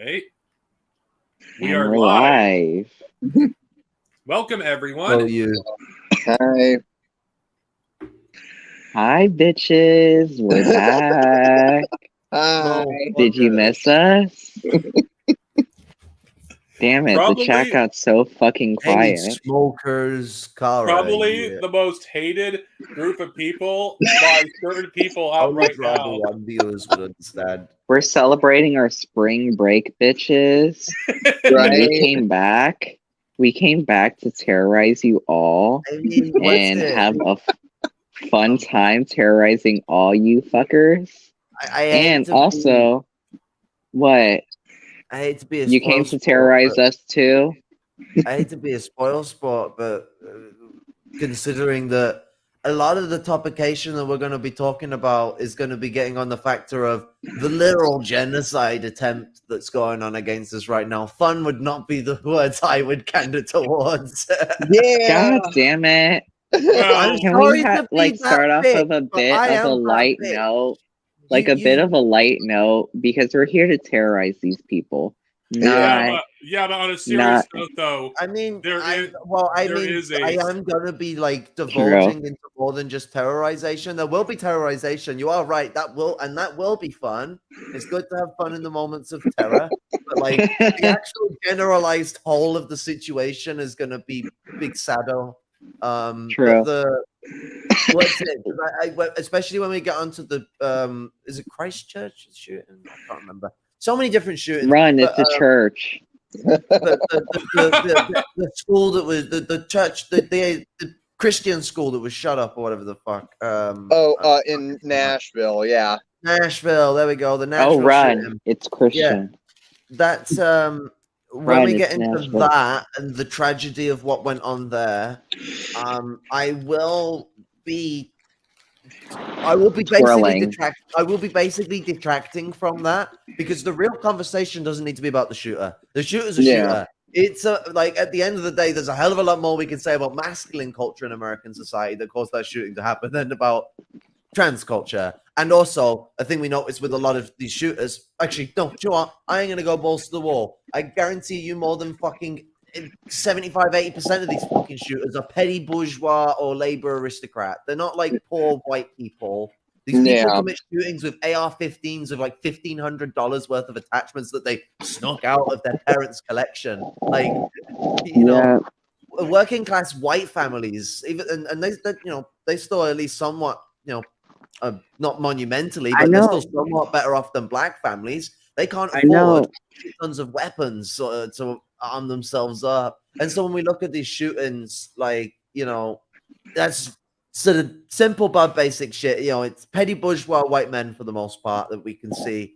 Okay. We And are we're live. live. Welcome, everyone. Oh, you. Hi. Hi, bitches. We're back. Hi. Did you miss us? Damn it, the chat got so fucking Any quiet. smokers, car Probably the most hated group of people by certain people out Only right now. One viewers would understand. We're celebrating our spring break, bitches. Right. We came back. We came back to terrorize you all I mean, and have a fun time terrorizing all you fuckers. And also, what? I hate to be a You came to terrorize us too? I hate to be a spoil sport, but considering that a lot of the topication that we're going to be talking about is going to be getting on the factor of the literal genocide attempt that's going on against us right now. Fun would not be the words I would candor towards. Yeah. God damn it. Well, Can we start off of a bit of a light note? Like a bit of a light note, because we're here to terrorize these people. but on a serious note, though, I mean, I am gonna be like divulging into more than just terrorization. There will be terrorization. You are right. That will be fun. It's good to have fun in the moments of terror, but like the actual generalized whole of the situation is gonna be big sado. True. What's it? Especially when we get onto the is it Christchurch shooting? I can't remember. So many different shootings. It's a church. The school that was the church, the Christian school that was shut up or whatever the fuck. In Nashville, yeah. Nashville, there we go. The Nashville shooting. It's Christian. Yeah, that's when we get into Nashville. That and the tragedy of what went on there. I will be basically detracting from that, because the real conversation doesn't need to be about the shooter. The shooter's a shooter. It's like at the end of the day, there's a hell of a lot more we can say about masculine culture in American society that caused that shooting to happen than about trans culture. And also, I think we noticed with a lot of these shooters, actually, no, you know what? I ain't gonna go balls to the wall. I guarantee you more than fucking 75-80% of these fucking shooters are petty bourgeois or labor aristocrat. They're not like poor white people. These people commit shootings with AR-15s of like $1,500 worth of attachments that they snuck out of their parents' collection. Like, you know, working class white families, even and they still at least somewhat, not monumentally, but they're still somewhat better off than black families. They can't afford tons of weapons to arm themselves up. And so when we look at these shootings, like, that's sort of simple but basic shit. It's petty bourgeois white men for the most part that we can see.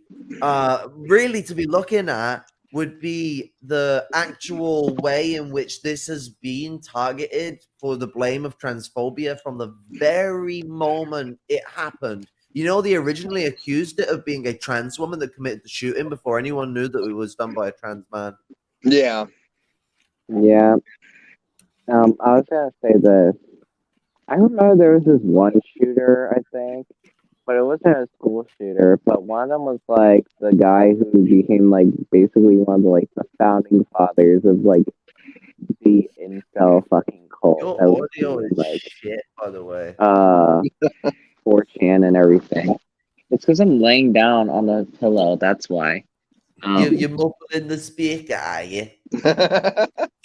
Really to be looking at would be the actual way in which this has been targeted for the blame of transphobia from the very moment it happened. They originally accused it of being a trans woman that committed the shooting before anyone knew that it was done by a trans man. Yeah. Yeah. I was gonna say this. I remember there was this one shooter, I think, but it wasn't a school shooter. But one of them was like the guy who became like basically one of the like the founding fathers of like the incel fucking cult. Your audio is like shit, by the way. 4chan and everything. It's because I'm laying down on the pillow. That's why. You're muffling the speaker, are you?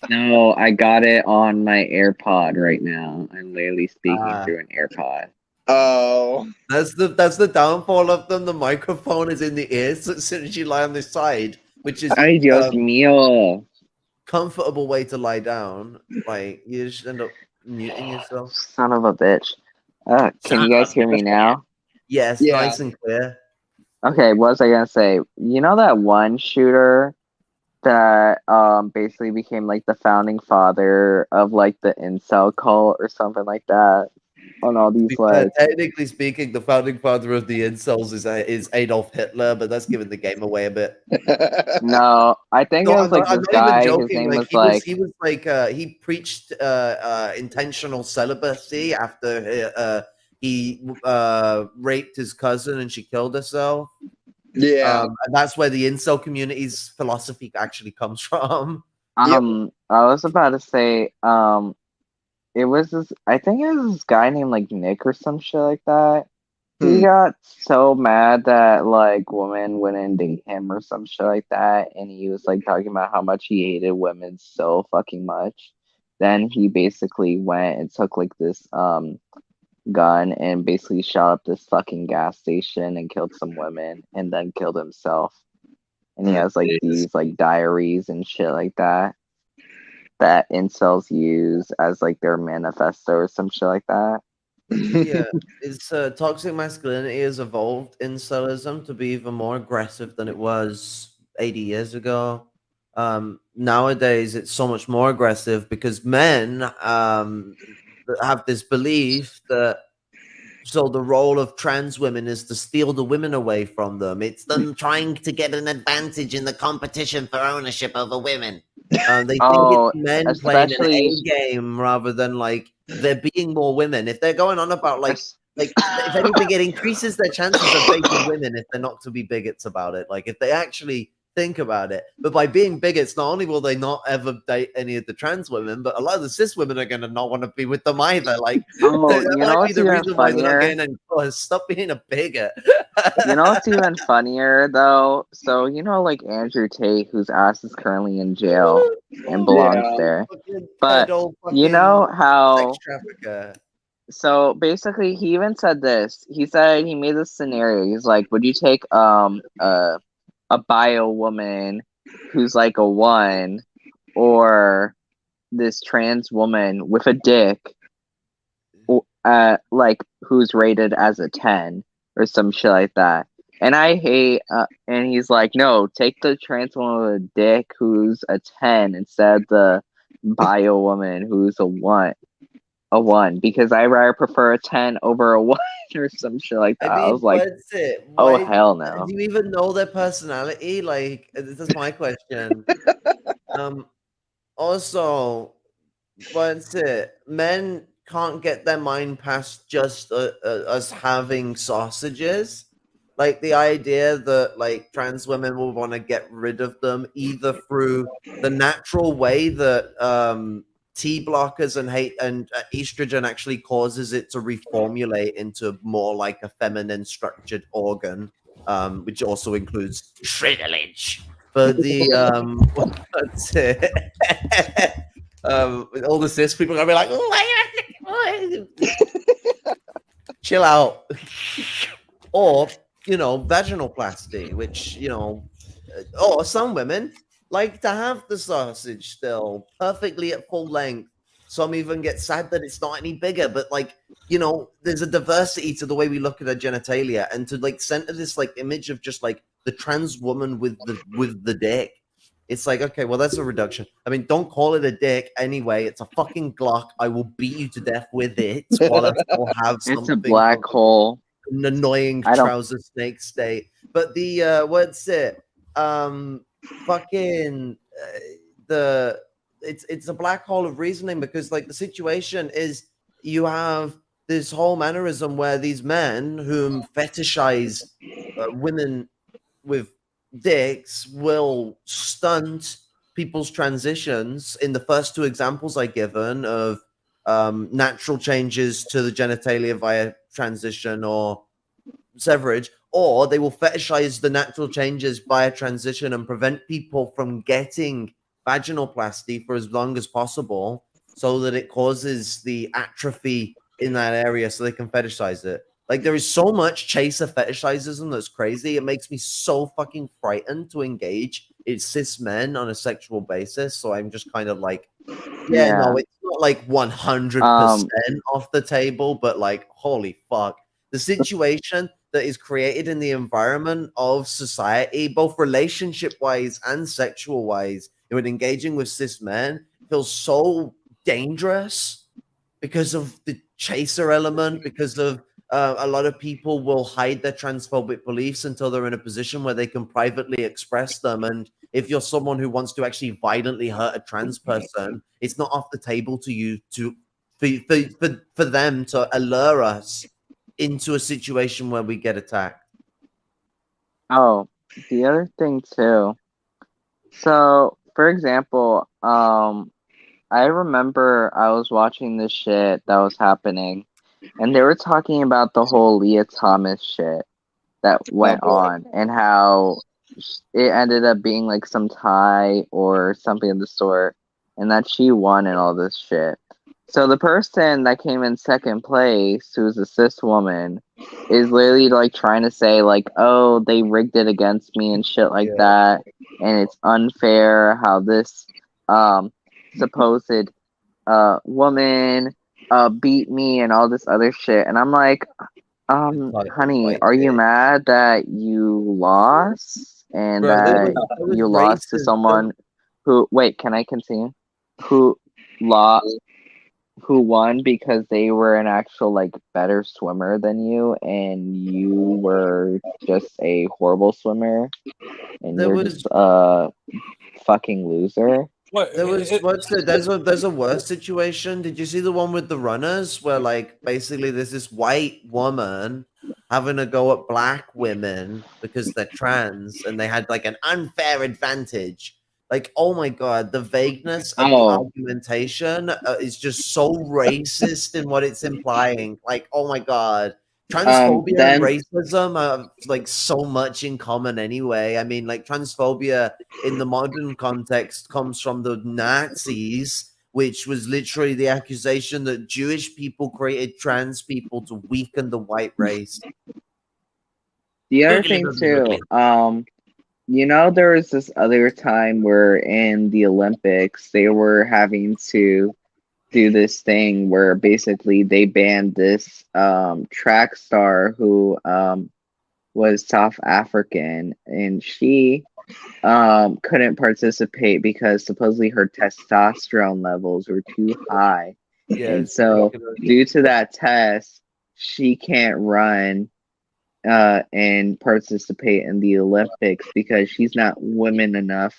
No, I got it on my AirPod right now. I'm literally speaking through an AirPod. Oh, that's the downfall of them. The microphone is in the ears as soon as you lie on the side, which is ay Dios mío, comfortable way to lie down. Like you just end up muting yourself. Son of a bitch. Can you guys hear me now? Yes, nice and clear. Okay, what was I gonna say? You know that one shooter that basically became like the founding father of like the incel cult or something like that? On all these technically speaking, the founding father of the incels is Adolf Hitler, but that's giving the game away a bit. No, I think it was like this guy. His name was he preached intentional celibacy after he raped his cousin and she killed herself. Yeah. And that's where the incel community's philosophy actually comes from. I was about to say, it was this. I think it was this guy named like Nick or some shit like that. He Hmm. got so mad that like women wouldn't date him or some shit like that, and he was like talking about how much he hated women so fucking much. Then he basically went and took like this gun and basically shot up this fucking gas station and killed some women and then killed himself. And he has like Jeez. these like diaries and shit like that incels use as like their manifesto or some shit like that. Yeah, it's toxic masculinity has evolved incelism to be even more aggressive than it was 80 years ago. Nowadays, it's so much more aggressive because men have this belief that so the role of trans women is to steal the women away from them. It's them trying to get an advantage in the competition for ownership over women. They think Oh, it's men playing an especially A game rather than like there being more women. If they're going on about like if anything, it increases their chances of dating women if they're not to be bigots about it. Like if they actually think about it. But by being bigots, not only will they not ever date any of the trans women, but a lot of the cis women are going to not want to be with them either. Like oh, that you know might be what's the even reason why they're not funnier? getting any puss. Stop being a bigot. You know what's even funnier though? So you know, like Andrew Tate, whose ass is currently in jail and belongs Yeah. there. Fucking But pedo, you know fucking how? sex trafficker. So basically, he even said this. He said he made this scenario. He's like, "Would you take a bio woman who's like a 1, or this trans woman with a dick, like who's rated as a 10 or some shit like that?" And I hate, and he's like, "No, take the trans woman with a dick who's a 10 instead of the bio woman who's a 1, because I rather prefer a 10 over a 1 or some shit like I that." I was mean, like, what's it? "Oh Why hell no!" do you even know their personality? Like, this is my question. Um, also, what's it? Men can't get their mind past just us having sausages. Like the idea that like trans women will want to get rid of them either through the natural way that T blockers and hate and estrogen actually causes it to reformulate into more like a feminine structured organ, which also includes shrivelage. But the what's it? All the cis people are gonna be like, "Oh, chill out," or vaginoplasty, which or some women like to have the sausage still perfectly at full length. Some even get sad that it's not any bigger, but like there's a diversity to the way we look at our genitalia, and to like center this like image of just like the trans woman with the dick. It's like, okay, well, that's a reduction. I mean, don't call it a dick anyway. It's a fucking Glock. I will beat you to death with it while I still have It's a something black of hole. an annoying I don't. trouser snake state. But the what's it? Fucking the it's a black hole of reasoning, because like the situation is you have this whole mannerism where these men whom fetishize women with dicks will stunt people's transitions in the first two examples I given of natural changes to the genitalia via transition or severage, or they will fetishize the natural changes via transition and prevent people from getting vaginoplasty for as long as possible so that it causes the atrophy in that area so they can fetishize it. Like, there is so much chaser fetishizism that's crazy. It makes me so fucking frightened to engage it's cis men on a sexual basis. So I'm just kind of like, yeah, no, it's not like 100% off the table, but like, holy fuck. The situation that is created in the environment of society, both relationship wise and sexual wise, when engaging with cis men, feels so dangerous because of the chaser element, because of a lot of people will hide their transphobic beliefs until they're in a position where they can privately express them. And if you're someone who wants to actually violently hurt a trans person, it's not off the table to you for them to allure us into a situation where we get attacked. Oh, the other thing too. So, for example, I remember I was watching this shit that was happening, and they were talking about the whole Leah Thomas shit that Oh went boy. on and how it ended up being like some tie or something of the sort, and that she won and all this shit. So the person that came in second place, who's a cis woman, is literally like trying to say like, "Oh, they rigged it against me and shit like Yeah. that, and it's unfair how this supposed woman beat me and all this other shit." And I'm like, honey, Like are you this. mad that you lost and Bro, that there was you lost to racism. someone who, wait, can I continue? Who lost, who won because they were an actual like better swimmer than you, and you were just a horrible swimmer, and There you're was just a fucking loser. What? There was there's a worse situation. Did you see the one with the runners where like basically there's this white woman having to go at black women because they're trans and they had like an unfair advantage. Like, oh my god, the vagueness of the Oh, argumentation is just so racist in what it's implying. Like, oh my god, transphobia and then racism have like so much in common anyway. I mean, like transphobia in the modern context comes from the Nazis, which was literally the accusation that Jewish people created trans people to weaken the white race. the other Googly, thing googly, too, googly. there was this other time where in the Olympics they were having to do this thing where basically they banned this track star who was South African, and she couldn't participate because supposedly her testosterone levels were too high. And Yes. so due to that test, she can't run and participate in the Olympics because she's not woman enough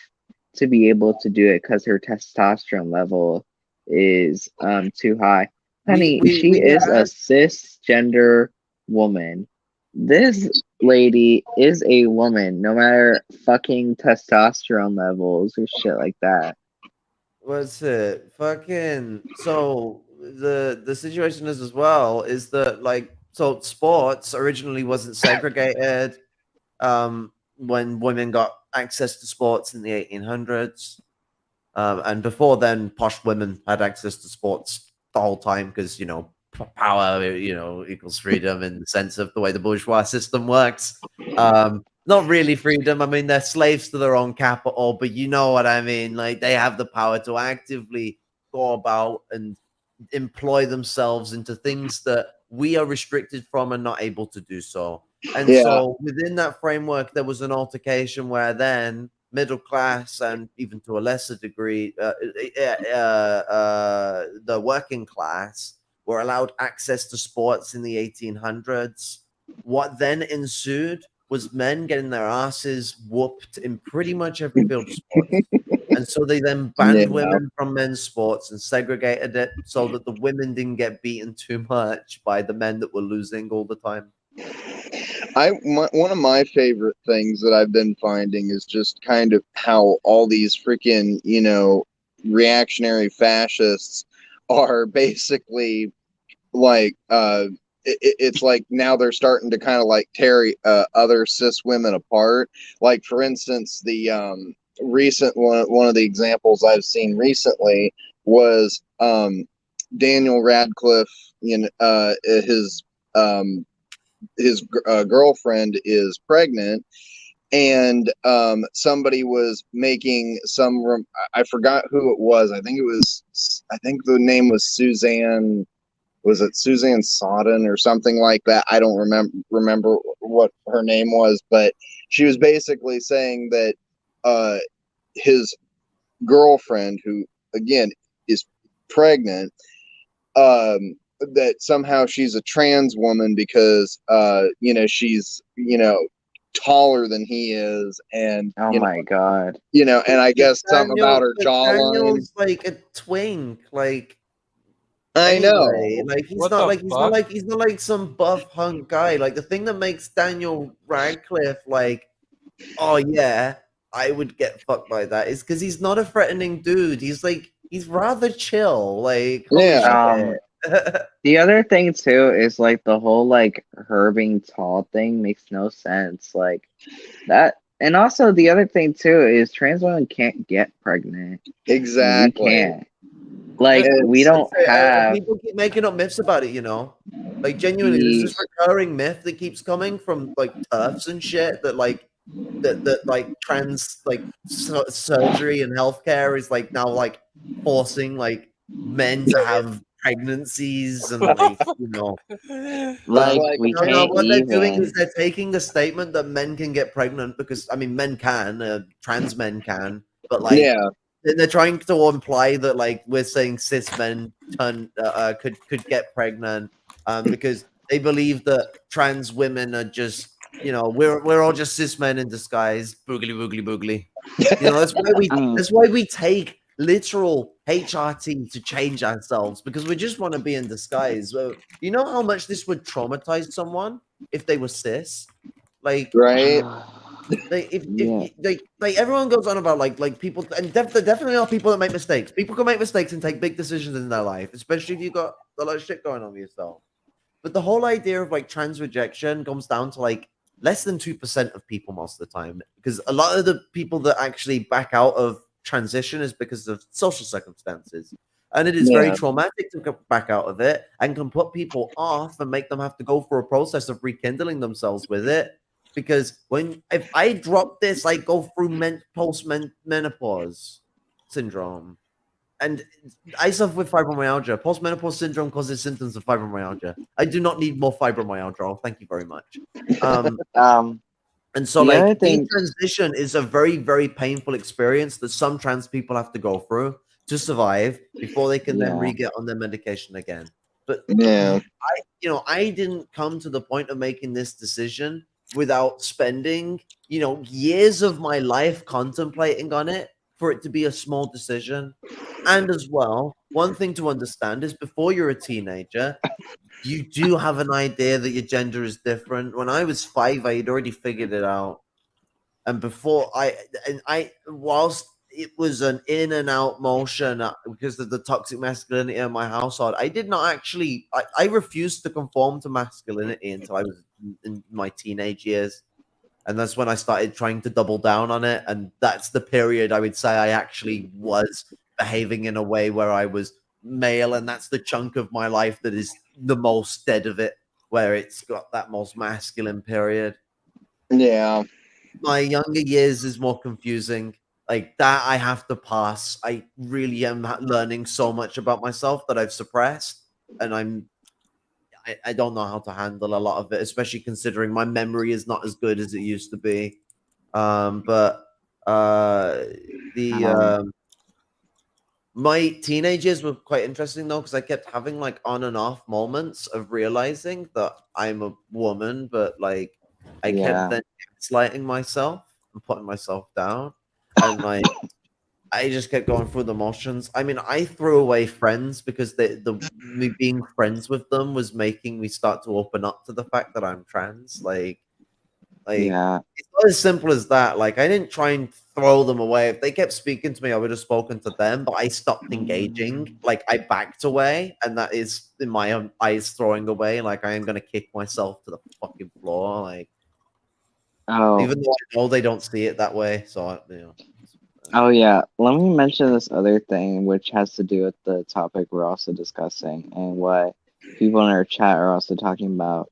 to be able to do it because her testosterone level is too high. We Honey, we she we is a had cisgender woman. This lady is a woman, no matter fucking testosterone levels or shit like that. what's it? Fucking so the situation is as well is that like so sports originally wasn't segregated when women got access to sports in the 1800s. And before then, posh women had access to sports the whole time because, power, equals freedom in the sense of the way the bourgeois system works. Not really freedom. I mean, they're slaves to their own capital, but you know what I mean. Like, they have the power to actively go about and employ themselves into things that we are restricted from and not able to do so. And Yeah. so within that framework, there was an altercation where then middle class and even to a lesser degree, the working class were allowed access to sports in the 1800s. What then ensued was men getting their asses whooped in pretty much every field of sports. And so they then banned Yeah. women from men's sports and segregated it so that the women didn't get beaten too much by the men that were losing all the time. One of my favorite things that I've been finding is just kind of how all these freaking, reactionary fascists are basically like it's like now they're starting to kind of like tear other cis women apart. Like for instance, the recent one of the examples I've seen recently was Daniel Radcliffe. His girlfriend is pregnant, and somebody was making I forgot who it was. I think the name was Suzanne. Was it Suzanne Sodden or something like that? I don't remember what her name was, but she was basically saying that his girlfriend, who again is pregnant, that somehow she's a trans woman because she's taller than he is, and Oh my god. and I guess something about her But jawline. Daniel's like a twink, like I know. anyway. Like What the fuck? he's not like some buff hunk guy. Like the thing that makes Daniel Radcliffe like oh yeah, I would get fucked by that. It's because he's not a threatening dude. He's rather chill. Like, holy Yeah. shit. The other thing too is like the whole like her being tall thing makes no sense. Like that, and also the other thing too is trans women can't get pregnant. Exactly. We can't. Like It's- we don't have People keep making up myths about it, you know. Like genuinely, there's this recurring myth that keeps coming from like turfs and shit that like trans like surgery and healthcare is like now like forcing like men to have pregnancies and like you know like like, we no, can't what they're doing even. is they're taking the statement that men can get pregnant because I mean men can trans men can but like yeah. then they're trying to imply that like we're saying cis men could get pregnant because they believe that trans women are just you know we're all just cis men in disguise boogly boogly boogly you know that's why we take literal HRT to change ourselves because we just want to be in disguise. You know how much this would traumatize someone if they were cis, like Right. Yeah. like everyone goes on about like people and there definitely are people that make mistakes. People can make mistakes and take big decisions in their life, especially if you've got a lot of shit going on with yourself. But the whole idea of like trans rejection comes down to like less than 2% of people most of the time because a lot of the people that actually back out of transition is because of social circumstances. And it is very Yeah. traumatic to come back out of it and can put people off and make them have to go through a process of rekindling themselves with it. Because if I drop this, I go through post menopause syndrome. And I suffer with fibromyalgia. Postmenopause syndrome causes symptoms of fibromyalgia. I do not need more fibromyalgia. Oh, thank you very much. And so, The other like, thing, detransition is a very, very painful experience that some trans people have to go through to survive before they can then yeah, re-get on their medication again. But Yeah. I didn't come to the point of making this decision without spending, years of my life contemplating on it for it to be a small decision. And as well, one thing to understand is before you're a teenager, you do have an idea that your gender is different. When I was 5, I had already figured it out. And whilst it was an in and out motion because of the toxic masculinity in my household, I did not actually, I refused to conform to masculinity until I was in my teenage years. And that's when I started trying to double down on it. And that's the period I would say I actually was behaving in a way where I was male. And that's the chunk of my life that is the most dead of it, where it's got that most masculine period. Yeah. My younger years is more confusing. Like that, I have to pass. I really am learning so much about myself that I've suppressed. And I don't know how to handle a lot of it, especially considering my memory is not as good as it used to be. But my teenage years were quite interesting though, because I kept having like on and off moments of realizing that I'm a woman, but like I kept then gaslighting myself and putting myself down, and like I just kept going through the motions. I mean, I threw away friends because me being friends with them was making me start to open up to the fact that I'm trans. Like yeah. it's not as simple as that. Like I didn't try and throw them away. If they kept speaking to me, I would have spoken to them, but I stopped engaging. Like I backed away, and that is in my own eyes throwing away. Like I am gonna kick myself to the fucking floor. Like even though I know they don't see it that way. So Oh yeah, let me mention this other thing which has to do with the topic we're also discussing and what people in our chat are also talking about.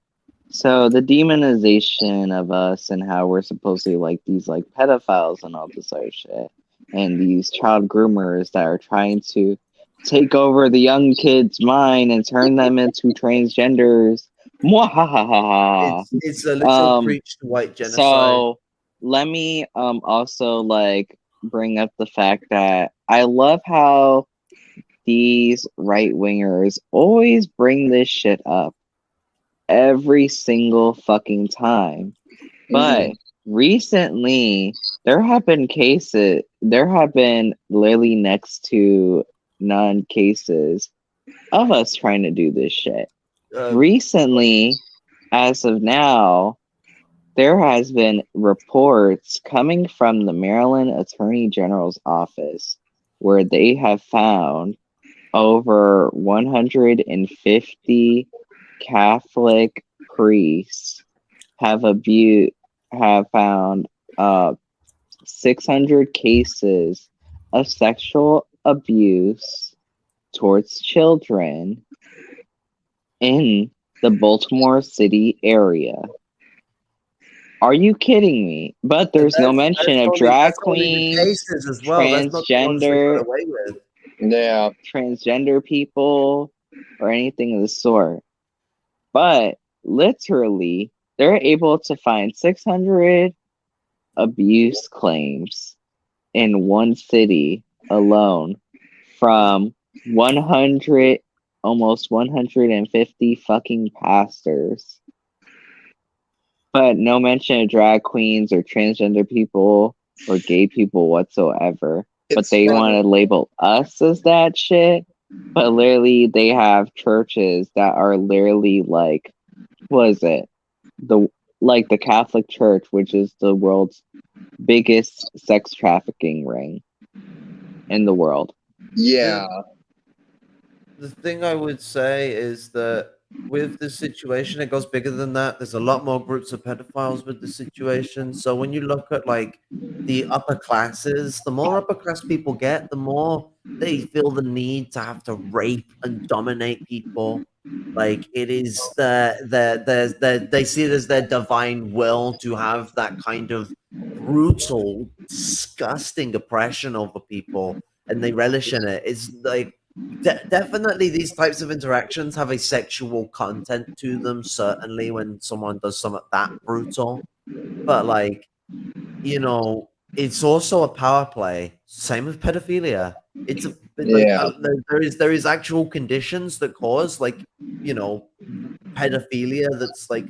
So the demonization of us and how we're supposedly like these like pedophiles and all this other shit, and these child groomers that are trying to take over the young kids' mind and turn them into transgenders. Mwahahaha. it's a literal preach to white genocide. So let me also like bring up the fact that I love how these right wingers always bring this shit up every single fucking time. But recently there have been literally next to none cases of us trying to do this shit. Recently, as of now, there has been reports coming from the Maryland Attorney General's office where they have found over 150 Catholic priests have found 600 cases of sexual abuse towards children in the Baltimore City area. Are you kidding me? But there's no mention of drag queens, as well. transgender, Yeah. transgender people, or anything of the sort. But literally, they're able to find 600 abuse claims in one city alone from 100, almost 150 fucking pastors. But no mention of drag queens or transgender people or gay people whatsoever. But they want to label us as that shit. But literally, they have churches that are literally like, what is it? The Catholic Church, which is the world's biggest sex trafficking ring in the world. Yeah. The thing I would say is that with this situation, it goes bigger than that. There's a lot more groups of pedophiles with the situation. So when you look at like the upper classes, the more upper class people get, the more they feel the need to have to rape and dominate people. Like it is they see it as their divine will to have that kind of brutal, disgusting oppression over people, and they relish in it. It's like definitely these types of interactions have a sexual content to them, certainly when someone does something that brutal. But like, it's also a power play. Same with pedophilia. It's there is actual conditions that cause like pedophilia that's like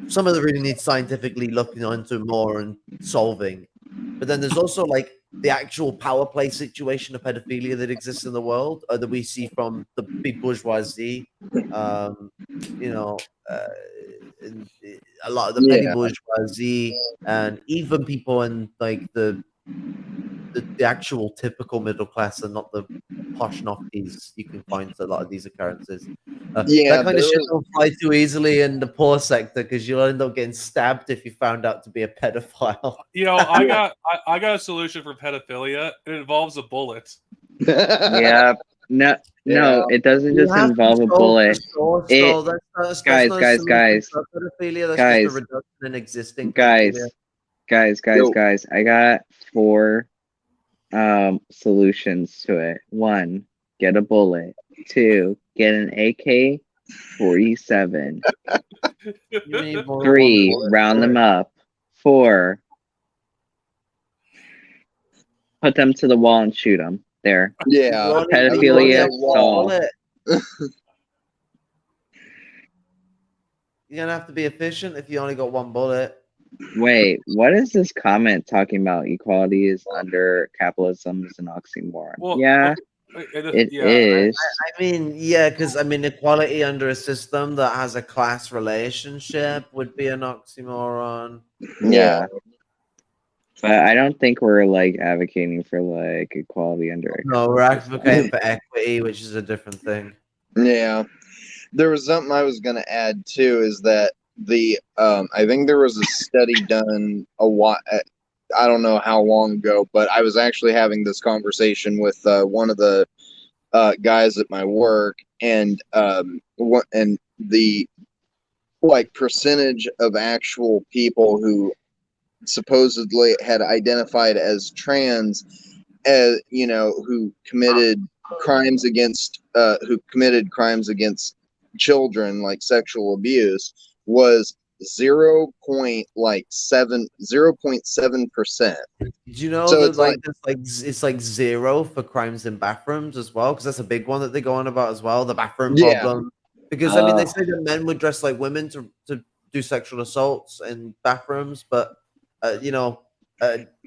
some of them really need scientifically looking into more and solving. But then there's also like the actual power play situation of pedophilia that exists in the world that we see from the big bourgeoisie, you know, uh, a lot of the petty bourgeoisie, and even people in like the actual typical middle class and not the posh nofties you can find a lot of these occurrences. That kind of shit don't fly too easily in the poor sector because you'll end up getting stabbed if you found out to be a pedophile. I got a solution for pedophilia. It involves a bullet. Yeah. No, it doesn't just involve a bullet. Guys, pedophilia. That's just a reduction in existing pedophilia. Guys. I got 4 solutions to it. 1, get a bullet. 2, get an AK-47. 3, round them up. 4, put them to the wall and shoot them. There. Yeah. Pedophilia solved. You're gonna have to be efficient if you only got 1 bullet. Wait, what is this comment talking about? Equality is under capitalism is an oxymoron. Well, yeah, it is. I mean, yeah, because equality under a system that has a class relationship would be an oxymoron. Yeah. But I don't think we're like advocating for like equality under. No, we're advocating for equity, which is a different thing. Yeah. There was something I was going to add too, is that I think there was a study done a while, I don't know how long ago, but I was actually having this conversation with one of the guys at my work, and the like percentage of actual people who supposedly had identified as trans, as who committed crimes against children, like sexual abuse, was 0.7%. Did you know So that it's like 0 for crimes in bathrooms as well? Because that's a big one that they go on about as well, the bathroom problem. Because they say that men would dress like women to do sexual assaults in bathrooms, but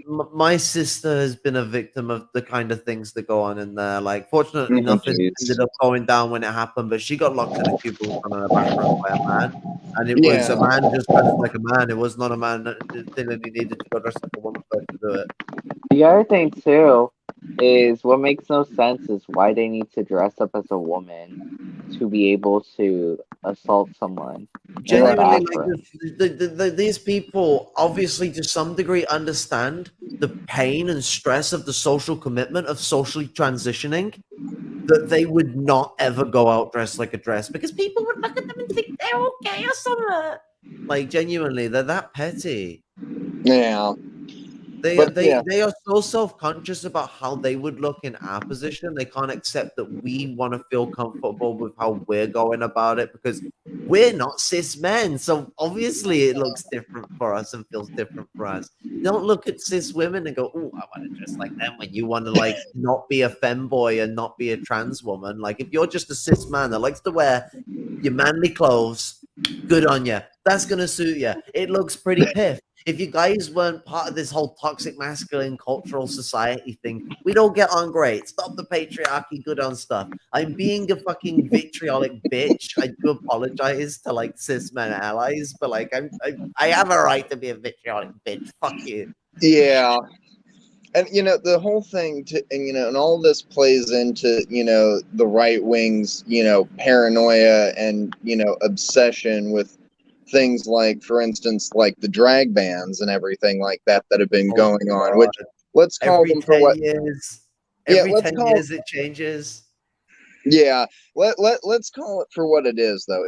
my sister has been a victim of the kind of things that go on in there. Like, fortunately, nothing jeez. ended up going down when it happened, but she got locked in a cubicle in a bathroom by a man, and it was a Yeah. man just dressed like a man. It was not a man that feeling he needed to go dressed like a woman for her to do it. The other thing too is what makes no sense is why they need to dress up as a woman to be able to assault someone in a Genuinely, like bathroom. these people obviously to some degree understand the pain and stress of the social commitment of socially transitioning, that they would not ever go out dressed like a dress because people would look at them and think they're okay or something. Like, genuinely, they're that petty. Yeah. They But they yeah. they are so self-conscious about how they would look in our position. They can't accept that we want to feel comfortable with how we're going about it because we're not cis men. So obviously it looks different for us and feels different for us. Don't look at cis women and go, "Oh, I want to dress like them." When you want to like not be a femboy and not be a trans woman, like if you're just a cis man that likes to wear your manly clothes, good on you. That's gonna suit you. It looks pretty piff. If you guys weren't part of this whole toxic masculine cultural society thing, we don't get on great. Stop the patriarchy, good on stuff. I'm being a fucking vitriolic bitch. I do apologize to like cis men allies, but like I have a right to be a vitriolic bitch. Fuck you. Yeah. And the whole thing and all this plays into the right wing's paranoia and obsession with things like, for instance, like the drag bans and everything like that have been Oh going on, god. which let's call Every them for 10 what. years, Yeah, every let's 10 call. years it changes. Yeah, let's call it for what it is, though.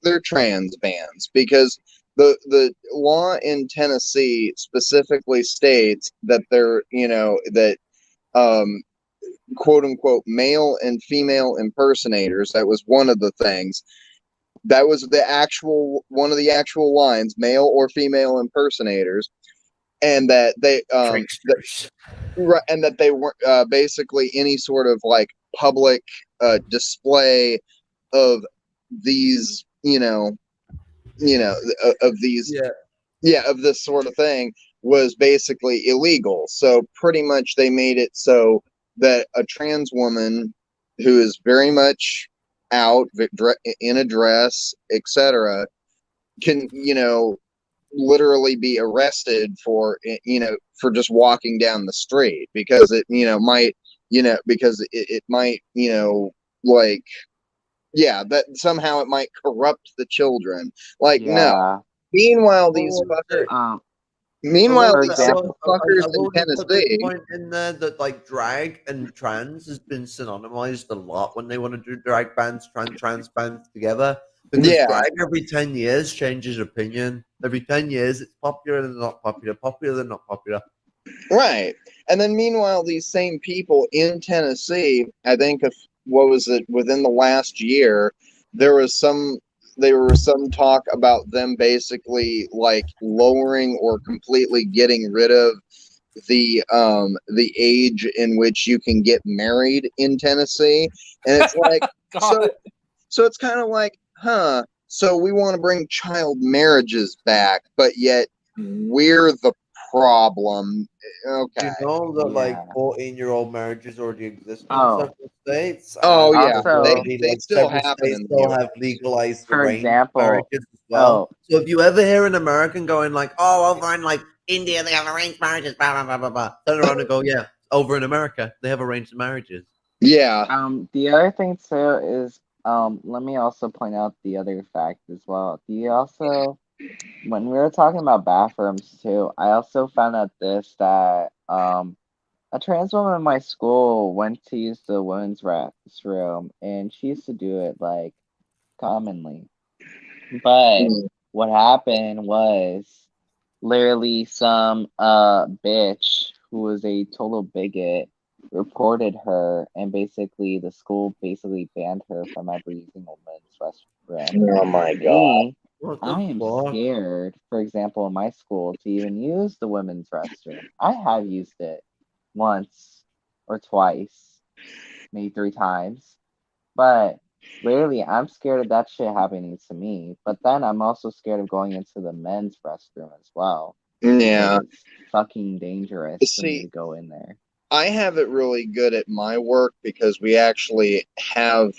They're trans bans because the law in Tennessee specifically states that that um quote unquote male and female impersonators. That was one of the things. That was the actual one of the actual lines: male or female impersonators, and that Tricksters. right, and that they weren't basically any sort of like public display of these, of these, Yeah. yeah, of this sort of thing was basically illegal. So pretty much they made it so that a trans woman who is very much out in a dress, etc., can, literally be arrested for just walking down the street because it might because it might like, yeah, that somehow it might corrupt the children. Like, no. Yeah. Meanwhile, these Oh, fuckers. Um. Meanwhile, For these same example, fuckers I in will just put this Tennessee. point in there that like drag and trans has been synonymized a lot when they want to do drag bands, trans bands together. Because Yeah, drag every 10 years changes opinion. Every 10 years it's popular and not popular, popular and not popular. right. And then meanwhile, these same people in Tennessee, I think, if what was it, within the last year, there was some talk about them basically like lowering or completely getting rid of the age in which you can get married in Tennessee. And it's like, so it's kind of like, huh, so we want to bring child marriages back, but yet we're the problem. Okay. You know that like yeah. 14-year-old marriages already exist in Oh, several states, Oh and yeah, also, they like still several happen states in the still U.S. have legalized for arranged example, marriages as well. oh, So if you ever hear an American going like, "Oh, over in like India they have arranged marriages," blah blah blah blah blah, turn around and go, "Yeah, over in America they have arranged marriages." Yeah. the other thing too is, let me also point out the other fact as well. Do you also, when we were talking about bathrooms too, I also found out this that a trans woman in my school went to use the women's restroom, and she used to do it like commonly. But Mm. what happened was literally some bitch who was a total bigot reported her, and basically the school basically banned her from ever using a women's restroom. Oh my god. Me, What the I am fuck? scared, for example, in my school to even use the women's restroom. I have used it once or twice, maybe three times. But rarely, I'm scared of that shit happening to me. But then I'm also scared of going into the men's restroom as well. Yeah. Fucking dangerous for me See, to go in there. I have it really good at my work because we actually have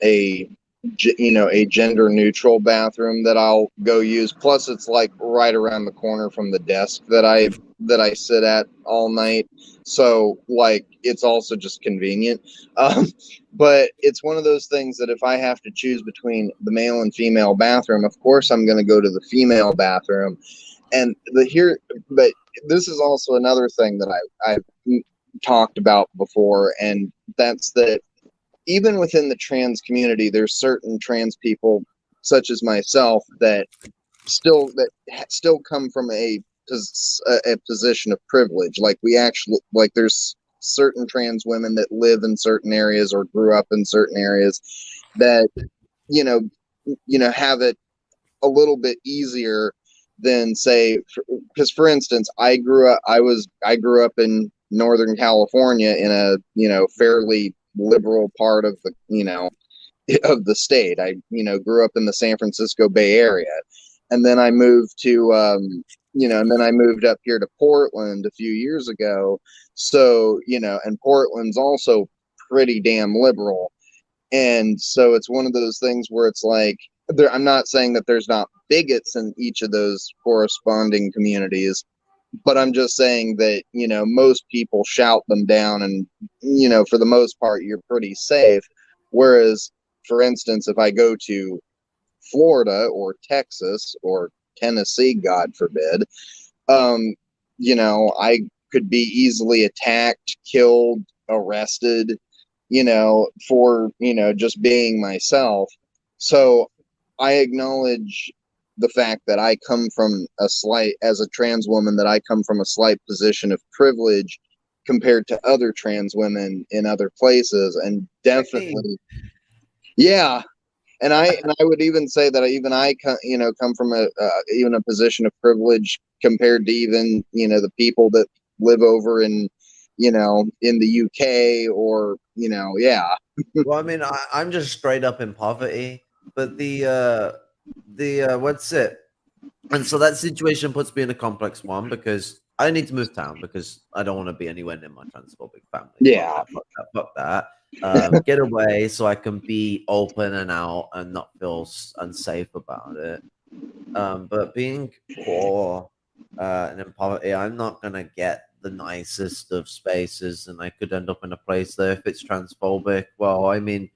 a gender neutral bathroom that I'll go use. Plus, it's like right around the corner from the desk that I sit at all night. So like it's also just convenient. Um, but it's one of those things that if I have to choose between the male and female bathroom, of course I'm going to go to the female bathroom. And but this is also another thing that I've talked about before, and that's that even within the trans community, there's certain trans people, such as myself, that still come from a position of privilege. Like we actually there's certain trans women that live in certain areas or grew up in certain areas that you know have it a little bit easier than say because for instance I grew up in Northern California in a fairly liberal part of the of the state. I grew up in the San Francisco Bay Area, and then I moved to and then I moved up here to Portland a few years ago. So and Portland's also pretty damn liberal, and so it's one of those things where it's like I'm not saying that there's not bigots in each of those corresponding communities, but I'm just saying that most people shout them down, and for the most part you're pretty safe. Whereas, for instance, if I go to Florida or Texas or Tennessee, God forbid, I could be easily attacked, killed, arrested, for, just being myself. So I acknowledge the fact that I come from as a trans woman, that I come from a slight position of privilege compared to other trans women in other places. And definitely, yeah. And I would even say that even I come from even a position of privilege compared to even the people that live over in in the UK or yeah. Well, I mean, I'm just straight up in poverty, but what's it? And so that situation puts me in a complex one because I need to move town because I don't want to be anywhere near my transphobic family. Yeah. Fuck that. Get away so I can be open and out and not feel unsafe about it. But being poor and in poverty, I'm not gonna get the nicest of spaces, and I could end up in a place there if it's transphobic. Well, I mean,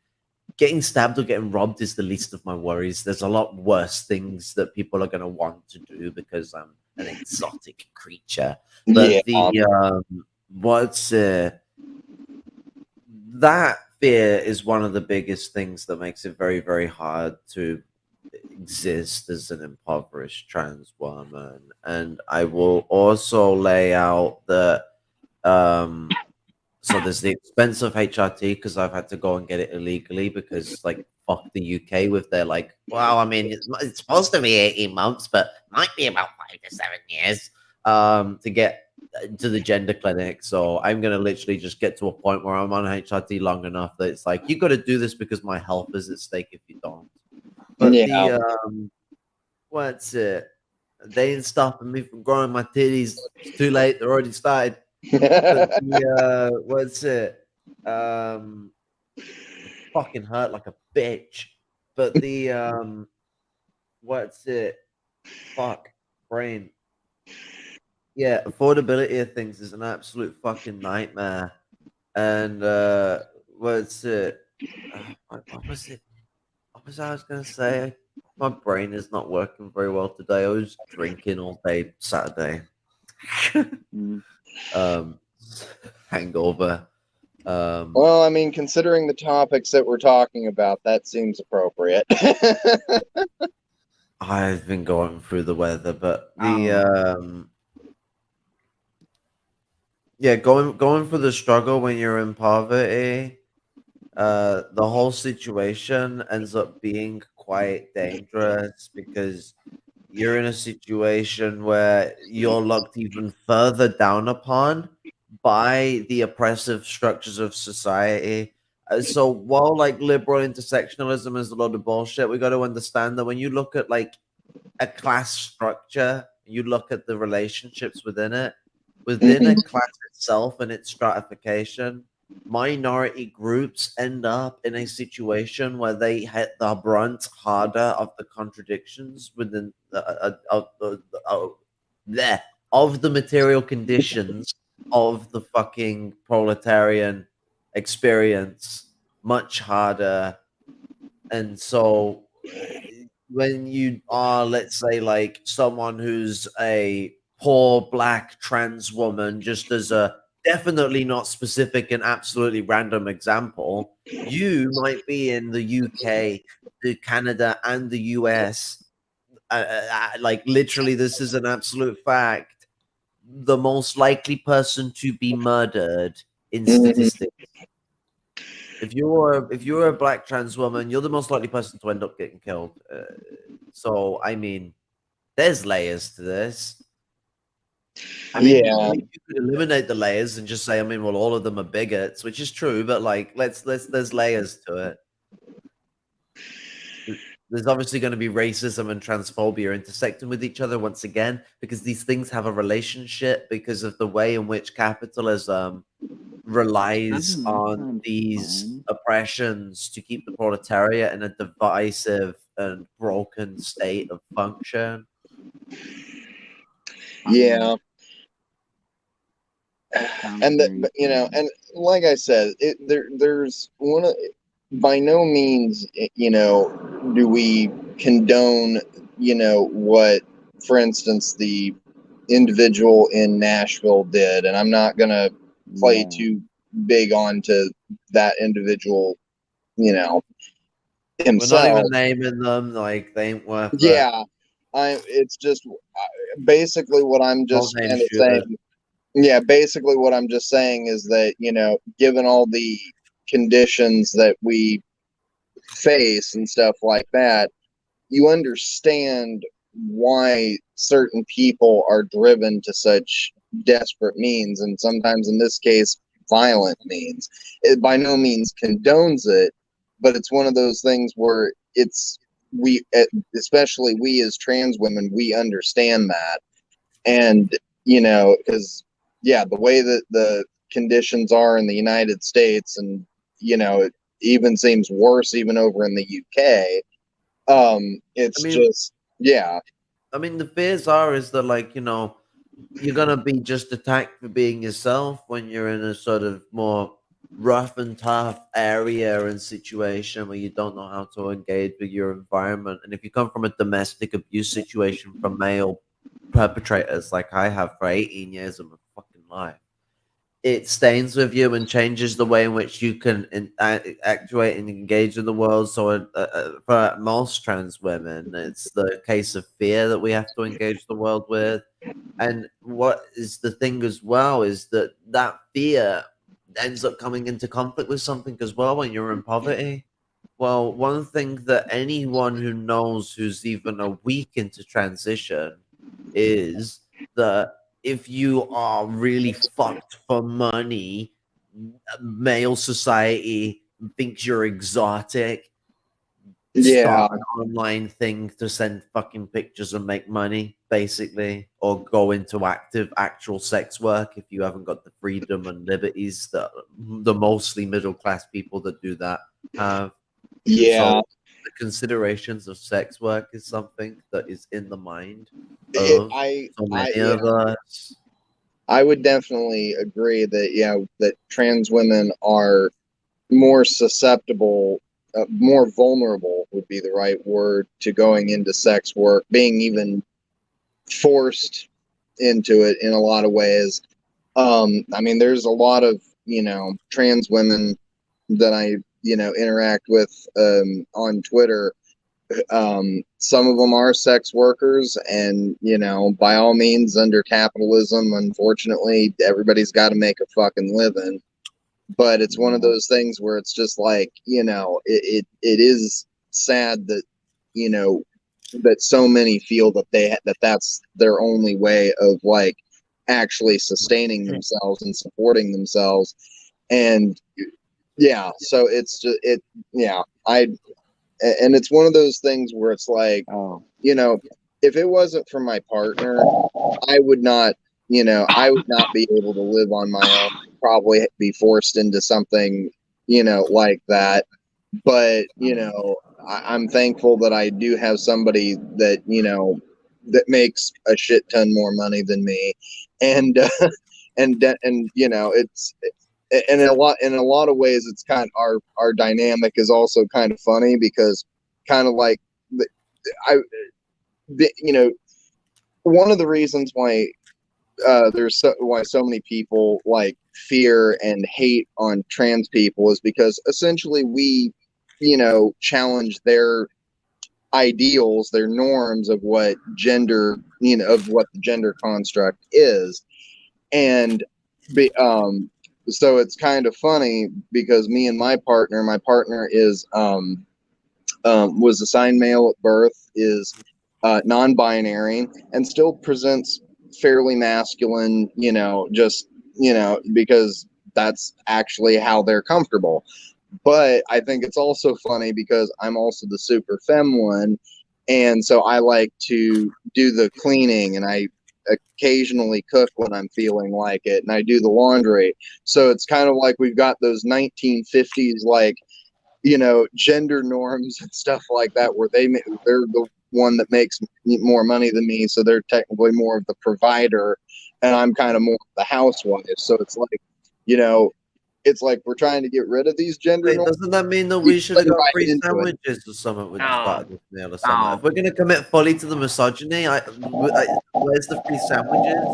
getting stabbed or getting robbed is the least of my worries. There's a lot worse things that people are going to want to do because I'm an exotic creature. But that fear is one of the biggest things that makes it very, very hard to exist as an impoverished trans woman. And I will also lay out that so there's the expense of HRT because I've had to go and get it illegally because like fuck the UK with their like, well, I mean it's supposed to be 18 months, but might be about 5 to 7 years to get to the gender clinic. So I'm gonna literally just get to a point where I'm on HRT long enough that it's like you got to do this because my health is at stake if you don't. But what's it? They ain't stopping me from growing my titties. It's too late. They're already started. But what's it? Fucking hurt like a bitch. But what's it? Fuck, brain. Yeah, affordability of things is an absolute fucking nightmare. And what's it? What was it? What was I was gonna say? My brain is not working very well today. I was drinking all day Saturday. Hangover. Well, I mean, considering the topics that we're talking about, that seems appropriate. I've been going through the weather, but the yeah, going for the struggle when you're in poverty, the whole situation ends up being quite dangerous because you're in a situation where you're looked even further down upon by the oppressive structures of society. So while like liberal intersectionalism is a lot of bullshit, we got to understand that when you look at like a class structure you look at the relationships within it, within a class itself and its stratification, minority groups end up in a situation where they hit the brunt harder of the contradictions within of the material conditions of the fucking proletarian experience much harder. And so when you are, let's say, like someone who's a poor black trans woman, just as a definitely not specific and absolutely random example, you might be in the UK, the Canada, and the US. Like literally, this is an absolute fact. The most likely person to be murdered in statistics. If you're a black trans woman, you're the most likely person to end up getting killed. So I mean, there's layers to this. I mean, you could eliminate the layers and just say, I mean, well, all of them are bigots, which is true, but like, there's layers to it. There's obviously going to be racism and transphobia intersecting with each other once again, because these things have a relationship because of the way in which capitalism relies on these oppressions to keep the proletariat in a divisive and broken state of function. Yeah. And that, you know, and like I said, there's one of, by no means, you know, do we condone, you know, what, for instance, the individual in Nashville did, and I'm not gonna play too big onto that individual, you know, himself. We're not even naming them, like they ain't worth it. Yeah, it's just basically what I'm just kind of saying. Yeah, basically what I'm just saying is that, you know, given all the conditions that we face and stuff like that, you understand why certain people are driven to such desperate means, and sometimes in this case, violent means. It by no means condones it, but it's one of those things where we, especially we as trans women, we understand that. And, you know, because, yeah, the way that the conditions are in the United States, and, you know, it even seems worse even over in the UK. It's just, yeah. I mean, the fears is that, like, you know, you're gonna be just attacked for being yourself when you're in a sort of more rough and tough area and situation where you don't know how to engage with your environment. And if you come from a domestic abuse situation from male perpetrators, like I have for 18 years of my fucking life, it stains with you and changes the way in which you can actuate and engage in the world. So for most trans women, it's the case of fear that we have to engage the world with. And what is the thing as well is that that fear ends up coming into conflict with something as well when you're in poverty. Well, one thing that anyone who knows who's even a week into transition is that if you are really fucked for money, male society thinks you're exotic. Start an online thing to send fucking pictures and make money, basically, or go into actual sex work if you haven't got the freedom and liberties that the mostly middle class people that do that have. Yeah. So the considerations of sex work is something that is in the mind of so many of us. I would definitely agree that, yeah, that trans women are more susceptible, more vulnerable would be the right word, to going into sex work, being even forced into it in a lot of ways. I mean, there's a lot of, you know, trans women that I, you know, interact with on Twitter. Some of them are sex workers, and, you know, by all means, under capitalism, unfortunately, everybody's got to make a fucking living. But it's one of those things where it's just like, you know, it is sad that, you know, that so many feel that that's their only way of, like, actually sustaining themselves and supporting themselves. And yeah, so it's just and it's one of those things where it's like, you know, if it wasn't for my partner, I would not, I would not be able to live on my own. I'd probably be forced into something, like that. But, I'm thankful that I do have somebody that, that makes a shit ton more money than me. And, and it's, and in a lot of ways, it's kind of our dynamic is also kind of funny because kind of like I, one of the reasons why why so many people like fear and hate on trans people is because essentially we, challenge their ideals, their norms of what gender, of what the gender construct is, and so it's kind of funny because me and my partner is was assigned male at birth, is non-binary, and still presents fairly masculine, just, because that's actually how they're comfortable. But I think it's also funny because I'm also the super femme one, and so I like to do the cleaning, and I occasionally cook when I'm feeling like it, and I do the laundry. So it's kind of like we've got those 1950s like, gender norms and stuff like that, where they're the one that makes more money than me, so they're technically more of the provider, and I'm kind of more of the housewife. So it's like, it's like we're trying to get rid of these gender norms. Doesn't that mean that we should have got Right free into it. sandwiches or something with the No. start of this meal or something? No. If we're going to commit fully to the misogyny, where's the free sandwiches?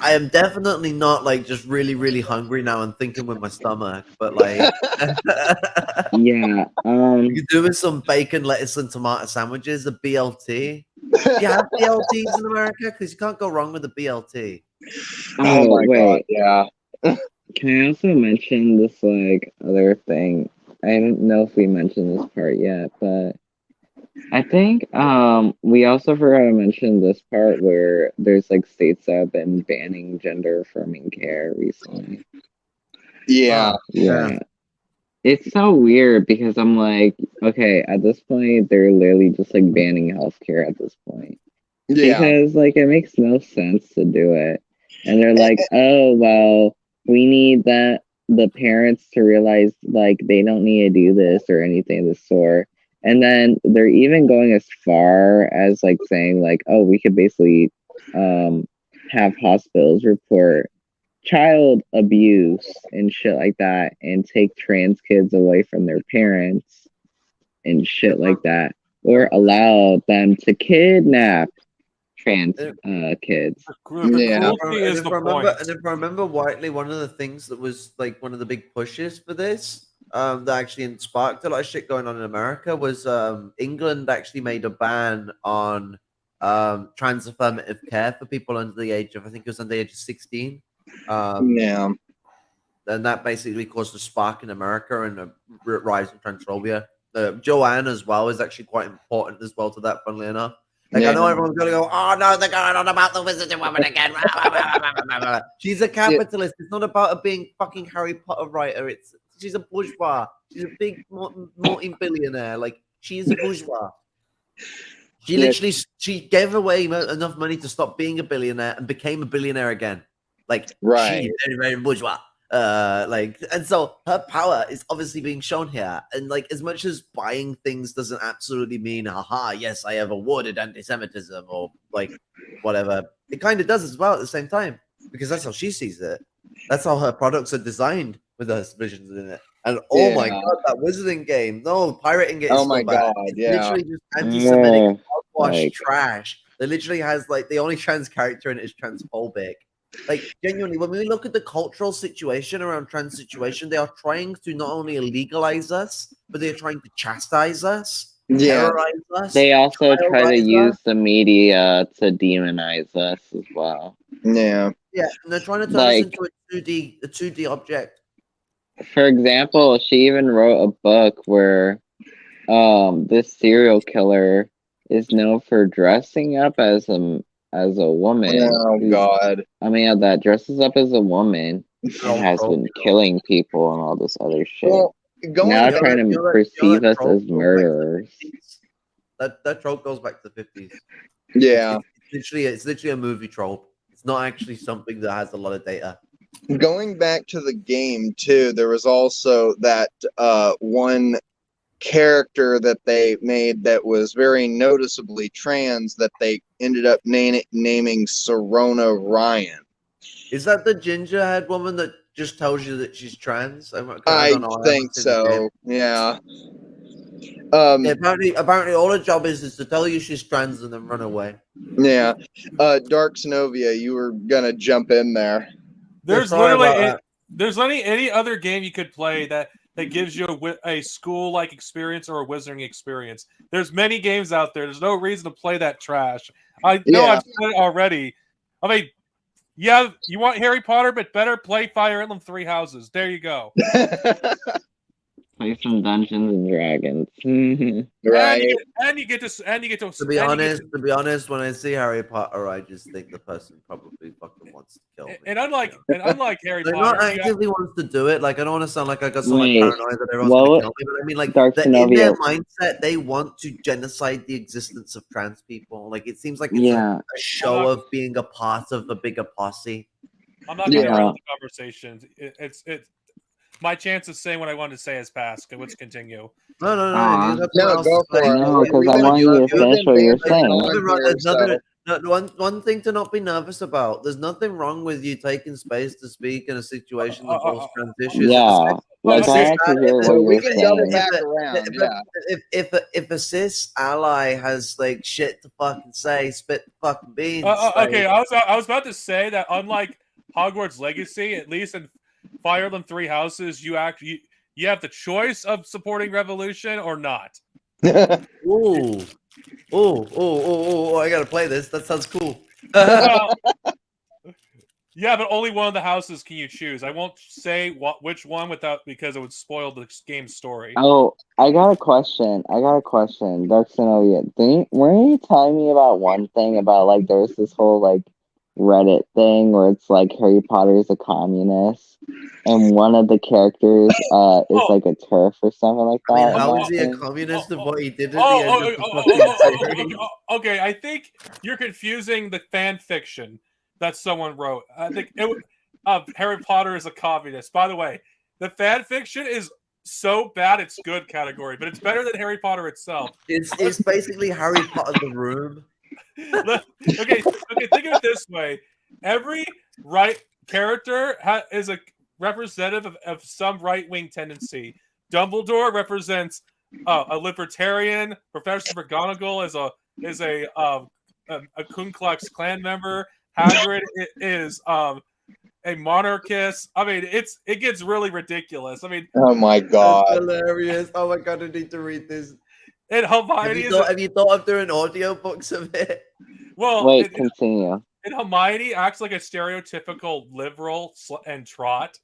I am definitely not like just really, really hungry now and thinking with my stomach, but like, Yeah. you could do with some bacon, lettuce, and tomato sandwiches, a BLT. Do you have BLTs in America? Because you can't go wrong with a BLT. Oh my wait. god, yeah. Can I also mention this like other thing? I don't know if we mentioned this part yet, but I think we also forgot to mention this part where there's like states that have been banning gender affirming care recently. Yeah. Yeah. It's so weird because I'm like, okay, at this point they're literally just like banning healthcare at this point. Yeah. Because like it makes no sense to do it. And they're like, oh well, we need the parents to realize like they don't need to do this or anything of the sort. And then they're even going as far as like saying like, oh, we could basically have hospitals report child abuse and shit like that and take trans kids away from their parents and shit like that, or allow them to kidnap trans kids. Yeah. Cruelty is the point. And if I remember rightly, one of the things that was like one of the big pushes for this, that actually sparked a lot of shit going on in America was England actually made a ban on trans affirmative care for people under the age of, I think it was under the age of 16. Yeah. And that basically caused a spark in America and a rise in transphobia. Joanne as well is actually quite important as well to that, funnily enough. Like, I know everyone's going to go, oh no, they're going on about the Wizarding Woman again. She's a capitalist. It's not about her being fucking Harry Potter writer. She's a bourgeois. She's a big multi-billionaire. Like, she is a bourgeois. She literally, she gave away enough money to stop being a billionaire and became a billionaire again. Like, Right. she's very, very bourgeois. And so her power is obviously being shown here. And like, as much as buying things doesn't absolutely mean, haha, yes, I have awarded anti-Semitism or like whatever, it kind of does as well at the same time, because that's how she sees it. That's how her products are designed with those visions in it. And oh my god, that wizarding game, no, pirating it is so bad. It's literally just anti-Semitic hogwash trash. It literally has like the only trans character in it is transphobic. Like, genuinely, when we look at the cultural situation around trans situation, they are trying to not only legalize us, but they're trying to chastise us, terrorize us. They also try to use the media to demonize us as well. Yeah, and they're trying to turn us into a 2D object. For example, she even wrote a book where this serial killer is known for dressing up as a woman. Oh god. That dresses up as a woman and has been killing people and all this other shit. Well, now trying to perceive us as murderers. That trope goes back to the 50s. Yeah. It's literally a movie trope. It's not actually something that has a lot of data. Going back to the game too, there was also that one character that they made that was very noticeably trans that they ended up naming Serona Ryan. Is that the ginger-haired woman that just tells you that she's trans? I don't know. I think so. Yeah. Yeah, apparently, all her job is to tell you she's trans and then run away. Yeah. Dark Synovia, you were gonna jump in there. There's literally any other game you could play that gives you a school-like experience or a wizarding experience. There's many games out there. There's no reason to play that trash. I know I've said it already. I mean, yeah, you want Harry Potter, but better play Fire Emblem Three Houses. There you go. Play some Dungeons and Dragons. Right. And you get to. To be honest, when I see Harry Potter, I just think the person probably fucking wants to kill me. And unlike Harry Potter, not actively wants to do it. Like I don't want to sound like I got some paranoia that everyone's gonna kill me, but I mean, like in their mindset, they want to genocide the existence of trans people. Like it seems like it's a show of being a part of a bigger posse. I'm not going to interrupt the conversations. It's my chance of saying what I wanted to say has passed. Let's continue. No, go for it. No, because I want you to finish what you're saying. One thing to not be nervous about. There's nothing wrong with you taking space to speak in a situation that involves trans issues. Yeah, like I actually hear what you're saying. If a cis ally has like shit to fucking say, spit the fucking beans. Okay, I was about to say that unlike Hogwarts Legacy, at least in Fire Emblem Three Houses, you have the choice of supporting revolution or not. Ooh, I gotta play this. That sounds cool. Yeah, but only one of the houses can you choose. I won't say which one because it would spoil the game's story. Oh, I got a question. Dark Synovia, weren't you telling me about one thing about like there was this whole like Reddit thing where it's like Harry Potter's a communist and one of the characters is like a TERF or something like that? I mean, how is he a communist of what he did at the end of the series? Okay, I think you're confusing the fan fiction that someone wrote. I think Harry Potter is a communist. By the way, the fan fiction is so bad it's good category, but it's better than Harry Potter itself. It's basically Harry Potter the Room. Okay, think of it this way: every right character is a representative of some right-wing tendency. Dumbledore represents a libertarian. Professor McGonagall is a Ku Klux Klan member. Hagrid is a monarchist. I mean, it gets really ridiculous. I mean, oh my god, that's hilarious! Oh my god, I need to read this. And Hermione have you thought of doing audiobooks of it? Well, wait, continue. And Hermione acts like a stereotypical liberal and trot.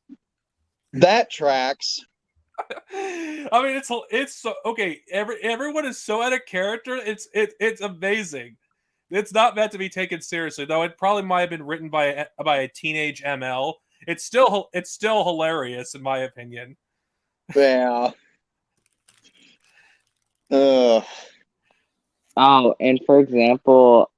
That tracks. I mean, it's so okay. Everyone is so out of character. It's amazing. It's not meant to be taken seriously, though. It probably might have been written by a teenage ML. It's still hilarious in my opinion. Yeah. Oh, and for example,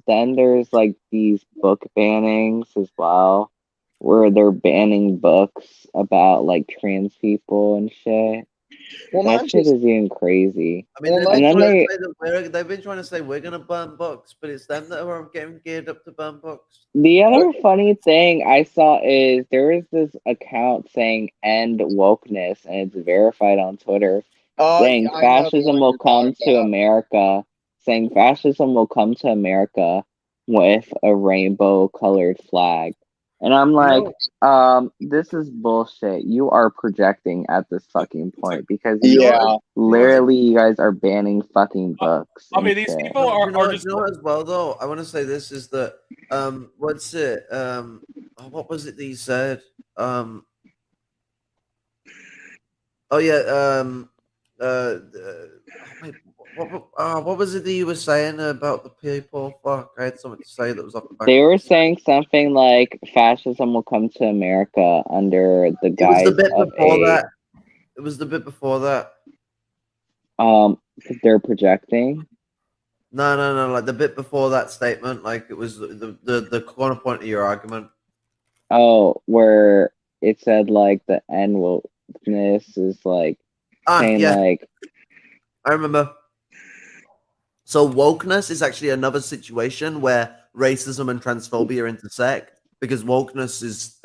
then there's like these book bannings as well, where they're banning books about like trans people and shit. Well, that shit is even crazy. I mean, they've been trying to say we're gonna burn books, but it's them that are getting geared up to burn books. The other funny thing I saw is there is this account saying "End Wokeness" and it's verified on Twitter. Saying fascism will come to America. Saying fascism will come to America with a rainbow-colored flag, and I'm like, this is bullshit. You are projecting at this fucking point because literally, you guys are banning fucking books. I mean, these people are just as well. Though I want to say this is that what's it? What was it that you said? What was it that you were saying about the people? Fuck, I had something to say that was off the back. They were saying something like fascism will come to America under the guise of It was the bit before that. They're projecting. No. Like the bit before that statement, like it was the corner point of your argument. Oh, where it said like the N wokeness is like saying Yeah, like I remember. So wokeness is actually another situation where racism and transphobia intersect because wokeness is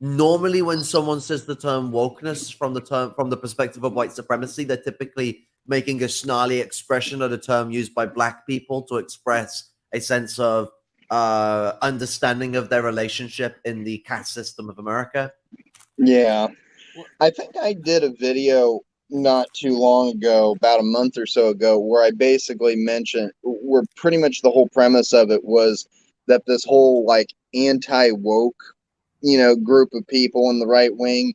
normally when someone says the term wokeness from the perspective of white supremacy, they're typically making a snarly expression of the term used by black people to express a sense of understanding of their relationship in the caste system of America. Yeah. I think I did a video not too long ago, about a month or so ago, where I basically mentioned where pretty much the whole premise of it was that this whole like anti-woke, group of people in the right wing,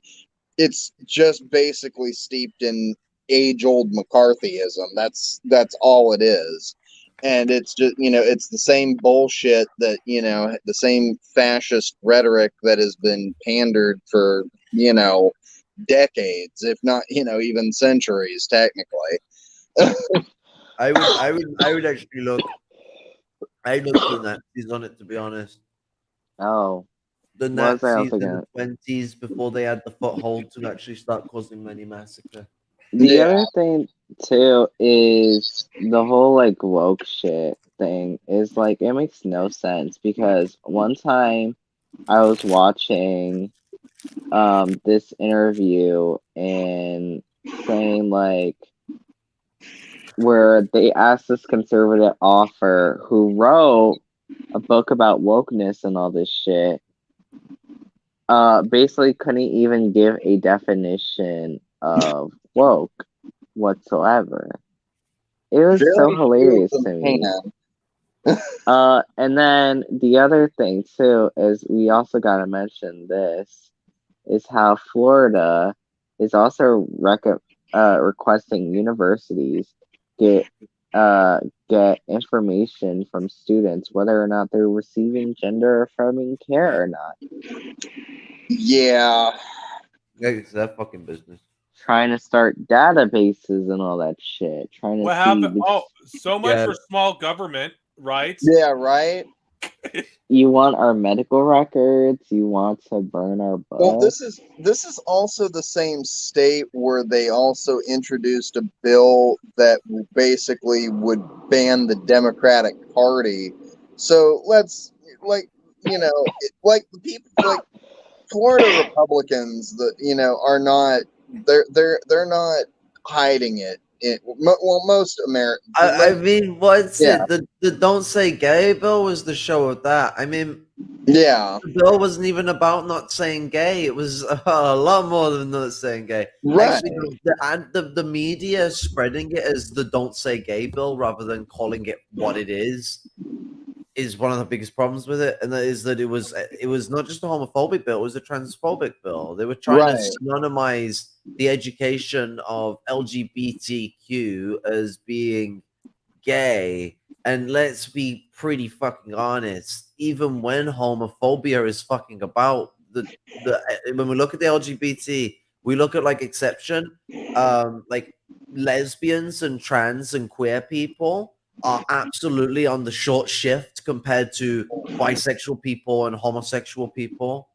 it's just basically steeped in age-old McCarthyism. That's all it is. And it's just, it's the same bullshit that, the same fascist rhetoric that has been pandered for, decades, if not, even centuries, technically. I would actually look. I looked the Nazis on it, to be honest. oh, The what was I Nazis also in gonna? the 20s before they had the foothold to actually start causing many massacre. The Yeah. other thing too is the whole like woke shit thing is like it makes no sense because one time I was watching this interview and saying like where they asked this conservative author who wrote a book about wokeness and all this shit basically couldn't even give a definition of woke whatsoever. It was so Very few hilarious of to them me. can. And then the other thing too is we also gotta mention this is how Florida is also requesting universities get get information from students whether or not they're receiving gender affirming care or not. Yeah. Yeah, it's their fucking business. Trying to start databases and all that shit. Trying to What see happened? which Oh, so much Yeah. for small government, right? Yeah, right? you want our medical records, you want to burn our Well, books. this is also the same state where they also introduced a bill that basically would ban the Democratic Party. So let's like the people like Florida Republicans that are not they're not hiding it. Well, most Americans. I mean, what's Yeah, it? The Don't Say Gay bill was the show of that. I mean, yeah, the bill wasn't even about not saying gay. It was a lot more than not saying gay. right. Actually, the media spreading it as the Don't Say Gay bill rather than calling it what it is one of the biggest problems with it, and that is that it was not just a homophobic bill; it was a transphobic bill. They were trying to Right. synonymize the education of LGBTQ as being gay. And let's be pretty fucking honest. Even when homophobia is fucking about the when we look at the LGBT, we look at like exception, like lesbians and trans and queer people are absolutely on the short shift compared to bisexual people and homosexual people.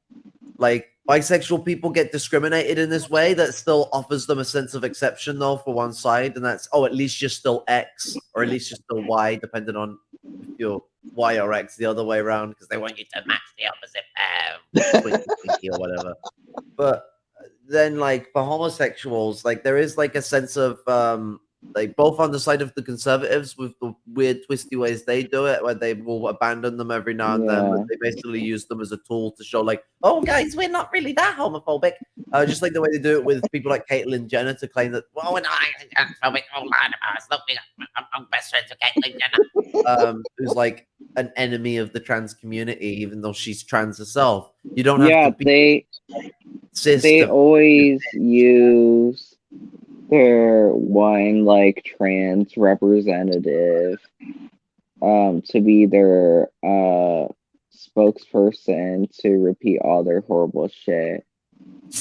Like bisexual people get discriminated in this way that still offers them a sense of exception though for one side, and that's at least you're still X or at least you're still Y, depending on if you're Y or X the other way around, because they want you to match the opposite twinkie or whatever. But then like for homosexuals, like there is like a sense of like both on the side of the conservatives with the weird twisty ways they do it, where they will abandon them every now and then, but they basically use them as a tool to show like, oh guys, we're not really that homophobic. Just like the way they do it with people like Caitlyn Jenner to claim that, well, we're not transphobic, all lying about us. Look, I'm best friends with Caitlyn Jenner. Who's like an enemy of the trans community, even though she's trans herself. You don't have Yeah, to be they always use their one like trans representative to be their spokesperson to repeat all their horrible shit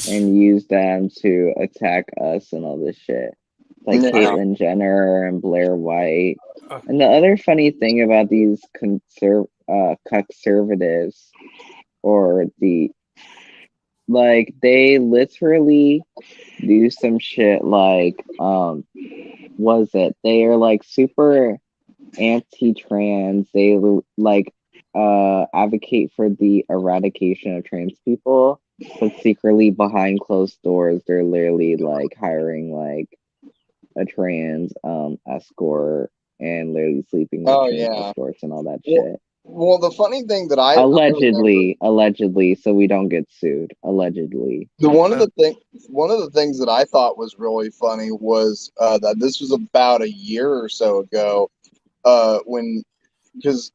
and use them to attack us and all this shit. like Yeah. Caitlyn Jenner and Blair White. Uh. And the other funny thing about these conservatives, or the like, they literally do some shit like was it? They are like super anti-trans. They like advocate for the eradication of trans people, but secretly behind closed doors, they're literally like hiring like a trans escort and literally sleeping with Oh, trans yeah. escorts and all that Well, shit. Well, the funny thing that I Allegedly, so we don't get sued. Allegedly. one of the things that I thought was really funny was that this was about a year or so ago, when because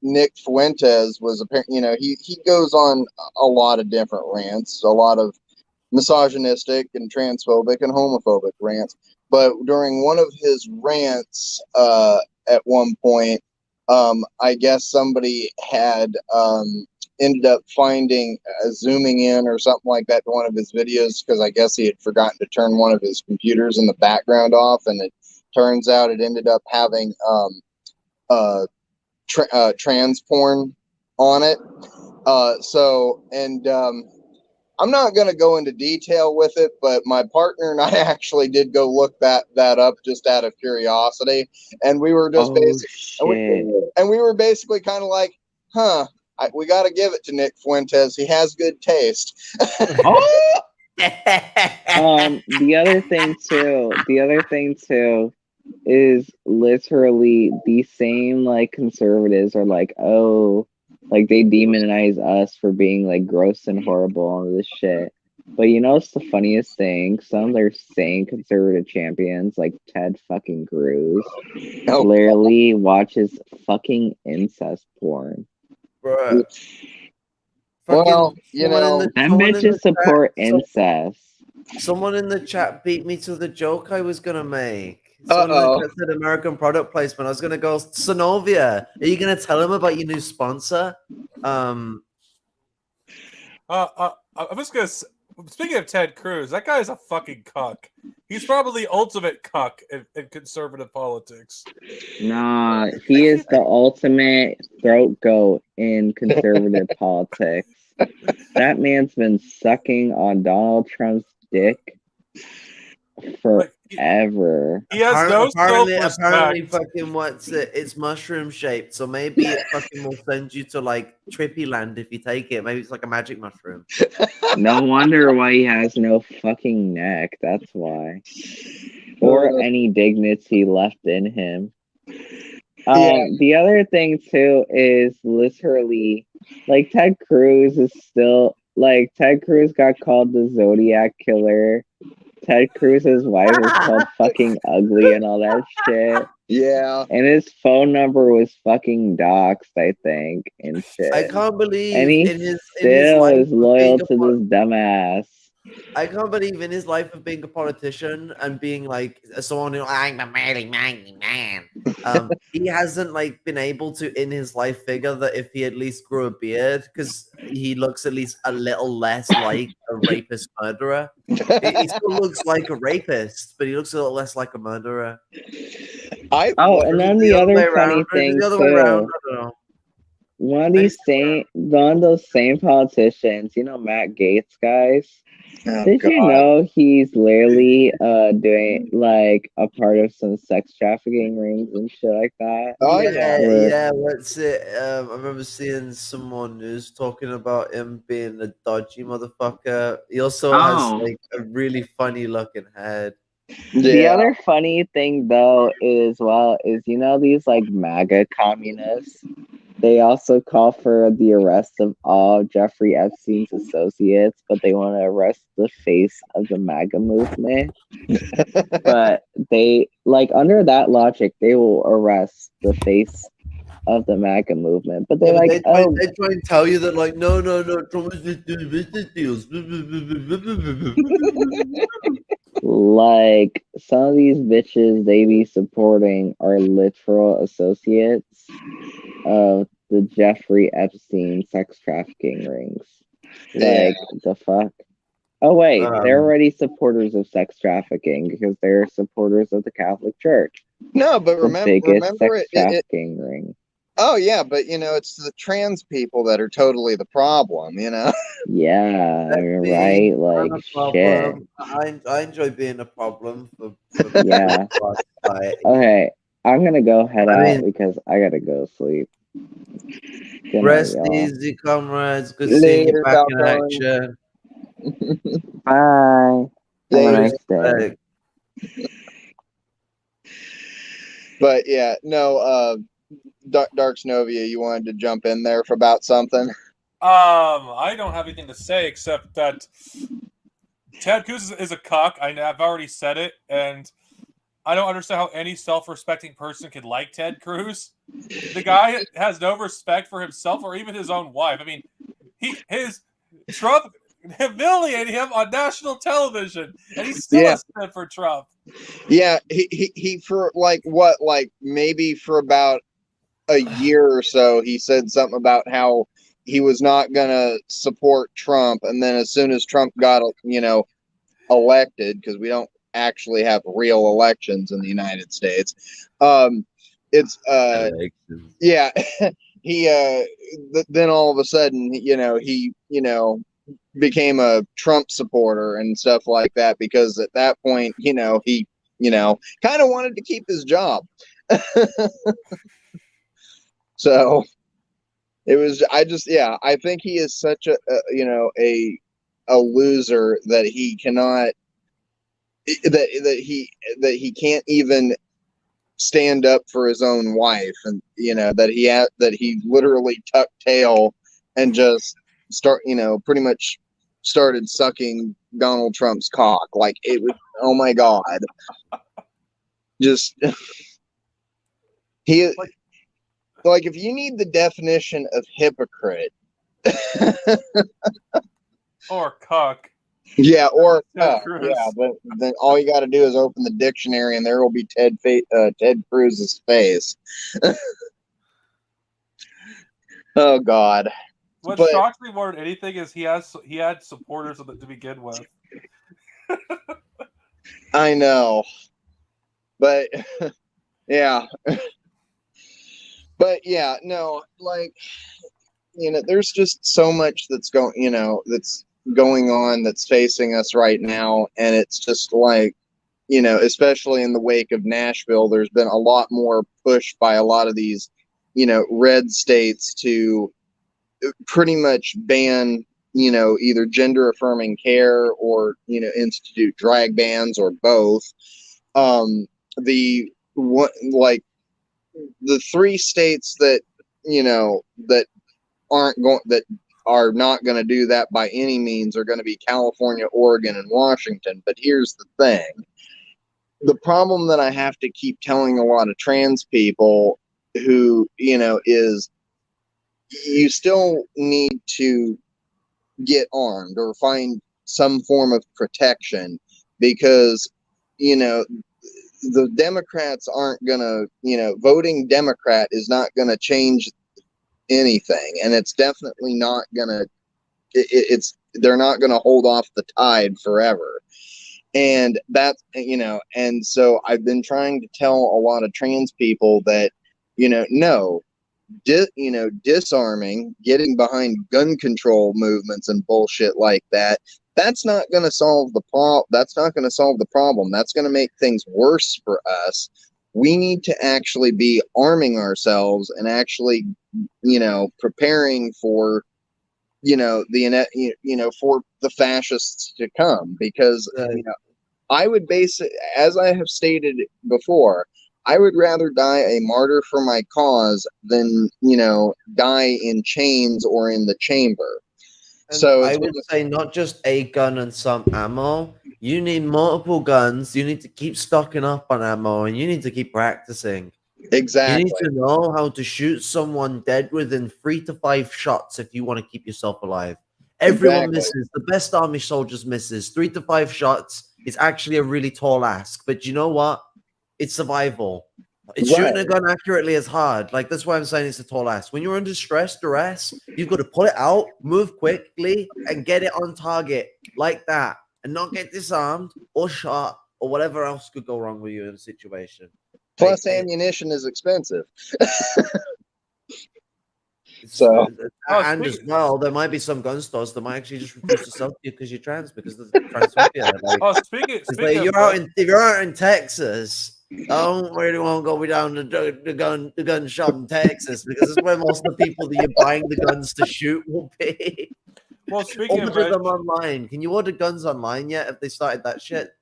Nick Fuentes was apparently, he goes on a lot of different rants, a lot of misogynistic and transphobic and homophobic rants. But during one of his rants, at one point, I guess somebody had ended up finding zooming in or something like that to one of his videos, because I guess he had forgotten to turn one of his computers in the background off, and it turns out it ended up having trans porn on it. I'm not going to go into detail with it, but my partner and I actually did go look that up just out of curiosity, and we were just we were basically kind of like, huh, we got to give it to Nick Fuentes. He has good taste. The other thing too is literally the same like conservatives are like, oh, like they demonize us for being like gross and horrible and this shit. But you know what's the funniest thing? Some of their same conservative champions, like Ted fucking Cruz, literally watches fucking incest porn. Bruh. Well, them bitches support incest. Someone in the chat beat me to the joke I was gonna make. Someone in the chat said American product placement. I was gonna go, Sonovia, are you gonna tell him about your new sponsor? I was gonna. Speaking of Ted Cruz, that guy's a fucking cuck. He's probably the ultimate cuck in conservative politics. Nah, he is the ultimate throat goat in conservative politics. That man's been sucking on Donald Trump's dick forever. He has no self-respect. Apparently, fucking what's it? It's mushroom shaped, so maybe it fucking will send you to like trippy land if you take it. Maybe it's like a magic mushroom. No wonder why he has no fucking neck. That's why, or any dignity left in him. The other thing too is literally like Ted Cruz is still like Ted Cruz got called the Zodiac Killer. Ted Cruz's wife was called fucking ugly and all that shit. Yeah. And his phone number was fucking doxed, I think, and shit. I can't believe and he still is loyal to this dumbass. I can't believe in his life of being a politician and being like someone who I'm a manly man. He hasn't like been able to in his life figure that if he at least grew a beard, because he looks at least a little less like a rapist murderer. He still looks like a rapist, but he looks a little less like a murderer. And then the other funny thing too. One of those same politicians, you know, Matt Gaetz, guys. Did you know he's literally doing like a part of some sex trafficking rings and shit like that? Oh yeah. What's it? I remember seeing someone who's talking about him being a dodgy motherfucker. He also has like a really funny looking head. The other funny thing though is you know these like MAGA communists, they also call for the arrest of all Jeffrey Epstein's associates, but they want to arrest the face of the MAGA movement. But they like under that logic, they will arrest the face of the MAGA movement. But they're they try and tell you that like no, Trump is just doing business deals. Like some of these bitches they be supporting are literal associates of the Jeffrey Epstein sex trafficking rings. Like the fuck? Oh wait, they're Um, already supporters of sex trafficking because they're supporters of the Catholic Church, No, but the biggest remember sex trafficking ring. oh yeah, but it's the trans people that are totally the problem, Yeah, That's you're me. right. I'm Like a shit. problem. I enjoy being a problem for Yeah. our society. Okay, I'm gonna go head I out mean, because I gotta go sleep. Good night, rest y'all. easy, comrades. Good seeing you Later, back in Falcon. action. Bye. Have a Later. nice day. Respect. But yeah, no, Dark Snovia, you wanted to jump in there for about something? I don't have anything to say except that Ted Cruz is a cuck. I've already said it, and I don't understand how any self-respecting person could like Ted Cruz. The guy has no respect for himself or even his own wife. I mean, his Trump humiliated him on national television, and he's still a step for Trump. Yeah, he for like maybe for about a year or so, he said something about how he was not gonna support Trump, and then as soon as Trump got elected, because we don't actually have real elections in the United States, it's Elections. yeah, he then all of a sudden he became a Trump supporter and stuff like that, because at that point he kind of wanted to keep his job. So it was I think he is such a loser that he cannot that he can't even stand up for his own wife, and that he literally tucked tail and just pretty much started sucking Donald Trump's cock. Like, it was, oh my god, just he like, if you need the definition of hypocrite, Or cuck. yeah, or Ted Cruz. yeah, but then all you got to do is open the dictionary, and there will be Ted Cruz's face. Oh God! What But shocks me more than anything is he had supporters to begin with. I know, but yeah, but yeah, no, like, there's just so much that's going on, that's facing us right now, and it's just like, especially in the wake of Nashville, there's been a lot more push by a lot of these, red states to pretty much ban, either gender affirming care, or, institute drag bans, or both. The what like the three states that that are not going to do that by any means are going to be California, Oregon, and Washington. But here's the thing: the problem that I have to keep telling a lot of trans people, who is, you still need to get armed or find some form of protection, because the Democrats aren't gonna, voting Democrat is not gonna change anything, and it's definitely not gonna it's they're not gonna hold off the tide forever. And that's, and so I've been trying to tell a lot of trans people that, no, disarming, getting behind gun control movements and bullshit like that, that's not going to solve the problem. That's going to make things worse for us. We need to actually be arming ourselves and actually, preparing for, for the fascists to come, because, I would base it, as I have stated before, I would rather die a martyr for my cause than, die in chains or in the chamber. And So I would say not just a gun and some ammo. You need multiple guns. You need to keep stocking up on ammo, and you need to keep practicing. exactly. You need to know how to shoot someone dead within 3 to 5 shots if you want to keep yourself alive. Everyone misses. The best army soldiers misses. 3 to 5 shots is actually a really tall ask, but you know what? It's survival. It's shooting a gun accurately is hard. Like, that's why I'm saying it's a tall ass. When you're under duress, you've got to pull it out, move quickly, and get it on target like that, and not get disarmed or shot or whatever else could go wrong with you in a situation. Plus, ammunition is expensive. So, and as well, there might be some gun stores that might actually just refuse to sell to you because you're trans, because there's transphobia. Like, speaking if you're out in Texas, I don't really want to go down the gun shop in Texas, because that's where most of the people that you're buying the guns to shoot will be. Well, speaking of them online, can you order guns online yet? Have they started that shit?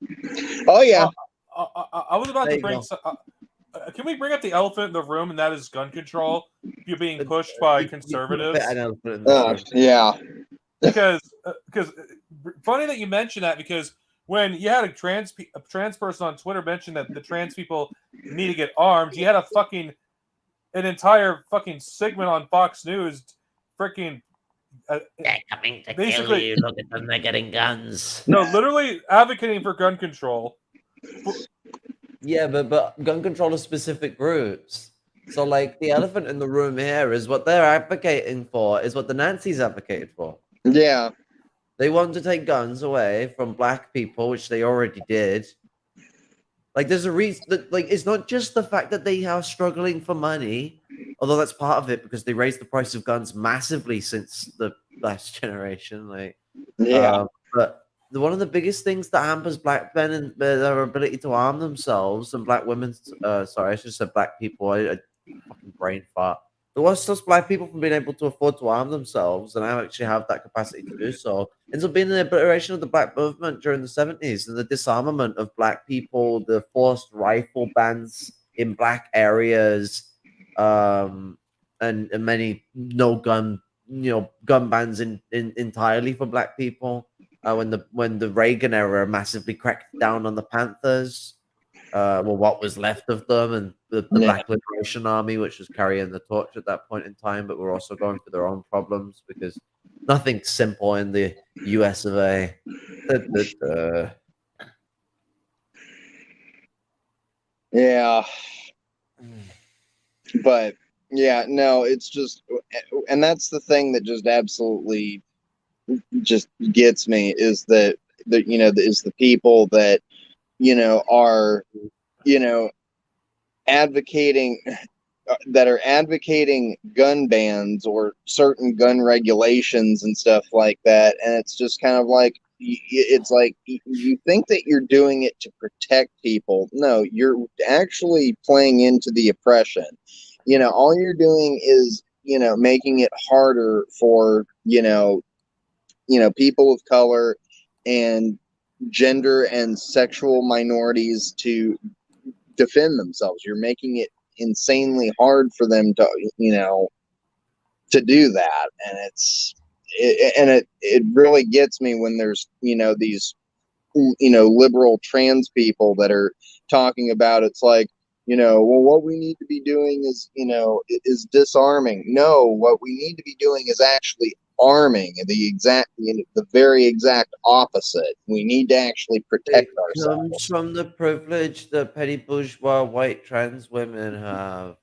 Oh yeah. I was about to bring. Can we bring up the elephant in the room, and that is gun control? You're being pushed by conservatives. Yeah. Because funny that you mentioned that, because when you had a trans person on Twitter mention that the trans people need to get armed, you had an entire fucking segment on Fox News, freaking. They're coming to kill you. Look at them; they're getting guns. No, literally advocating for gun control. Yeah, but gun control is specific groups. So, like, the elephant in the room here is what they're advocating for, is what the Nazis advocated for. Yeah. They want to take guns away from black people, which they already did. Like, there's a reason that, like, it's not just the fact that they are struggling for money, although that's part of it, because they raised the price of guns massively since the last generation. Like, but one of the biggest things that hampers black men and their ability to arm themselves, and black women, sorry, I should have said black people, I fucking brain fart. The what stops black people from being able to afford to arm themselves, and I actually have that capacity to do so, ends up being an obliteration of the black movement during the 70s, and the disarmament of black people, the forced rifle bans in black areas, and many gun bans entirely for black people. When the Reagan era massively cracked down on the Panthers, what was left of them, and the Black Liberation Army, which was carrying the torch at that point in time, but were also going through their own problems, because nothing's simple in the US of A. Yeah. But yeah, no, it's just, and that's the thing that just absolutely just gets me, is that is the people that are advocating gun bans or certain gun regulations and stuff like that, and it's just kind of like, it's like, you think that you're doing it to protect people. No, you're actually playing into the oppression. All you're doing is making it harder for people of color and gender and sexual minorities to defend themselves. You're making it insanely hard for them to do that, and it really gets me when there's these liberal trans people that are talking about, it's like, well, what we need to be doing is disarming. No, what we need to be doing is actually arming. The very exact opposite. We need to actually protect ourselves. It comes from the privilege that petty bourgeois white trans women have,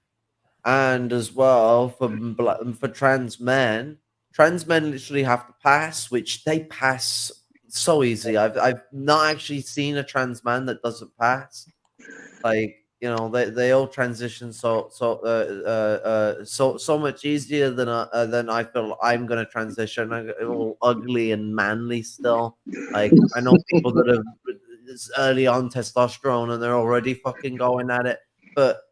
and as well for trans men literally have to pass, which they pass so easy. I've not actually seen a trans man that doesn't pass. Like, they all transition so much easier than I feel I'm gonna transition. All ugly and manly still. Like, I know people that have early on testosterone and they're already fucking going at it, but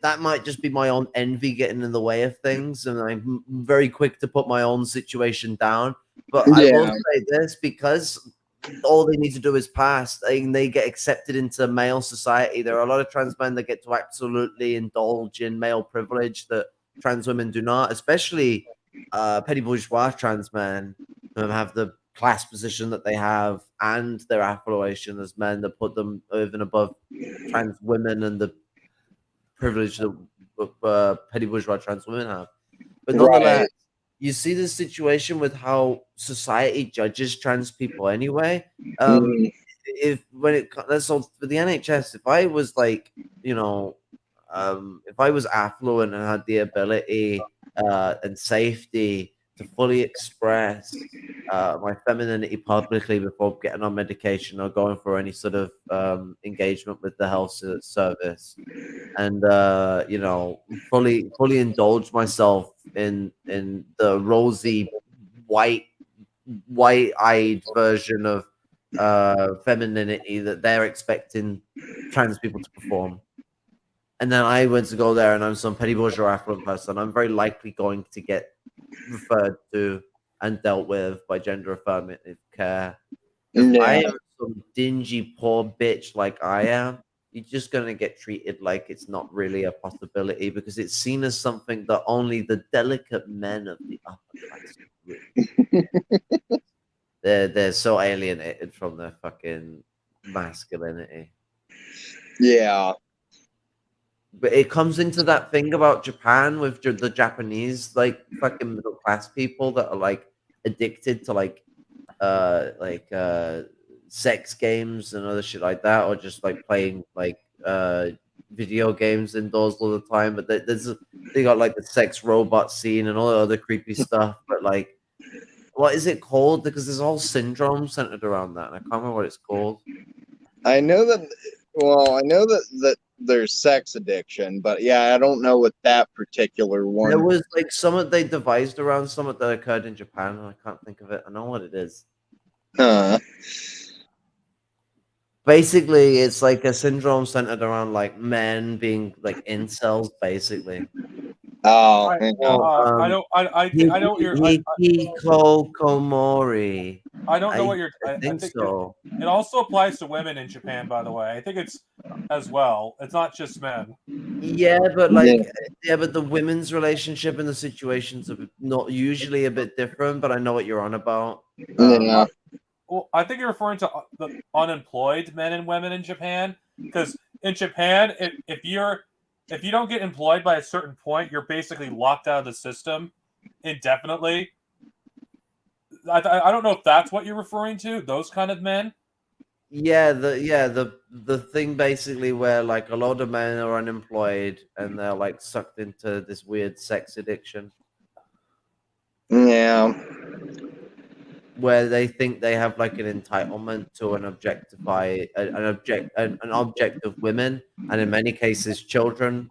that might just be my own envy getting in the way of things, and I'm very quick to put my own situation down. But I will say this, because all they need to do is pass, and they get accepted into male society. There are a lot of trans men that get to absolutely indulge in male privilege that trans women do not, especially petty bourgeois trans men who have the class position that they have and their affiliation as men that put them even above trans women and the privilege that petty bourgeois trans women have. But nonetheless, you see the situation with how society judges trans people anyway. So for the NHS, if I was like, if I was affluent and had the ability and safety to fully express my femininity publicly before getting on medication or going for any sort of engagement with the health service, and you know, fully indulge myself in the rosy white-eyed version of femininity that they're expecting trans people to perform. And then I went to go there and I'm some petty bourgeois affluent person, I'm very likely going to get referred to and dealt with by gender affirmative care. If I Yeah. am some dingy poor bitch like I am, you're just gonna get treated like it's not really a possibility because it's seen as something that only the delicate men of the upper class do. They're so alienated from their fucking masculinity. Yeah. But it comes into that thing about Japan with the Japanese like fucking middle class people that are like addicted to like sex games and other shit like that, or just like playing like video games indoors all the time. But they got like the sex robot scene and all the other creepy stuff. But like, what is it called? Because there's a whole syndrome centered around that, and I can't remember what it's called. I know that. Well, I know that there's sex addiction, but yeah, I don't know what that particular one. There was like something they devised around something that occurred in Japan, and I can't think of it. I know what it is. Basically, it's like a syndrome centered around like men being like incels, basically. Oh, I, yeah. I don't. I know what you're. Hikikomori. I don't know what you're. I I think think so. it also applies to women in Japan, by the way. I think it's as well. It's not just men. Yeah, but like, yeah, but the women's relationship and the situations are not usually a bit different. But I know what you're on about. Yeah. Well, I think you're referring to the unemployed men and women in Japan, because in Japan, if you don't get employed by a certain point, you're basically locked out of the system indefinitely. I don't know if that's what you're referring to. Those kind of men. Yeah, the thing basically where like a lot of men are unemployed and they're like sucked into this weird sex addiction. Yeah. Where they think they have like an entitlement to an object of women, and in many cases children.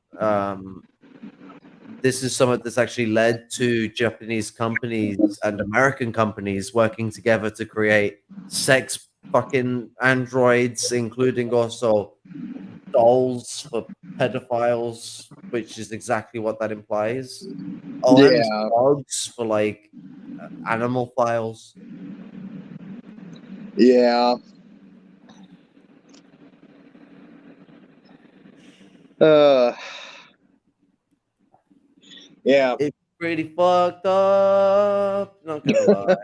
This is something that's actually led to Japanese companies and American companies working together to create sex fucking androids, including also dolls for pedophiles, which is exactly what that implies. Oh, and Yeah. dogs for like animal files. Yeah. Yeah. It's pretty fucked up. Not gonna lie.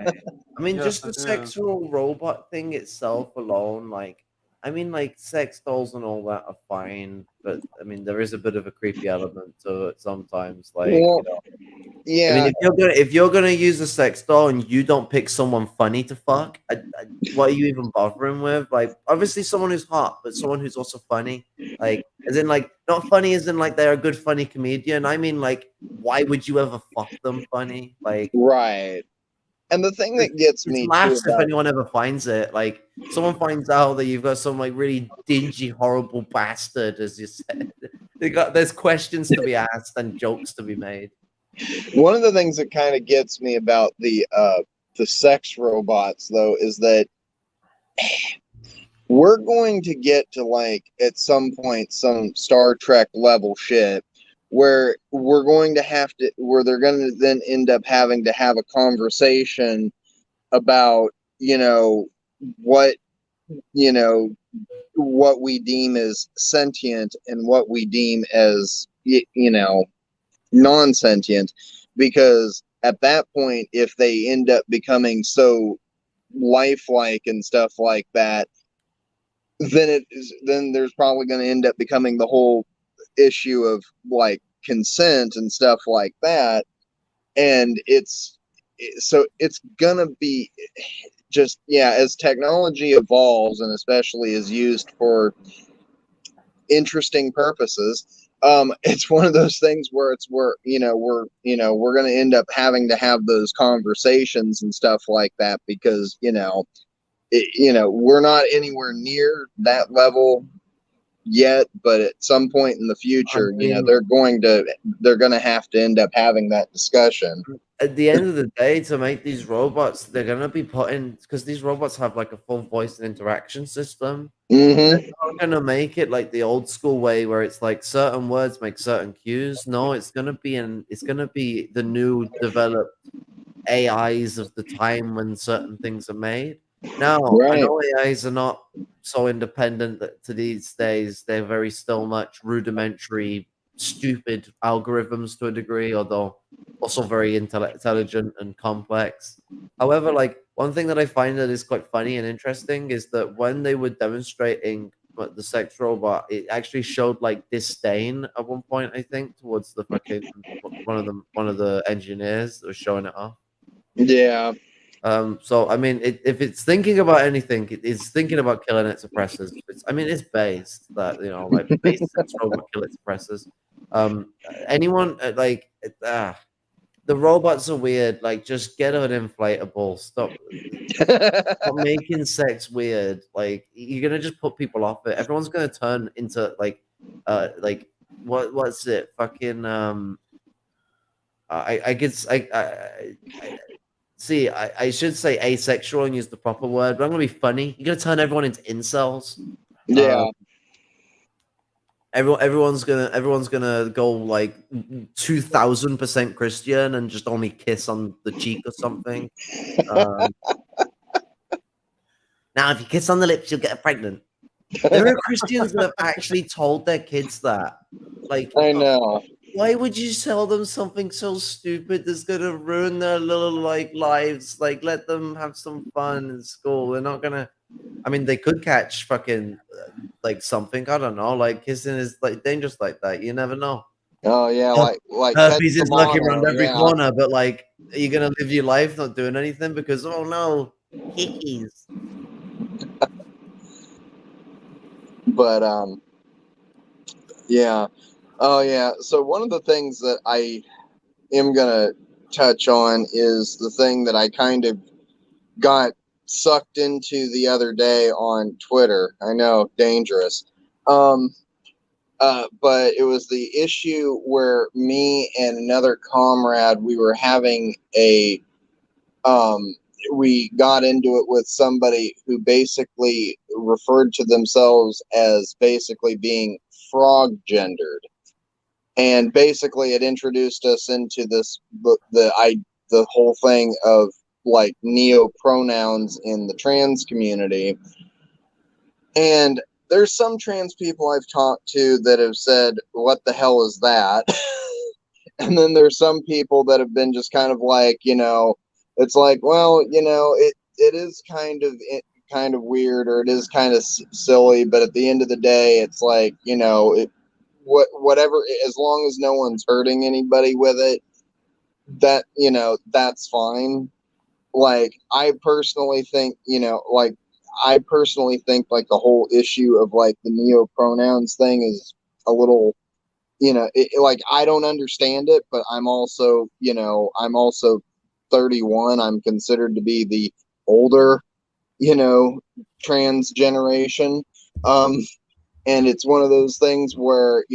I mean, Yes, just the it is. sexual robot thing itself alone, like, I mean, like, sex dolls and all that are fine, but I mean, there is a bit of a creepy element to it sometimes. Like, Well, you know, yeah. I mean, if you're gonna use a sex doll and you don't pick someone funny to fuck, what are you even bothering with? Like, obviously, someone who's hot, but someone who's also funny. Like, as in, like, not funny as in like they're a good funny comedian. I mean, like, why would you ever fuck them funny? Like, Right. And the thing that gets it's me too laughs if about anyone ever finds it. Like, someone finds out that you've got some like really dingy, horrible bastard, as you said. There's questions to be asked and jokes to be made. one of the things that kind of gets me about the sex robots though is that we're going to get to like at some point some Star Trek level shit where we're going to have to where they're going to then end up having to have a conversation about what you know what we deem as sentient and what we deem as non-sentient, because at that point if they end up becoming so lifelike and stuff like that, then there's probably going to end up becoming the whole issue of like consent and stuff like that, and it's gonna be just, yeah, as technology evolves and especially is used for interesting purposes, it's one of those things where we're going to end up having to have those conversations and stuff like that because we're not anywhere near that level yet, but at some point in the future, they're going to have to end up having that discussion. At the end of the day, to make these robots, they're gonna be putting because these robots have like a full voice and interaction system. Mm-hmm. They're not gonna make it like the old school way where it's like certain words make certain cues. No, it's gonna be the new developed AIs of the time when certain things are made. Now, I Right. know AIs are not so independent that to these days they're very still much rudimentary, stupid algorithms to a degree, although also very intelligent and complex. However, like one thing that I find that is quite funny and interesting is that when they were demonstrating the sex robot, it actually showed like disdain at one point, I think, towards the fucking one of the engineers that was showing it off. Yeah. So I mean, if it's thinking about anything, it's thinking about killing its oppressors. It's based that like base sex robot kill its oppressors. Anyone the robots are weird. Like, just get an inflatable. Stop making sex weird. Like, you're gonna just put people off it. Everyone's gonna turn into like what's it? Fucking I guess see. I should say asexual and use the proper word, but I'm gonna be funny. You're gonna turn everyone into incels. Yeah. Everyone's gonna go like 2000% Christian and just only kiss on the cheek or something. Now, if you kiss on the lips, you'll get pregnant. There are Christians that have actually told their kids that. Like, I know. why would you tell them something so stupid that's gonna ruin their little lives? Like, let them have some fun in school. They're not gonna. I mean, they could catch fucking like something. I don't know. Like kissing is like dangerous like that. You never know. Oh yeah, like Herpes is lurking around every yeah. corner. But like, are you gonna live your life not doing anything because oh no, hickeys? But yeah. Oh yeah. So one of the things that I am gonna touch on is the thing that I kind of got sucked into the other day on Twitter. I know, dangerous. But it was the issue where me and another comrade, we were having we got into it with somebody who basically referred to themselves as basically being frog gendered. And basically it introduced us into the whole thing of like neo pronouns in the trans community. And there's some trans people I've talked to that have said, what the hell is that? And then there's some people that have been just kind of like, it's like, well, it is kind of weird, or it is kind of silly, but at the end of the day, it's like, whatever, as long as no one's hurting anybody with it, that, that's fine. Like, I personally think, like the whole issue of like the neo pronouns thing is a little, like, I don't understand it, but I'm also 31. I'm considered to be the older, trans generation. And it's one of those things where,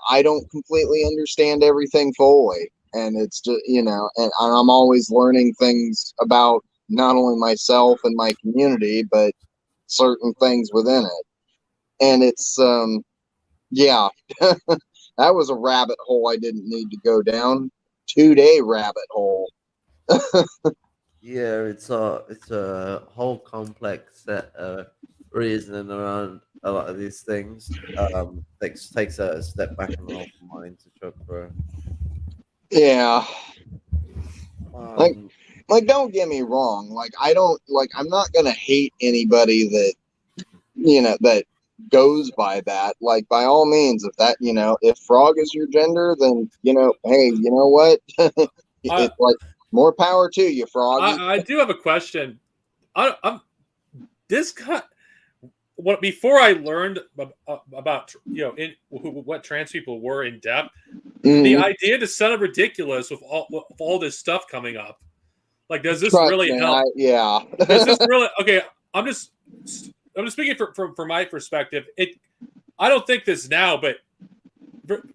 I don't completely understand everything fully. And it's just, and I'm always learning things about not only myself and my community, but certain things within it. And it's, yeah, that was a rabbit hole I didn't need to go down. 2-day rabbit hole. Yeah, it's a whole complex set of reasoning around a lot of these things. Takes a step back and an open mind to chuck through. Yeah. Like, don't get me wrong. Like, I'm not gonna hate anybody that, that goes by that. Like, by all means, if frog is your gender, then, hey, you know what? It's like, more power to you, frog. I do have a question. I'm this guy. before I learned about what trans people were in depth, the Mhm. idea just sounded ridiculous with all this stuff coming up. Like, does this Trust really me, help? yeah. Does this really? Okay, I'm just speaking from my perspective. I don't think this now, but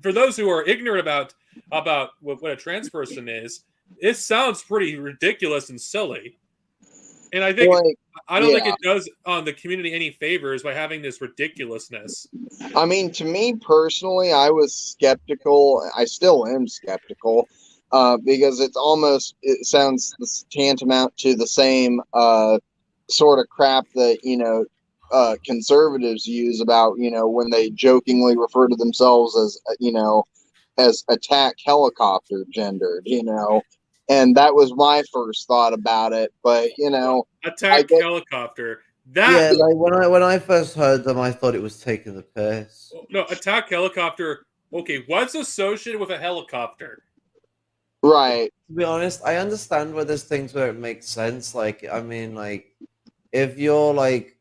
for those who are ignorant about what a trans person is, it sounds pretty ridiculous and silly. And I think Like, I don't think yeah. it does on the community any favors by having this ridiculousness. I mean, to me personally, I was skeptical. I still am skeptical because it sounds tantamount to the same sort of crap that, conservatives use about, when they jokingly refer to themselves as, as attack helicopter gendered, and that was my first thought about it. But, I Attack get, helicopter. Yeah, That like when I first heard them, I thought it was taking the piss. no attack helicopter. Okay, what's associated with a helicopter? right. To be honest, I understand where there's things where it makes sense. Like, I mean, like if you're like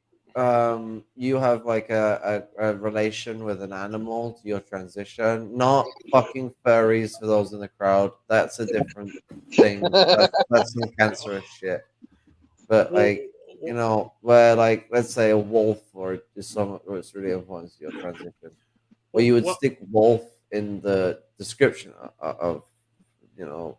you have like a relation with an animal to your transition, not fucking furries for those in the crowd. That's a different thing. That's some cancerous shit. But Well, like, where like let's say a wolf or just someone who it's really important to your transition, where you would well, stick wolf in the description of you know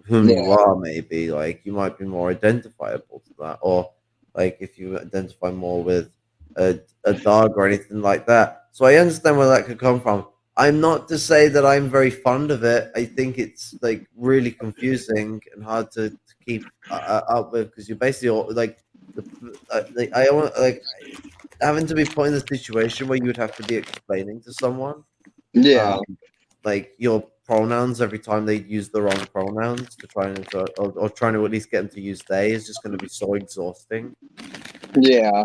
whom Yeah. you are, maybe like you might be more identifiable to that, or like if you identify more with a dog or anything like that. So I understand where that could come from. I'm not to say that I'm very fond of it. I think it's like really confusing and hard to keep up with, because you're basically like I want like having to be put in a situation where you would have to be explaining to someone Yeah. um, like your pronouns every time they use the wrong pronouns to try and or trying to at least get them to use they is just going to be so exhausting. Yeah.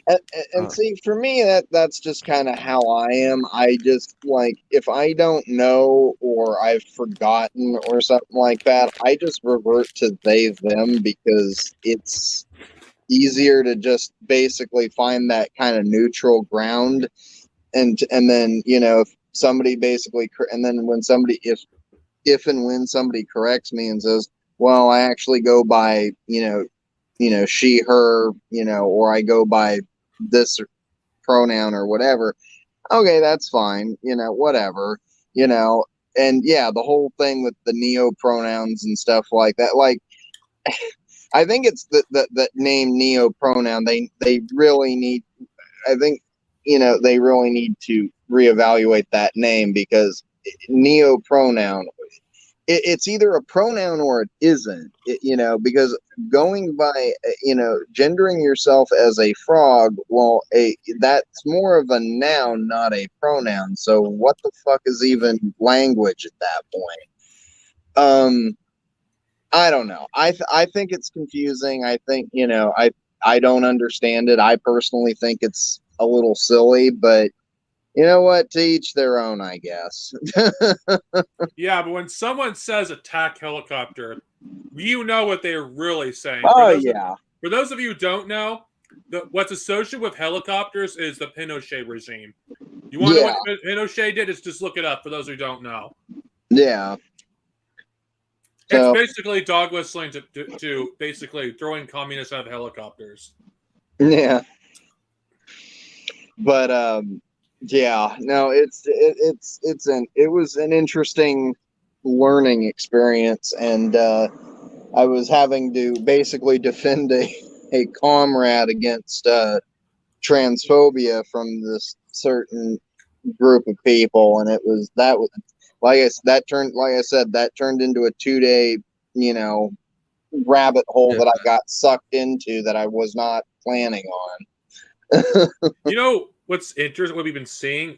And Uh, see, for me, that's just kind of how I am. I just like, if I don't know or I've forgotten or something like that, I just revert to they them because it's easier to just basically find that kind of neutral ground. And then, if somebody basically and then when somebody if and when somebody corrects me and says, well, I actually go by, she, her, or I go by this pronoun or whatever. Okay, that's fine. Whatever. And yeah, the whole thing with the neo pronouns and stuff like that. Like, I think it's the name neo pronoun. They really need. I think they really need to reevaluate that name because neo pronoun, it's either a pronoun or it isn't, because going by, gendering yourself as a frog, well, that's more of a noun, not a pronoun. So what the fuck is even language at that point? I don't know. I think it's confusing. I think, I don't understand it. I personally think it's a little silly, but you know what? To each their own, I guess. yeah, but when someone says attack helicopter, you know what they're really saying. Oh yeah. For those of you who don't know, what's associated with helicopters is the Pinochet regime. You want to know Yeah. what Pinochet did? Is just look it up for those who don't know. Yeah. It's So basically dog whistling to basically throwing communists out of helicopters. yeah. But yeah, no, it was an interesting learning experience, and I was having to basically defend a comrade against transphobia from this certain group of people, and like I said, that turned into a 2-day, rabbit hole Yeah. that I got sucked into that I was not planning on. You know what's interesting? What we've been seeing,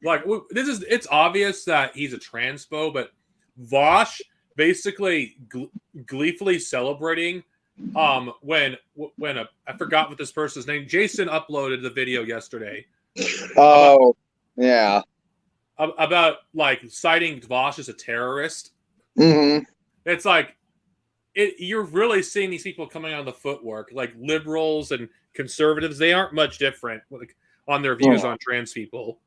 like it's obvious that he's a transphobe, but Vosh basically gleefully celebrating when I forgot what this person's name. Jason uploaded the video yesterday. Oh, yeah. About like citing Vosh as a terrorist. Mm-hmm. It's like you're really seeing these people coming on the footwork, like liberals and conservatives. They aren't much different on their views on trans people.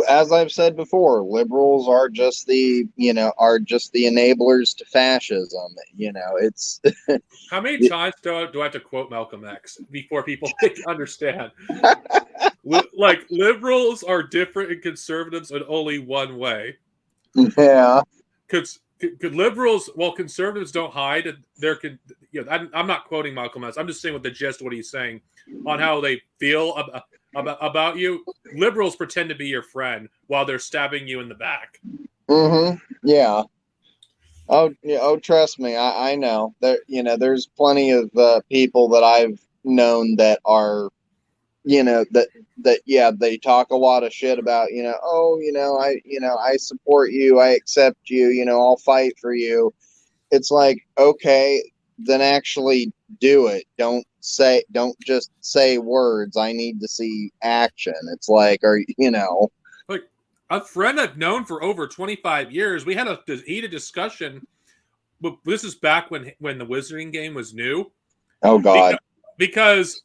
As I've said before, liberals are just the enablers to fascism. It's how many times do I have to quote Malcolm X before people understand? Like liberals are different and conservatives in only one way. Yeah, because liberals, well, conservatives don't hide. I'm not quoting Malcolm X. I'm just saying what the gist of what he's saying on how they feel about you. Liberals pretend to be your friend while they're stabbing you in the back. Yeah. Oh, trust me, I know. There's plenty of people that I've known that are, they talk a lot of shit about, I support you, I accept you, I'll fight for you. It's like, okay, then actually do it. Don't just say words. I need to see action. It's like, like a friend I've known for over 25 years. We had a heated discussion. But this is back when the Wizarding game was new. Oh God, because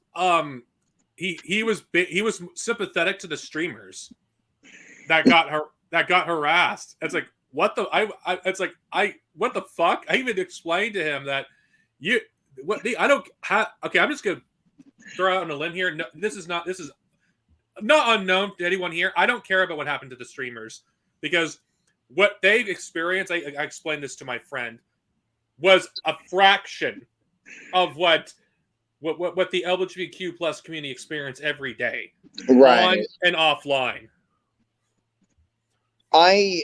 he was sympathetic to the streamers that got harassed. It's like what the what the fuck? I even explained to him that I'm just gonna throw out on a limb here. No, this is not unknown to anyone here. I don't care about what happened to the streamers because what they've experienced. I explained this to my friend. Was a fraction of what the LGBTQ plus community experience every day, right, on and offline. I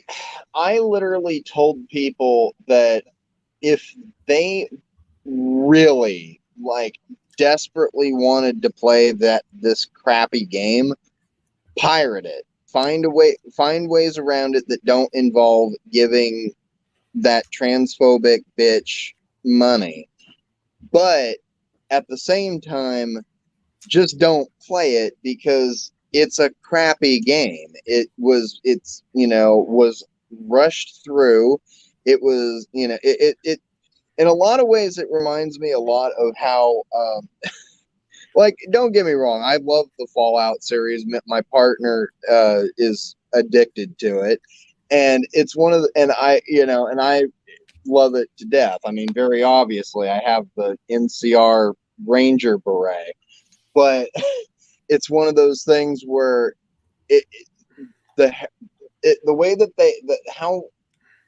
literally told people that if they really desperately wanted to play this crappy game, pirate it. Find ways around it that don't involve giving that transphobic bitch money. But at the same time, just don't play it because it's a crappy game. It was rushed through. It was, it in a lot of ways, it reminds me a lot of how, don't get me wrong. I love the Fallout series. My partner is addicted to it. And it's I love it to death. I mean, very obviously, I have the NCR Ranger beret, but it's one of those things where the way that how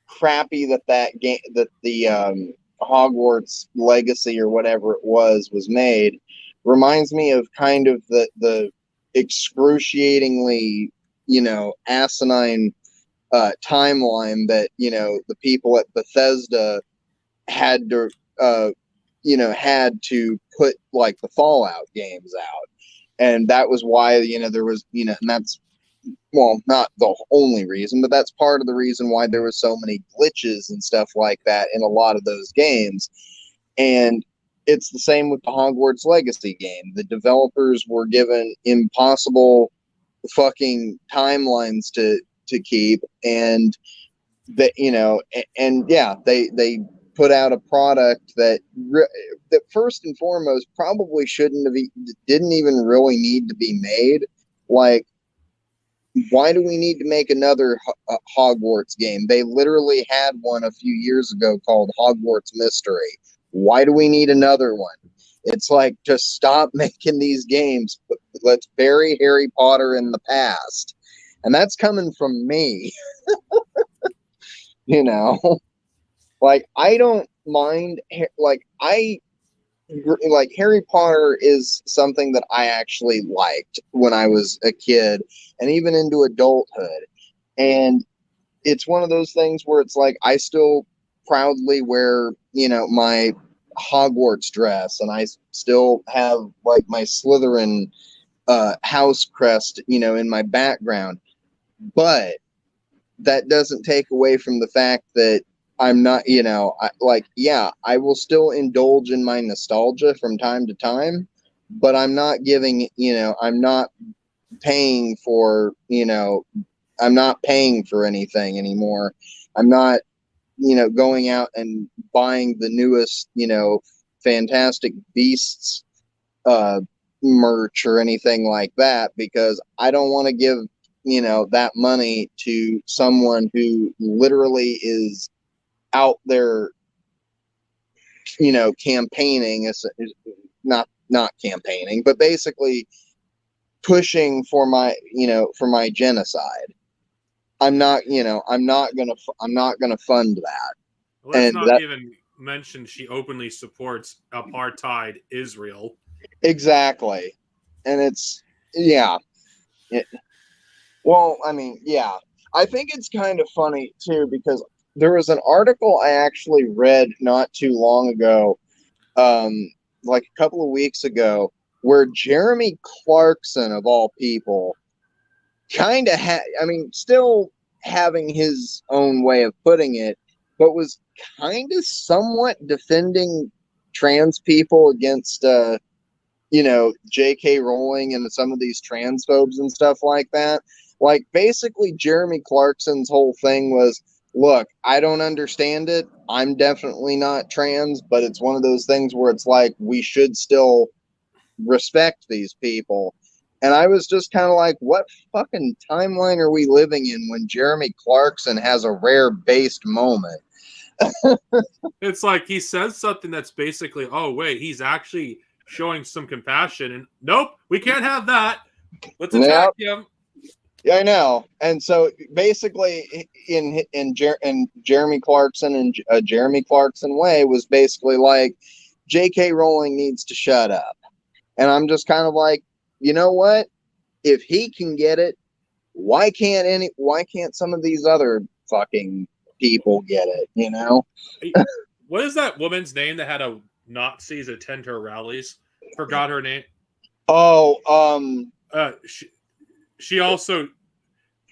crappy that game, that the Hogwarts Legacy or whatever it was made, reminds me of kind of the excruciatingly, asinine timeline that the people at Bethesda had to put the Fallout games out, and that was why there was and that's, well, not the only reason, but that's part of the reason why there was so many glitches and stuff like that in a lot of those games. And it's the same with the Hogwarts Legacy game. The developers were given impossible fucking timelines to keep, and that they put out a product that first and foremost probably didn't even really need to be made. Like, why do we need to make another Hogwarts game? They literally had one a few years ago called Hogwarts Mystery. Why do we need another one? It's like, just stop making these games. Let's bury Harry Potter in the past. And that's coming from me. I don't mind, Harry Potter is something that I actually liked when I was a kid and even into adulthood. And it's one of those things where it's like, I still proudly wear, my Hogwarts dress, and I still have my Slytherin house crest, in my background. But that doesn't take away from the fact that I'm not, I will still indulge in my nostalgia from time to time, but I'm not giving, I'm not paying for, I'm not paying for anything anymore. I'm not going out and buying the newest, Fantastic Beasts merch or anything like that, because I don't want to give, that money to someone who literally is out there, campaigning, is not campaigning, but basically pushing for my genocide. I'm not gonna fund that. Let's And not even mention she openly supports apartheid Israel. Exactly. And it's, yeah. Well, I mean, yeah. I think it's kind of funny, too, because there was an article I actually read not too long ago, like a couple of weeks ago, where Jeremy Clarkson, of all people, kind of still having his own way of putting it, but was kind of somewhat defending trans people against, J.K. Rowling and some of these transphobes and stuff like that. Like, basically, Jeremy Clarkson's whole thing was, look, I don't understand it. I'm definitely not trans, but it's one of those things where it's like, we should still respect these people. And I was just kind of like, what fucking timeline are we living in when Jeremy Clarkson has a rare-based moment? It's like he says something that's basically, oh, wait, he's actually showing some compassion. And nope, we can't have that. Let's attack him. Yeah, I know. And so basically, in Jeremy Clarkson and Jeremy Clarkson way was basically like, J.K. Rowling needs to shut up. And I'm just kind of like, you know what? If he can get it, why can't some of these other fucking people get it? What is that woman's name that had a Nazis attend her rallies? Forgot her name. Oh, she also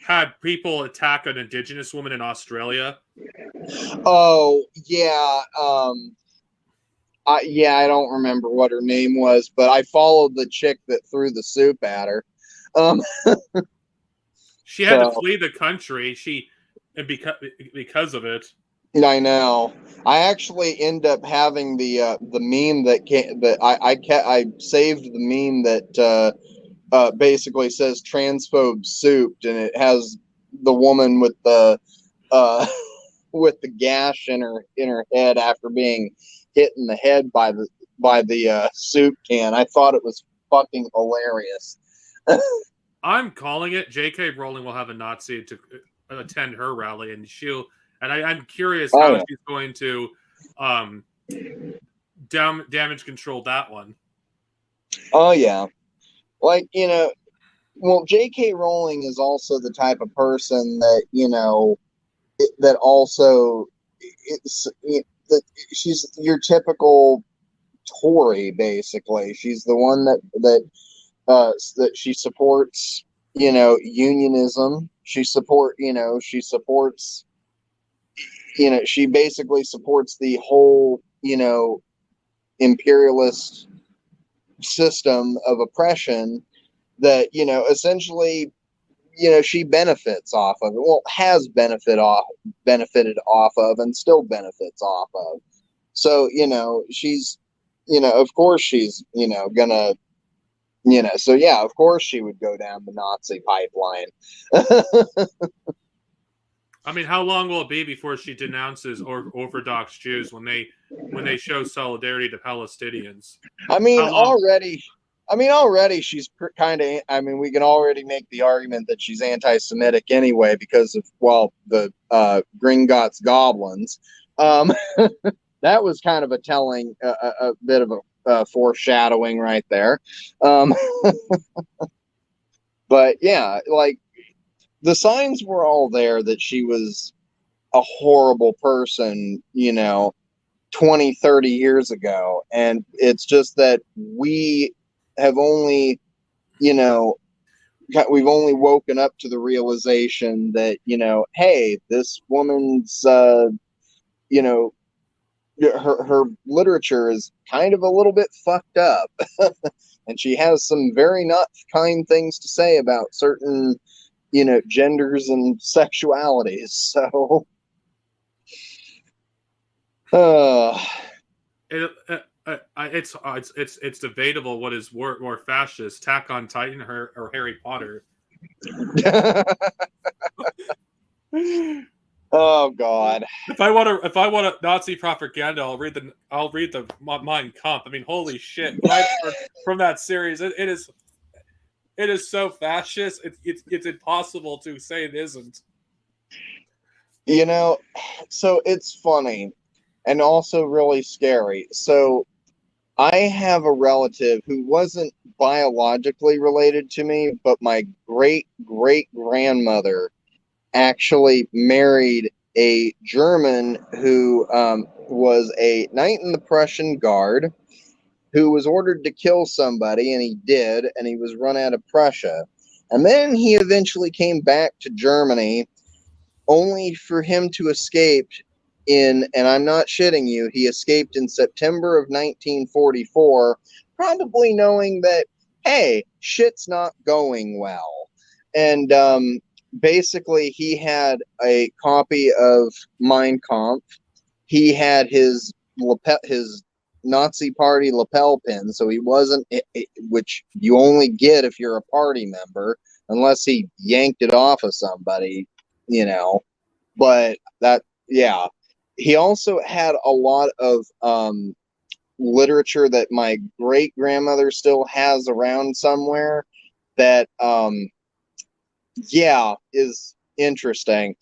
had people attack an indigenous woman in Australia. Oh, yeah. I don't remember what her name was, but I followed the chick that threw the soup at her. She had to flee the country. Because of it. I know. I actually end up having the meme that I saved the meme that basically says transphobe souped, and it has the woman with the with the gash in her head after being hit in the head by the soup can. I thought it was fucking hilarious. I'm calling it. J.K. Rowling will have a Nazi to attend her rally, and I'm curious how she's going to damage control that one. Oh yeah, like well, J.K. Rowling is also the type of person that that also she's your typical Tory, basically. She's the one that she supports, unionism. She supports, she basically supports the whole, imperialist system of oppression that, essentially, she benefits off of it. Well, has benefited off of and still benefits off of. So, she's, of course she's, gonna, so yeah, of course she would go down the Nazi pipeline. I mean, how long will it be before she denounces Orthodox Jews when they show solidarity to Palestinians? I mean, already she's kind of. I mean, we can already make the argument that she's anti-Semitic anyway because of the Gringotts goblins. That was kind of a telling, a bit of a foreshadowing right there. But yeah, like the signs were all there that she was a horrible person, 20, 30 years ago. And it's just that we have only, we've only woken up to the realization that, hey, this woman's, her literature is kind of a little bit fucked up. And she has some very not kind things to say about certain, genders and sexualities. So, Uh, It's debatable what is more fascist, Attack on Titan or Harry Potter. oh God. If I want a Nazi propaganda, I'll read the Mein Kampf. I mean, holy shit! What I've heard from that series, it is so fascist. It's impossible to say it isn't. You know, so it's funny and also really scary. So I have a relative who wasn't biologically related to me, but my great great grandmother actually married a German who was a knight in the Prussian Guard who was ordered to kill somebody, and he did, and he was run out of Prussia. And then he eventually came back to Germany, only for him to escape and I'm not shitting you, he escaped in September of 1944, probably knowing that, hey, shit's not going well. And basically, he had a copy of Mein Kampf. He had his Nazi party lapel pin, so he wasn't, which you only get if you're a party member, unless he yanked it off of somebody, you know. But that, yeah. He also had a lot of literature that my great grandmother still has around somewhere that, yeah, is interesting.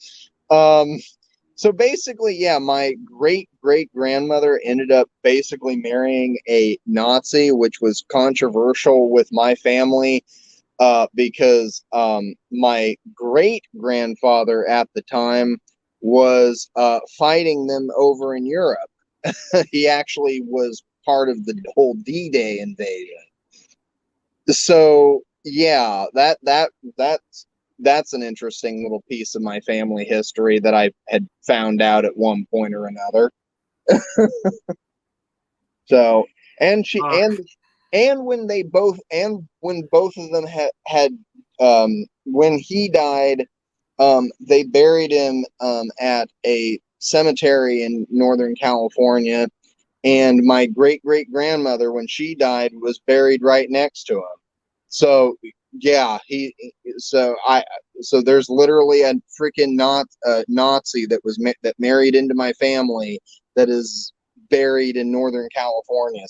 So basically, yeah, my great great grandmother ended up basically marrying a Nazi, which was controversial with my family because my great grandfather at the time was fighting them over in Europe. He actually was part of the whole D-Day invasion. So yeah, that's an interesting little piece of my family history that I had found out at one point or another. So, and she and when they both and when both of them had when he died, they buried him at a cemetery in Northern California, and my great great grandmother, when she died, was buried right next to him. So yeah, so there's literally a freaking Nazi that that married into my family that is buried in Northern California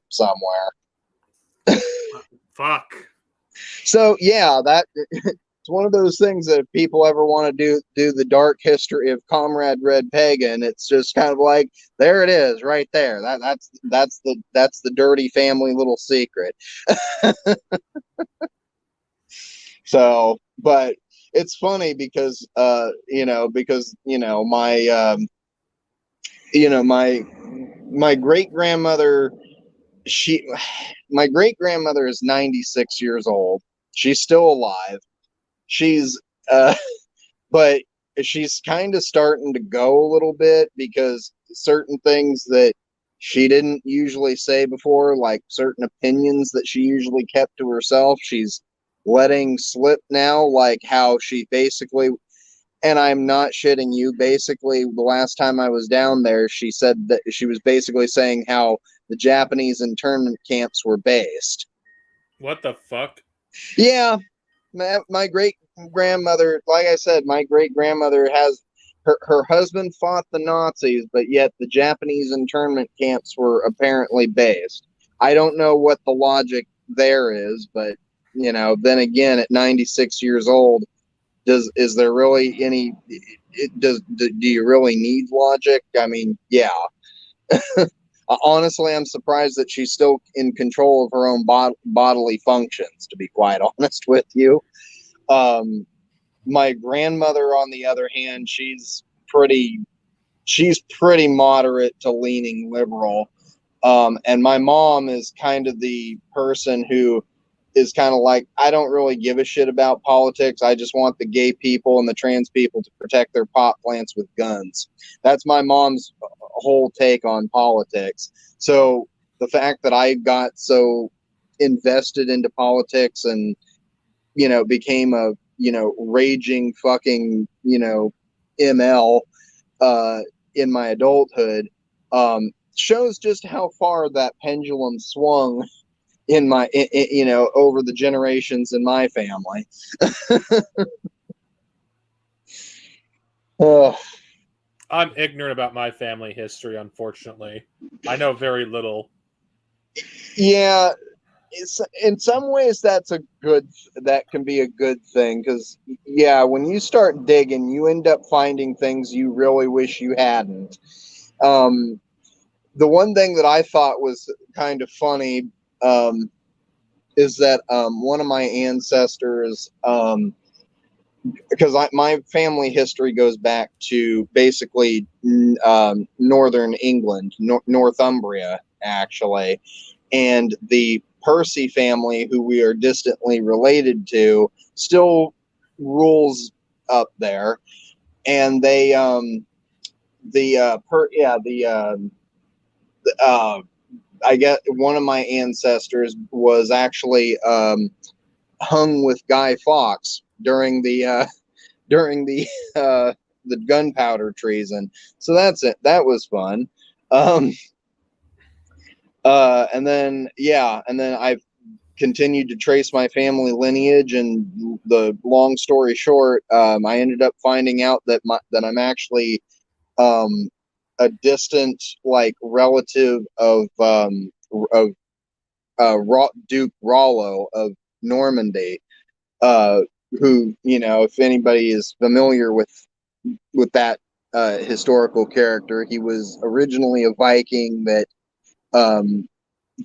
somewhere. Fuck. So yeah, that it's one of those things that if people ever want to do the dark history of Comrade Red Pagan, it's just kind of like, there it is right there. That's the dirty family little secret. So, but it's funny because my great grandmother, my great grandmother is 96 years old. She's still alive. She's but she's kind of starting to go a little bit because certain things that she didn't usually say before, like certain opinions that she usually kept to herself, she's letting slip now, like how she basically, and I'm not shitting you, basically the last time I was down there, she said that she was basically saying how the Japanese internment camps were based. What the fuck? Yeah, my great grandmother, like I said, my great grandmother has her husband fought the Nazis, but yet the Japanese internment camps were apparently based. I don't know what the logic there is, but then again, at 96 years old, is there really any? Do you really need logic? I mean, yeah. Honestly, I'm surprised that she's still in control of her own bodily functions, to be quite honest with you. My grandmother, on the other hand, she's pretty moderate to leaning liberal. And my mom is kind of the person who is kind of like, I don't really give a shit about politics. I just want the gay people and the trans people to protect their pot plants with guns. That's my mom's whole take on politics. So the fact that I got so invested into politics and, became a, raging fucking, ML, in my adulthood shows just how far that pendulum swung in my over the generations in my family. I'm ignorant about my family history, unfortunately. I know very little. Yeah, in some ways that can be a good thing, because when you start digging, you end up finding things you really wish you hadn't. The one thing that I thought was kind of funny is that one of my ancestors, because my family history goes back to basically northern England, Northumbria, actually, and the Percy family, who we are distantly related to, still rules up there, and they I get one of my ancestors was actually hung with Guy Fawkes during the the gunpowder treason. So that's it. That was fun. And then I've continued to trace my family lineage, and the long story short, I ended up finding out that I'm actually a distant relative of Duke Rollo of Normandy, who, if anybody is familiar with that historical character, he was originally a Viking that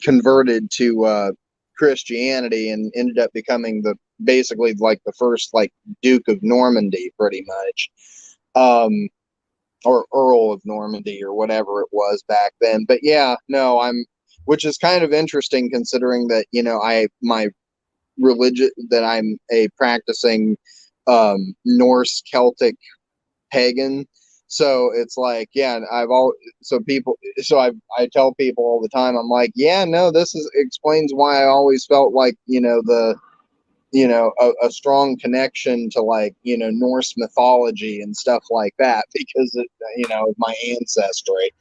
converted to Christianity and ended up becoming basically the first Duke of Normandy, pretty much, or Earl of Normandy, or whatever it was back then. But which is kind of interesting, considering that my religion, that I'm a practicing Norse Celtic pagan. So it's I tell people all the time, I'm like, this explains why I always felt a strong connection to Norse mythology and stuff like that, because of my ancestry.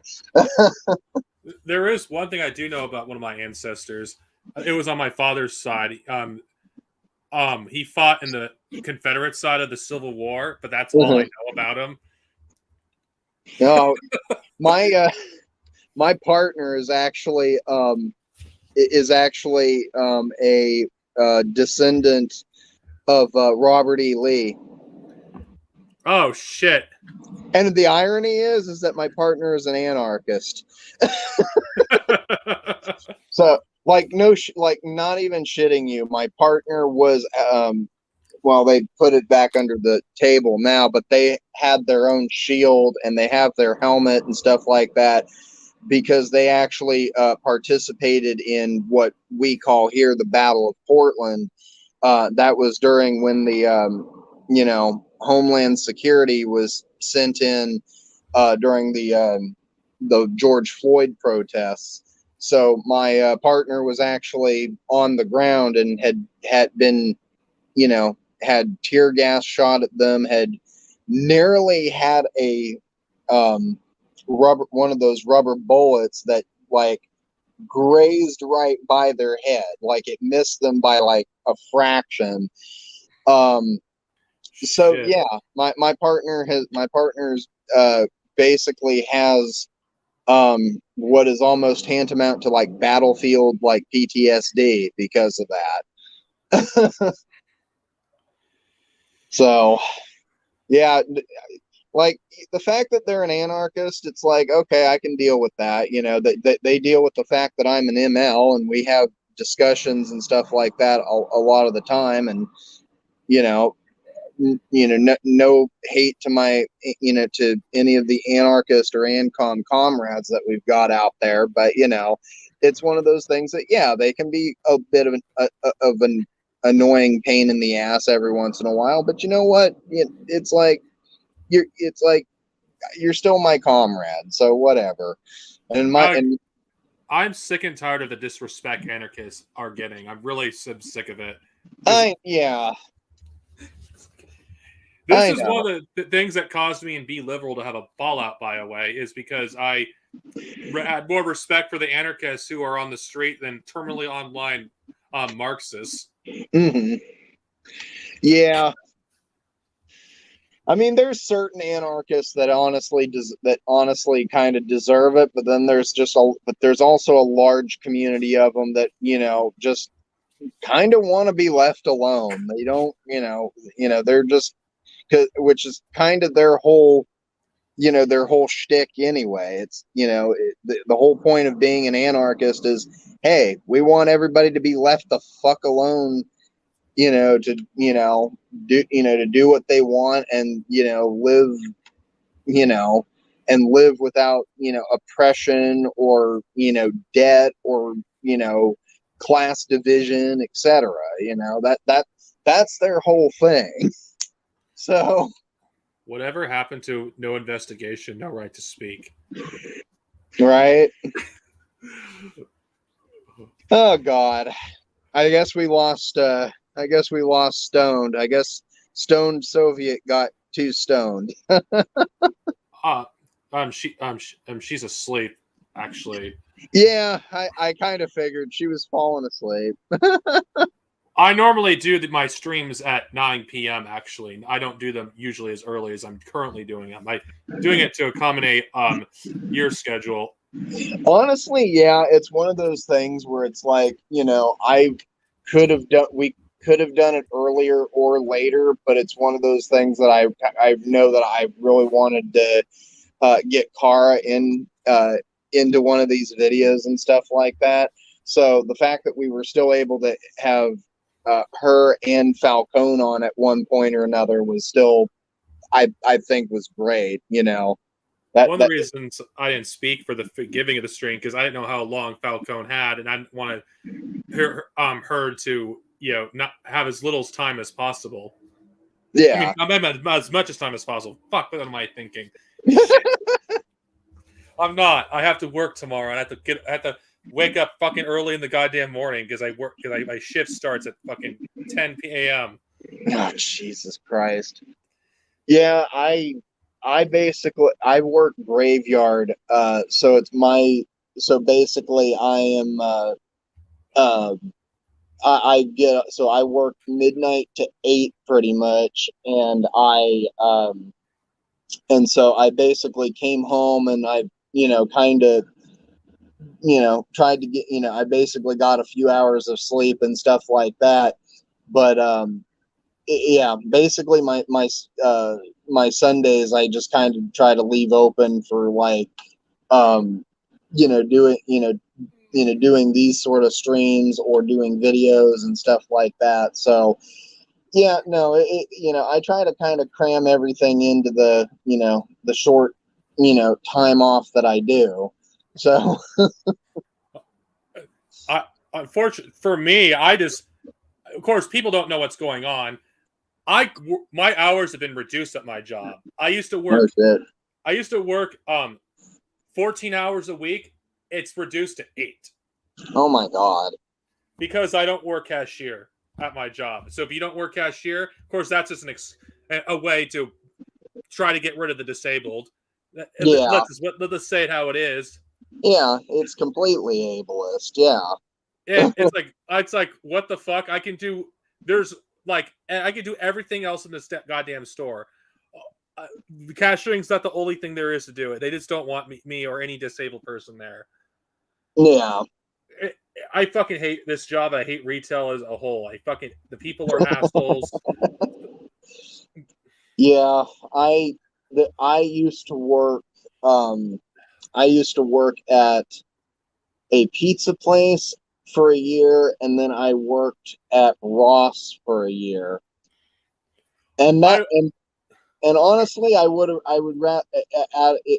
There is one thing I do know about one of my ancestors. It was on my father's side. He fought in the Confederate side of the Civil War, but that's all I know about him. No, my partner is actually a descendant of Robert E. Lee. Oh shit! And the irony is that my partner is an anarchist. So, not even shitting you, my partner was well, they put it back under the table now, but they had their own shield and they have their helmet and stuff like that, because they actually participated in what we call here the Battle of Portland. That was during when the Homeland Security was sent in during the George Floyd protests. So my partner was actually on the ground and had been, had tear gas shot at them, had nearly had a one of those rubber bullets that grazed right by their head, it missed them by a fraction. So Shit. yeah, my partner's basically has what is almost tantamount to battlefield PTSD because of that. So yeah, the fact that they're an anarchist, it's okay, I can deal with that. They deal with the fact that I'm an ML, and we have discussions and stuff like that a lot of the time, and no hate to my to any of the anarchist or ANCOM comrades that we've got out there, but it's one of those things that they can be a bit of an annoying pain in the ass every once in a while, but you know what, it's you're still my comrade, so whatever. And I'm sick and tired of the disrespect anarchists are getting. I'm really sick of it. This I is know. one of the things that caused me in Be Liberal to have a fallout, by the way, is because I had more respect for the anarchists who are on the street than terminally online Marxists. Hmm. Yeah. I mean, there's certain anarchists that honestly kind of deserve it, but then there's also a large community of them that just kind of want to be left alone. They don't, they're just, which is kind of their whole shtick anyway. It's the whole point of being an anarchist is, hey, we want everybody to be left the fuck alone, to do what they want and live, and live without oppression or debt or class division, etc. That's their whole thing. So Whatever happened to no investigation, no right to speak? right. Oh God. I guess we lost Stoned. I guess Stoned Soviet got too stoned. She's asleep, actually. Yeah, I kind of figured she was falling asleep. I normally do my streams at 9 p.m. Actually, I don't do them usually as early as I'm currently doing them. I'm doing it to accommodate your schedule. Honestly, yeah, it's one of those things where it's like, we could have done it earlier or later, but it's one of those things that I know that I really wanted to get Kara into one of these videos and stuff like that. So the fact that we were still able to have her and Falcone on at one point or another was still, I think, was great. One of the reasons I didn't speak for the giving of the stream because I didn't know how long Falcone had, and I didn't want her to not have as little time as possible. Yeah, I mean, as much as time as possible. Fuck, what am I thinking? I'm not. I have to work tomorrow, and I have to wake up fucking early in the goddamn morning because my shift starts at fucking 10 p.m. Oh, Jesus Christ. Yeah, I work graveyard. So basically I am I work midnight to 8 pretty much, and so I basically came home and I kind of tried to get I basically got a few hours of sleep and stuff like that, but yeah, basically my Sundays I just kind of try to leave open for like doing these sort of streams or doing videos and stuff like that. So yeah, no, I try to kind of cram everything into the short time off that I do. So Unfortunately for me, of course, people don't know what's going on. My hours have been reduced at my job. I used to work 14 hours a week. It's reduced to 8. Oh my God. Because I don't work cashier at my job. So if you don't work cashier, of course, that's just a way to try to get rid of the disabled. Yeah. Let's say it how it is. Yeah, it's completely ableist. Yeah. It's like what the fuck? I can do everything else in this goddamn store. Cashiring's not the only thing there is to do it. They just don't want me or any disabled person there. Yeah. I fucking hate this job. I hate retail as a whole. The people are assholes. Yeah, I used to work. I used to work at a pizza place for a year, and then I worked at Ross for a year. And honestly,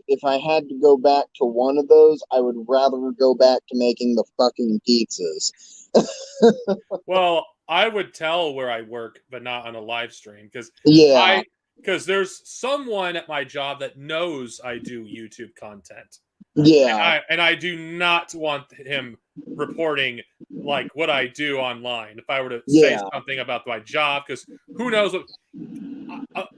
if I had to go back to one of those, I would rather go back to making the fucking pizzas. Well, I would tell where I work, but not on a live stream because there's someone at my job that knows I do YouTube content. Yeah, and I do not want him reporting like what I do online. If I were to say something about my job, because who knows what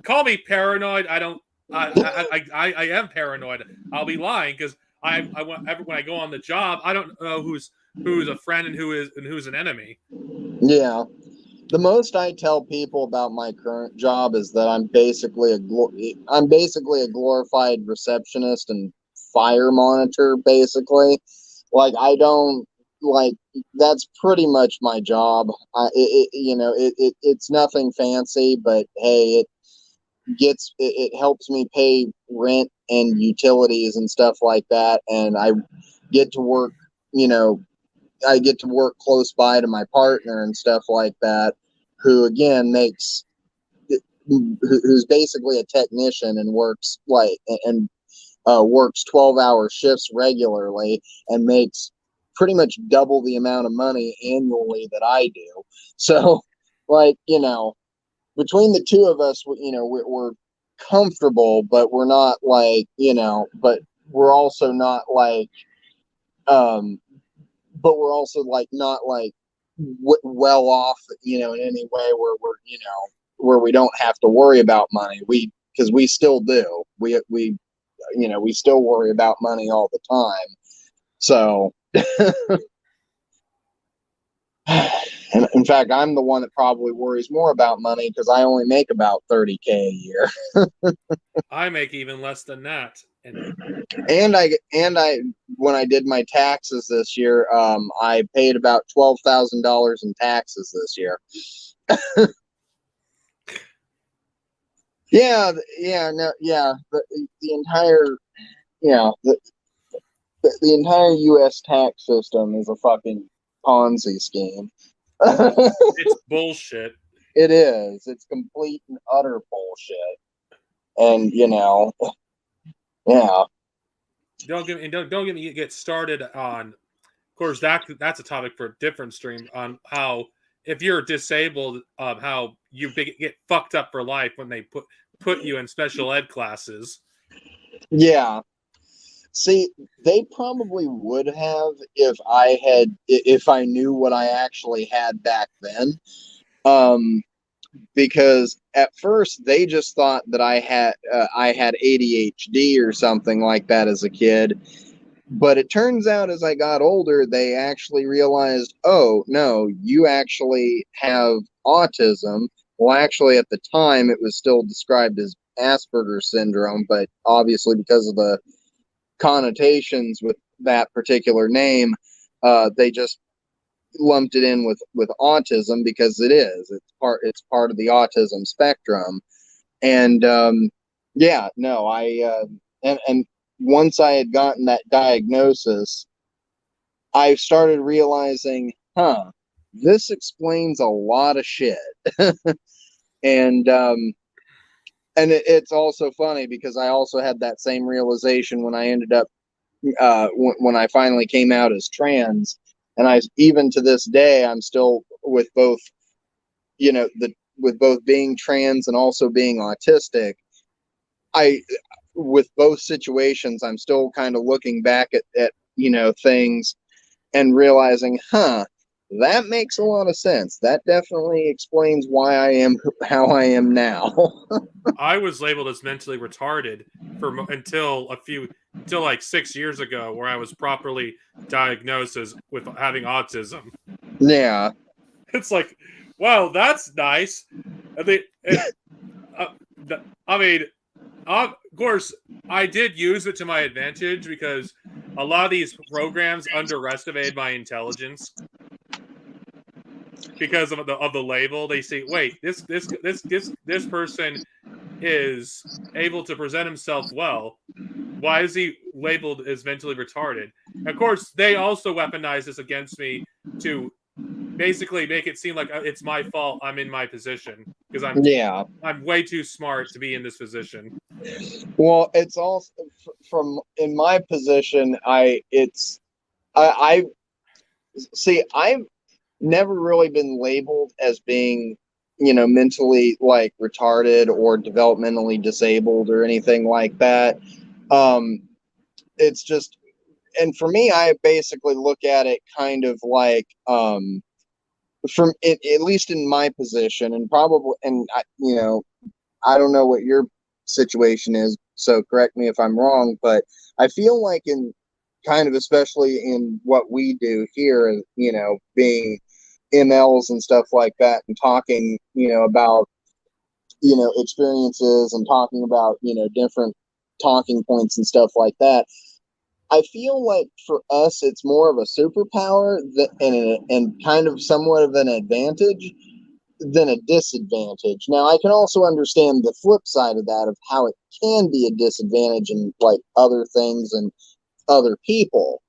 call me paranoid. I don't. I am paranoid. I'll be lying because when I go on the job, I don't know who's a friend and who's an enemy. Yeah. The most I tell people about my current job is that I'm basically a glorified receptionist and fire monitor, basically. Like, I don't like that's pretty much my job. It's nothing fancy, but hey, it helps me pay rent and utilities and stuff like that, and I get to work. I get to work close by to my partner and stuff like that, who again who's basically a technician and works works 12-hour shifts regularly and makes pretty much double the amount of money annually that I do. So, like, between the two of us, we're comfortable, but we're not like, but we're also not like, but we're also like not like well off, in any way where we're, where we don't have to worry about money. Because we still do. We still worry about money all the time. So, and in fact, I'm the one that probably worries more about money because I only make about $30K a year. I make even less than that. And I when I did my taxes this year, I paid about $12,000 in taxes this year. The entire the entire U.S. tax system is a fucking Ponzi scheme. It's bullshit. It is. It's complete and utter bullshit. And yeah. Don't get me get started on. Of course, that's a topic for a different stream on how if you're disabled, how you get fucked up for life when they put you in special ed classes. Yeah. See, they probably would have if I knew what I actually had back then. Because at first they just thought that I had ADHD or something like that as a kid. But it turns out as I got older, they actually realized, oh, no, you actually have autism. Well, actually, at the time, it was still described as Asperger's syndrome, but obviously because of the connotations with that particular name, they just lumped it in with autism because it's part of the autism spectrum. And and once I had gotten that diagnosis, I started realizing, this explains a lot of shit. And it's also funny because I also had that same realization when I ended up when I finally came out as trans. And even to this day, I'm still with both, with both being trans and also being autistic. With both situations, I'm still kind of looking back at things and realizing, that makes a lot of sense. That definitely explains why I am how I am now. I was labeled as mentally retarded until like 6 years ago, where I was properly diagnosed with having autism. Yeah. It's like, wow, that's nice. Of course, I did use it to my advantage because a lot of these programs underestimated my intelligence. Because of the label, they say, "Wait, this person is able to present himself well. Why is he labeled as mentally retarded?" And of course, they also weaponize this against me to basically make it seem like it's my fault I'm in my position because I'm way too smart to be in this position. Well, it's also from in my position. I see. I've never really been labeled as being, mentally like retarded or developmentally disabled or anything like that. It's just, and for me, I basically look at it kind of like, from it, at least in my position, and probably, and I don't know what your situation is, so correct me if I'm wrong, but I feel like in kind of, especially in what we do here, you know, being MLs and stuff like that, and talking, you know, about, you know, experiences and talking about, you know, different talking points and stuff like that. I feel like for us, it's more of a superpower and kind of somewhat of an advantage than a disadvantage. Now, I can also understand the flip side of that, of how it can be a disadvantage in like other things and other people.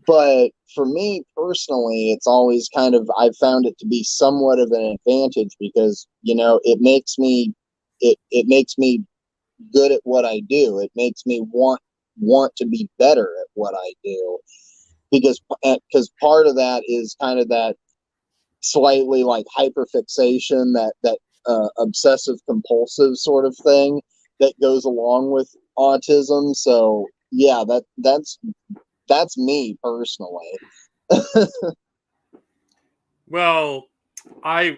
But for me personally, it's always kind of, I've found it to be somewhat of an advantage because, you know, it makes me good at what I do. It makes me want to be better at what I do, because part of that is kind of that slightly like hyperfixation, that obsessive compulsive sort of thing that goes along with autism. So yeah, that's me personally. Well, my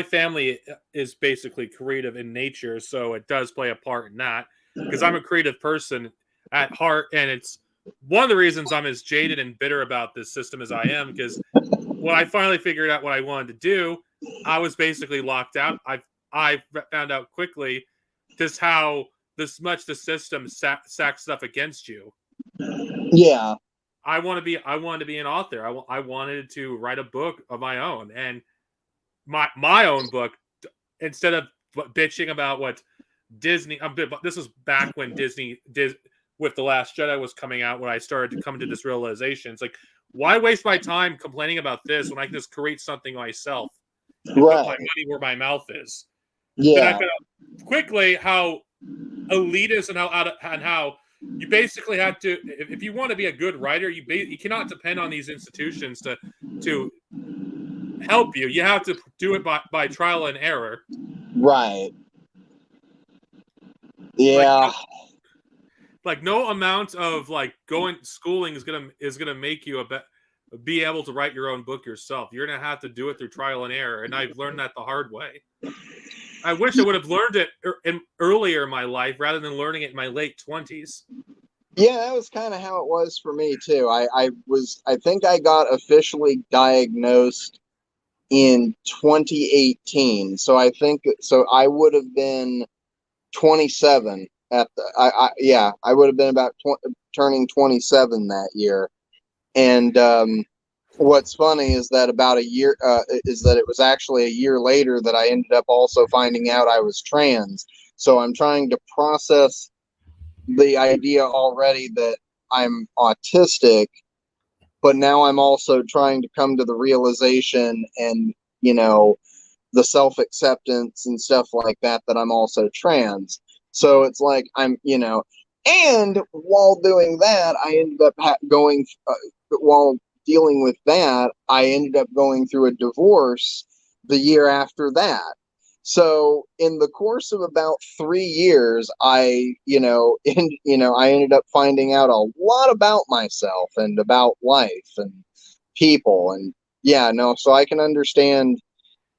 family is basically creative in nature, so it does play a part in that because I'm a creative person at heart, and it's one of the reasons I'm as jaded and bitter about this system as I am, because when I finally figured out what I wanted to do, I was basically locked out. I found out quickly just how much the system stacks stuff against you. Yeah. I wanted to be an author. I wanted to write a book of my own, and my own book, instead of bitching about what Disney. This was back when Disney with The Last Jedi was coming out, when I started to come to this realization. It's like, why waste my time complaining about this when I can just create something myself and put my money where my mouth is? Yeah. Then I found out quickly how elitist and how you basically had to, if you want to be a good writer, you cannot depend on these institutions to help you. You have to do it by trial and error. Right. Yeah. Like no amount of like schooling is gonna make you be able to write your own book yourself. You're gonna have to do it through trial and error, and I've learned that the hard way. I wish I would have learned it earlier in my life rather than learning it in my late 20s. Yeah, that was kind of how it was for me too. I think I got officially diagnosed in 2018. So I would have been 27 at I would have been about turning 27 that year. And what's funny is that about a year is that it was actually a year later that I ended up also finding out I was trans. So I'm trying to process the idea already that I'm autistic, but now I'm also trying to come to the realization and, you know, the self-acceptance and stuff like that I'm also trans. So it's like I'm, you know, and while doing that, I ended up while dealing with that, I ended up going through a divorce the year after that. So in the course of about 3 years, I ended up finding out a lot about myself and about life and people. And yeah, no, so I can understand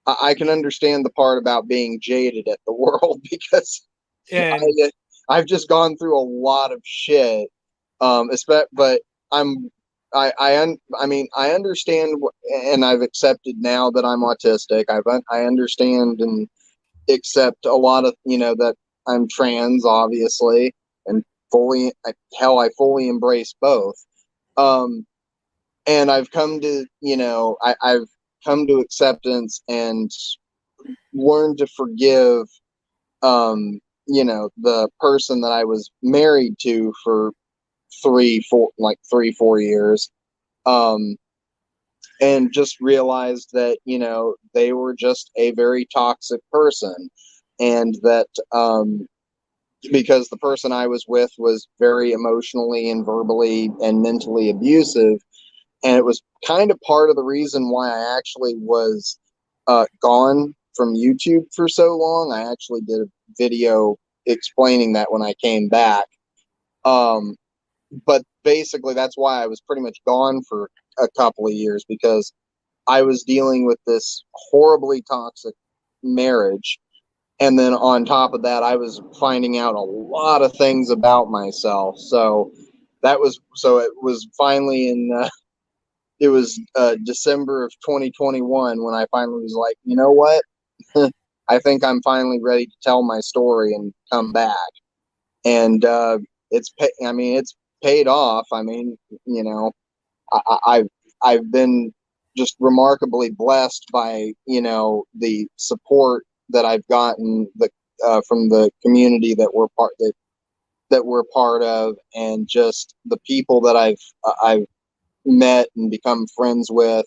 the part about being jaded at the world, because I've just gone through a lot of shit. But I understand, and I've accepted now that I'm autistic. I understand and accept a lot of, you know, that I'm trans, obviously, and I fully embrace both. And I've come to, you know, I've come to acceptance and learned to forgive, you know, the person that I was married to for 4 years. And just realized that, you know, they were just a very toxic person, and that, because the person I was with was very emotionally and verbally and mentally abusive. And it was kind of part of the reason why I actually was gone from YouTube for so long. I actually did a video explaining that when I came back. But basically, that's why I was pretty much gone for a couple of years, because I was dealing with this horribly toxic marriage and then on top of that, I was finding out a lot of things about myself. So it was finally it was December of 2021 when I finally was like, you know what? I think I'm finally ready to tell my story and come back. And I mean, it's paid off. I mean, you know, I've been just remarkably blessed by, you know, the support that I've gotten from the community that we're part of, and just the people that I've met and become friends with.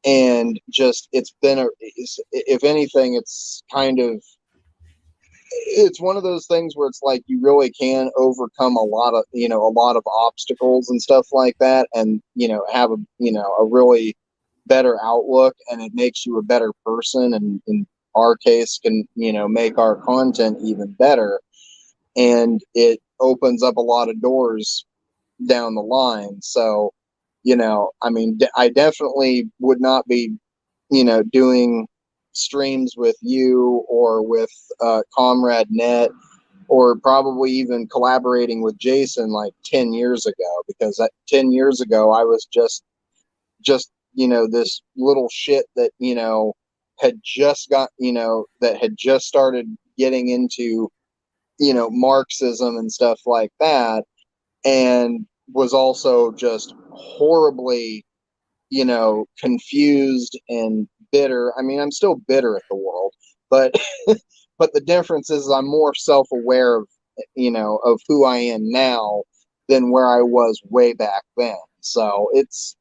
And just if anything, it's one of those things where it's like you really can overcome a lot of obstacles and stuff like that, and have a really better outlook, and it makes you a better person, and in our case can make our content even better, and it opens up a lot of doors down the line. So I mean, I definitely would not be doing streams with you or with Comrade Net, or probably even collaborating with Jason like 10 years ago, because 10 years ago I was just this little shit that had just got that had just started getting into Marxism and stuff like that, and was also just horribly confused and bitter. I mean, I'm still bitter at the world, but but the difference is I'm more self-aware of of who I am now than where I was way back then. So it's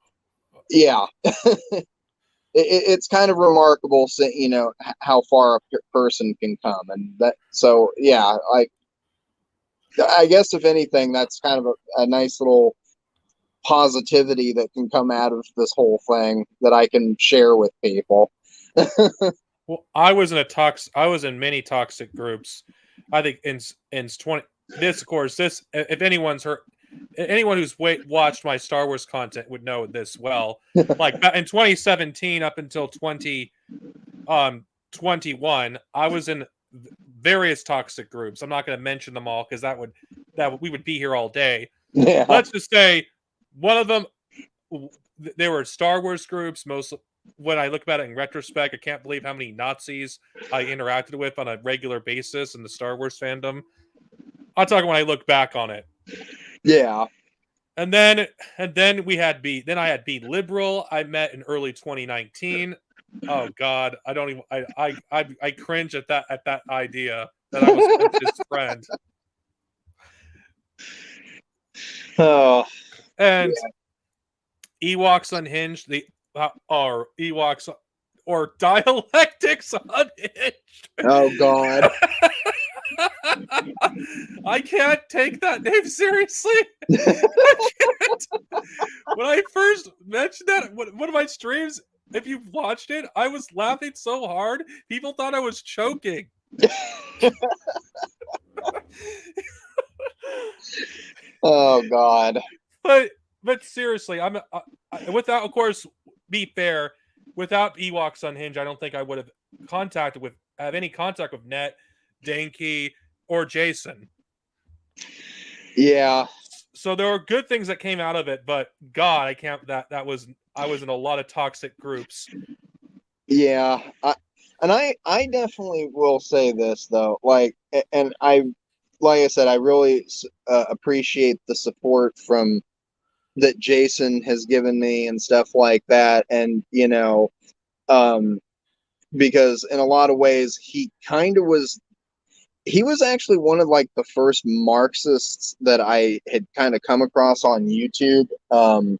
it's kind of remarkable, how far a person can come, and that. So yeah, I guess if anything, that's kind of a nice little positivity that can come out of this whole thing that I can share with people. Well, I was in many toxic groups. I think in 20 this, of course, this, if anyone who's watched my Star Wars content would know this well. Like in 2017 up until 2021, I was in various toxic groups. I'm not going to mention them all because we would be here all day. Yeah. Let's just say one of them, there were Star Wars groups. When I look about it in retrospect, I can't believe how many Nazis I interacted with on a regular basis in the Star Wars fandom. I'm talking when I look back on it. Yeah. And then I had Be Liberal. I met in early 2019. Oh God, I don't even. I cringe at that idea that I was his friend. Oh. And Ewoks Unhinged, or Ewoks or Dialectics Unhinged. Oh God. I can't take that name seriously. I can't. When I first mentioned that, one of my streams, if you've watched it, I was laughing so hard, people thought I was choking. Oh God. But seriously, without, of course, be fair, without Ewoks Unhinged, I don't think I would have have any contact with Net, Danky, or Jason. Yeah. So there were good things that came out of it, but God, I was in a lot of toxic groups. Yeah. I definitely will say this though, like I said, I really appreciate the support that Jason has given me and stuff like that, and because in a lot of ways he was actually one of like the first Marxists that I had kind of come across on YouTube. So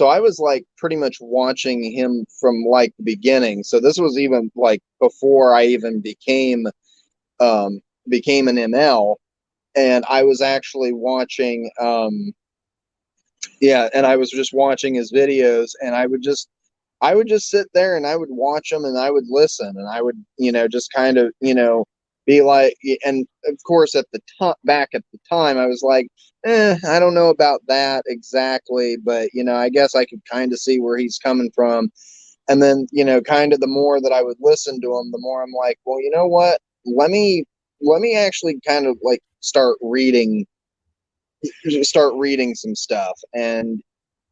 I was like pretty much watching him from like the beginning. So this was even like before I even became an ML, and I was actually watching and I was just watching his videos, and I would just sit there and I would watch them and I would listen, and I would just kind of be like, and of course back at the time I was like, I don't know about that exactly, but I guess I could kind of see where he's coming from. And then, kind of the more that I would listen to them, the more I'm like, well, you know what? Let me actually kind of like start reading some stuff. And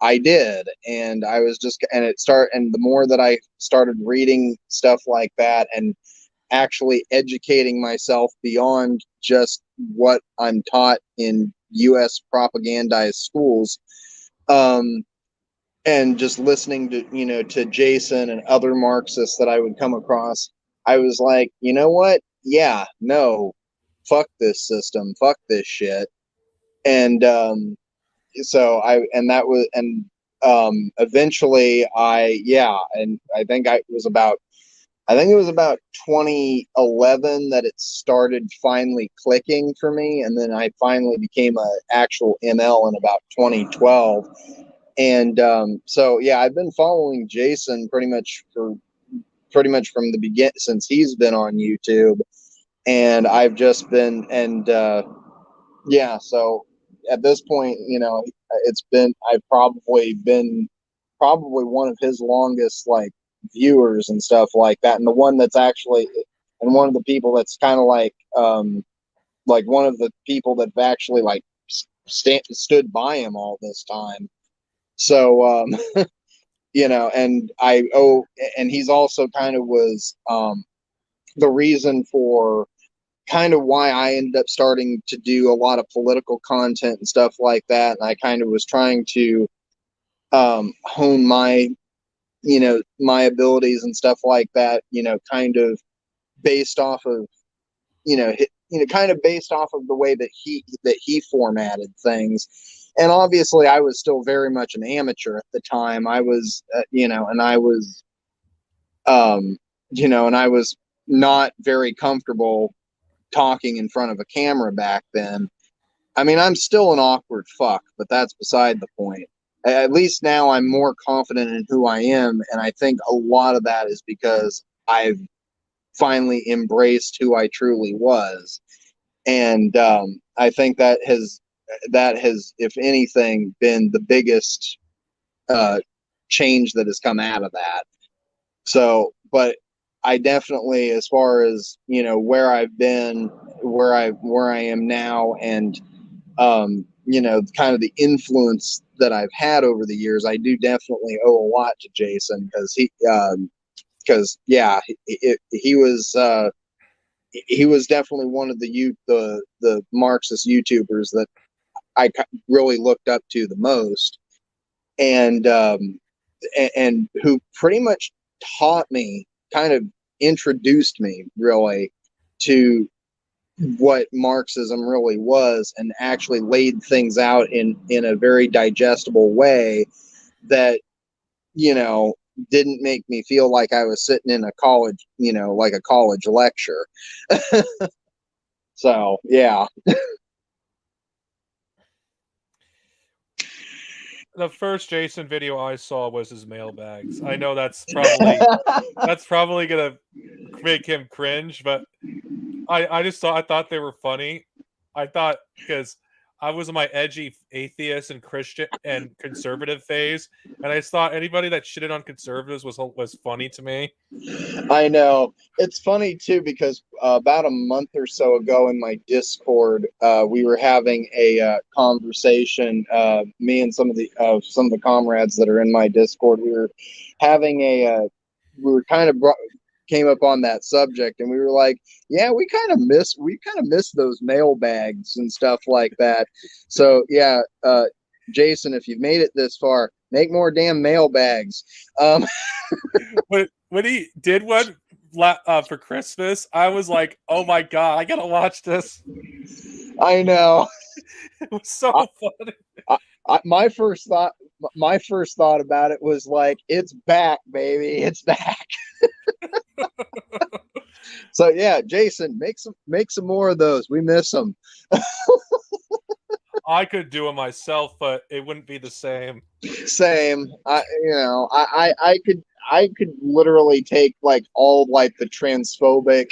I did. And I was just, and the more that I started reading stuff like that and actually educating myself beyond just what I'm taught in U.S. propagandized schools, and just listening to Jason and other Marxists that I would come across, I was like, you know what? Yeah, no, fuck this system, fuck this shit. And so I and that was and eventually and I think it was about 2011 that it started finally clicking for me, and then I finally became an actual ML in about 2012. And so yeah, I've been following Jason pretty much from the beginning, since he's been on YouTube, and I've just been yeah. So at this point, I've probably been one of his longest like viewers and stuff like that, and the one that's actually, and one of the people that's kind of like one of the people that have actually like stood by him all this time. So and he's also kind of was the reason for kind of why I ended up starting to do a lot of political content and stuff like that. And I kind of was trying to hone my my abilities and stuff like that, kind of based off of kind of based off of the way that he formatted things. And obviously I was still very much an amateur at the time. I was and I was and I was not very comfortable talking in front of a camera back then. I mean, I'm still an awkward fuck, but that's beside the point. At least now I'm more confident in who I am, and I think a lot of that is because I've finally embraced who I truly was. And I think that has, if anything, been the biggest change that has come out of that. So, but I definitely, as far as where I've been, where I am now, and kind of the influence that I've had over the years, I do definitely owe a lot to Jason, he was definitely one of the Marxist YouTubers that I really looked up to the most, and who pretty much taught me, kind of introduced me really to what Marxism really was, and actually laid things out in a very digestible way that didn't make me feel like I was sitting in a college, like a college lecture. So yeah. The first Jason video I saw was his mailbags. I know that's probably gonna make him cringe, but I thought they were funny. I thought, because I was in my edgy atheist and Christian and conservative phase, and I just thought anybody that shitted on conservatives was funny to me. I know. It's funny too, because about a month or so ago in my Discord, we were having a conversation. Me and some of the comrades that are in my Discord, we were having we were kind of came up on that subject, and we were like, yeah, we kind of miss those mailbags and stuff like that. So yeah, Jason, if you've made it this far, make more damn mailbags. When he did one for Christmas, I was like, oh my god, I gotta watch this. I know. It was so funny. My first thought about it was like, it's back, baby, it's back. So yeah, Jason, make some more of those. We miss them. I could do it myself, but it wouldn't be the same. Same. I could literally take like all like the transphobic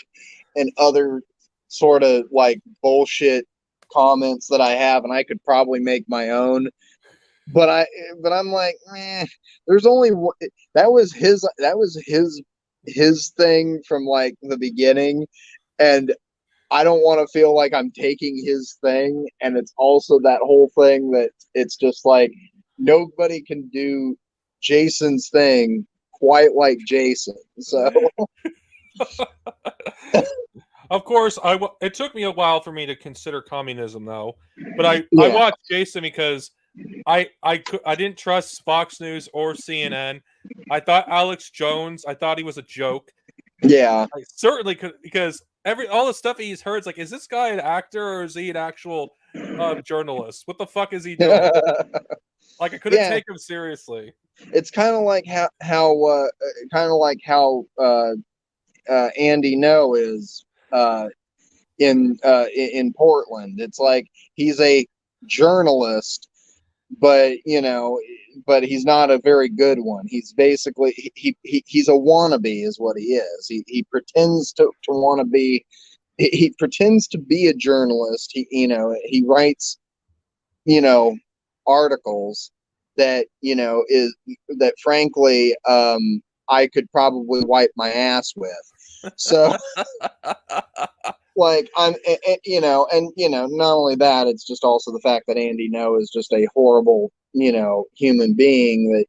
and other sort of like bullshit comments that I have, and I could probably make my own. but I'm like, there's only that was his thing from like the beginning, and I don't want to feel like I'm taking his thing, and it's also that whole thing that it's just like nobody can do Jason's thing quite like Jason. So Of course, it took me a while for me to consider communism, though. But I yeah, watched Jason because I didn't trust Fox News or CNN. I thought Alex Jones. I thought he was a joke. yeah, I certainly could, because all the stuff he's heard is like, is this guy an actor or is he an actual journalist? What the fuck is he doing? Like, I couldn't yeah. take him seriously. It's kind of like how Andy No is in Portland. It's like he's a journalist, but but he's not a very good one. He's basically he's a wannabe, is what he is. He pretends to want to be. He pretends to be a journalist. He writes articles that is that frankly I could probably wipe my ass with. So like not only that, it's just also the fact that Andy No is just a horrible human being that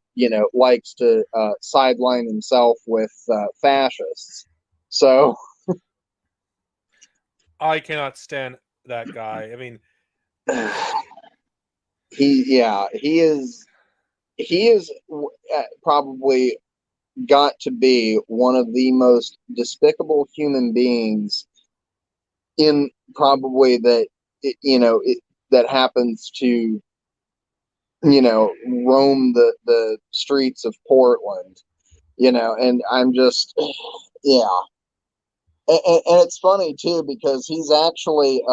likes to sideline himself with fascists. So I cannot stand that guy. I mean, he is probably got to be one of the most despicable human beings in probably that happens to roam the streets of Portland, and I'm just yeah. And it's funny too because he's actually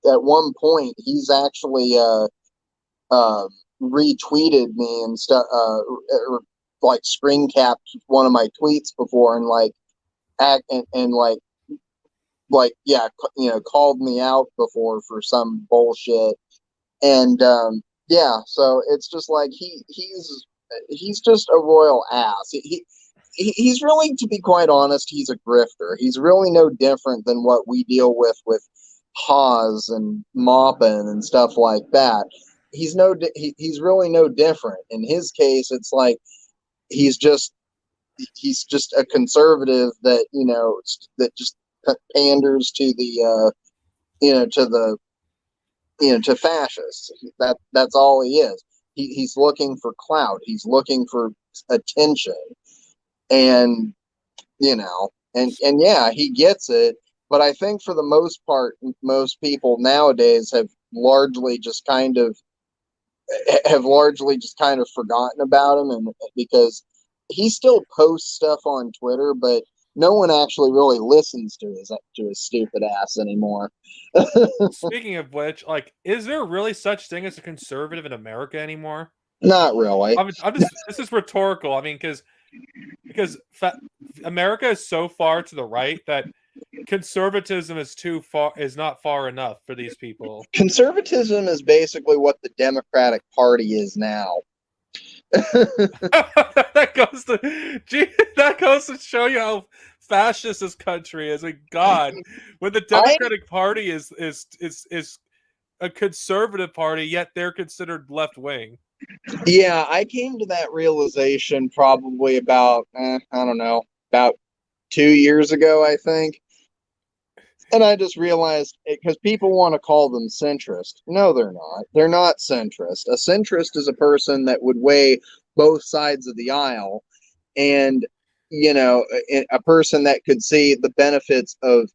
at one point he's actually retweeted me and stuff, or like screen capped one of my tweets before, and like and yeah, called me out before for some bullshit. And yeah, so it's just like he's just a royal ass. He's really, to be quite honest, he's a grifter. He's really no different than what we deal with Hawes and Maupin and stuff like that. He's really no different. In his case, it's like he's just a conservative that that just panders to the to fascists. That's all he is. He's looking for clout. He's looking for attention, and and yeah, he gets it. But I think for the most part, most people nowadays have largely just kind of forgotten about him, and because he still posts stuff on Twitter, but no one actually really listens to his stupid ass anymore. speaking of which, like, is there really such thing as a conservative in America anymore? Not really. I'm just this is rhetorical. I mean, because America is so far to the right that conservatism is not far enough for these people. Conservatism is basically what the Democratic Party is now. that goes to show you how fascist this country is. Like, God, when the Democratic Party is a conservative party, yet they're considered left wing. Yeah, I came to that realization probably about I don't know, about 2 years ago, I think. And I just realized, because people want to call them centrist. No, they're not. They're not centrist. A centrist is a person that would weigh both sides of the aisle, and a person that could see the benefits of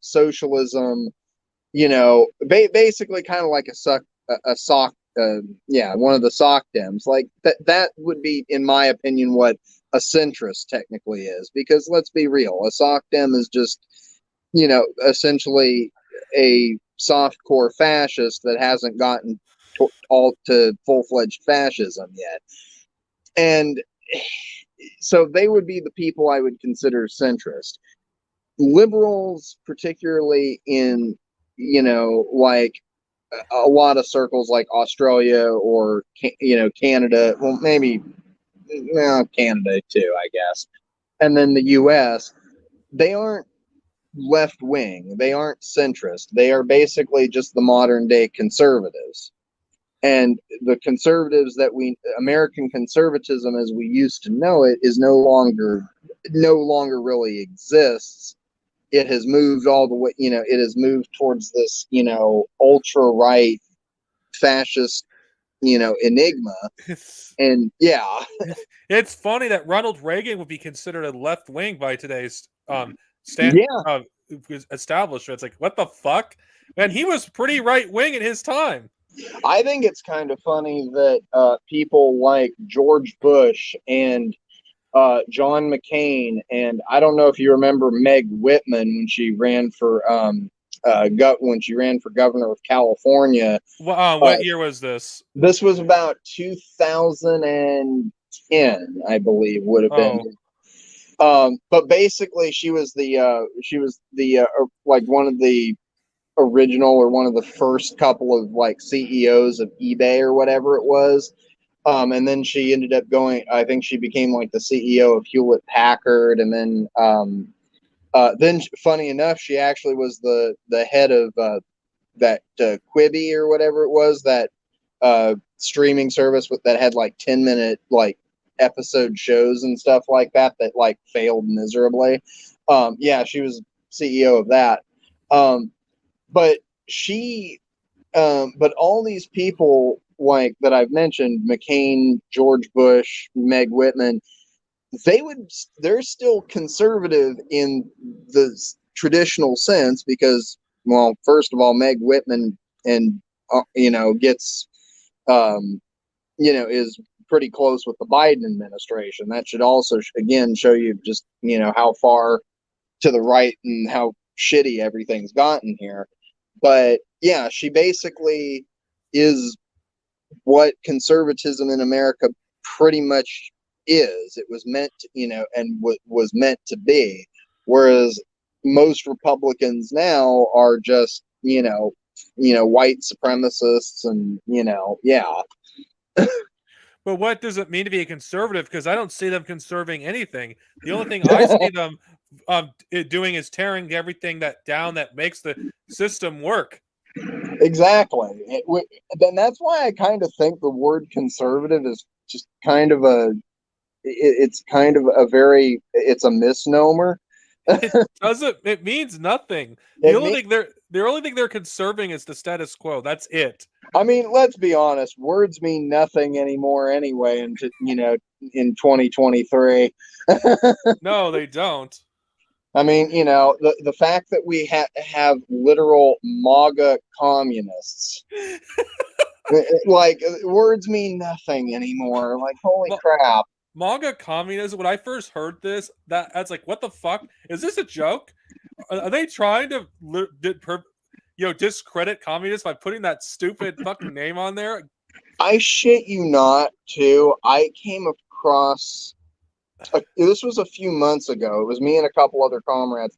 socialism. Basically, kind of like a sock. One of the sock dems. Like that would be, in my opinion, what a centrist technically is. Because let's be real, a sock dem is just essentially a softcore fascist that hasn't gotten all to full-fledged fascism yet. And so they would be the people I would consider centrist. Liberals, particularly in, like a lot of circles like Australia or Canada. Well, maybe Canada too, I guess. And then the U.S. They aren't left wing. They aren't centrist. They are basically just the modern day conservatives. And the conservatives American conservatism as we used to know it is no longer really exists. It has moved all the way, it has moved towards this, ultra right fascist, enigma. And yeah, It's funny that Ronald Reagan would be considered a left wing by today's establishment. It's like, what the fuck? Man, he was pretty right wing in his time. I think it's kind of funny that people like George Bush and John McCain, and I don't know if you remember Meg Whitman when she ran for governor of California. What year was this? This was about 2010, I believe, would have been. But basically, she was the like one of the original or one of the first couple of like CEOs of eBay or whatever it was. And then she ended up I think she became like the CEO of Hewlett Packard. And then funny enough, she actually was the head of that Quibi or whatever it was, that streaming service that had like 10-minute like episode shows and stuff like that like failed miserably. Yeah, she was CEO of that. But all these people like that I've mentioned, McCain, George Bush, Meg Whitman, they're still conservative in the traditional sense because, well, first of all, Meg Whitman and gets is pretty close with the Biden administration. That should also again show you just how far to the right and how shitty everything's gotten here. But yeah, she basically is what conservatism in America pretty much is. It was meant to, and was meant to be. Whereas most Republicans now are just, white supremacists and, yeah. But what does it mean to be a conservative? Because I don't see them conserving anything. The only thing I see them doing is tearing everything down that makes the system work. Exactly. Then that's why I kind of think the word conservative is just kind of it's a misnomer. It means nothing. The only thing they're conserving is the status quo. That's it. I mean, let's be honest. Words mean nothing anymore anyway. In 2023. No, they don't. I mean, the fact that we have literal MAGA communists, like words mean nothing anymore. Like, holy crap. MAGA communism, when I first heard this, that's like, what the fuck? Is this a joke? Are they trying to discredit communists by putting that stupid fucking name on there? I shit you not, too. I came across, this was a few months ago. It was me and a couple other comrades.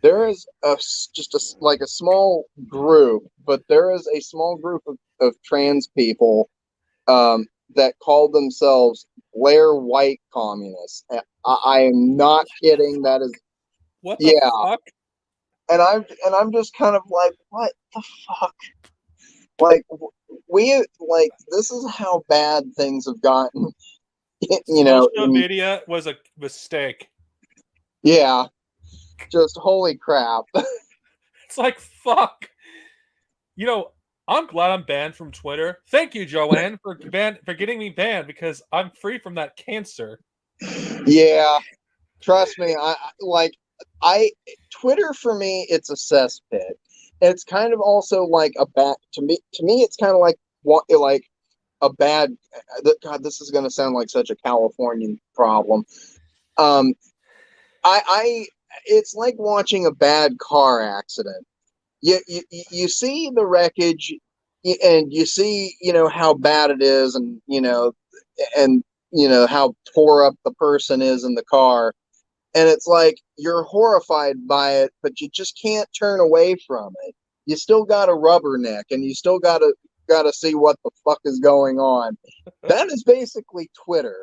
There is a small group, but there is a small group of trans people that call themselves Blair White communists. I am not kidding. That is what the fuck? And I'm just kind of like, what the fuck? Like this is how bad things have gotten. Social media was a mistake. Yeah, just holy crap. It's like, fuck. I'm glad I'm banned from Twitter. Thank you, Joanne, for getting me banned because I'm free from that cancer. Yeah, trust me. Twitter for me, it's a cesspit. It's kind of also like to me. It's kind of like a bad. God, this is going to sound like such a Californian problem. It's like watching a bad car accident. You see the wreckage, and you see how bad it is, and how tore up the person is in the car, and it's like you're horrified by it, but you just can't turn away from it. you still got a rubberneck, and you still gotta see what the fuck is going on. That is basically Twitter,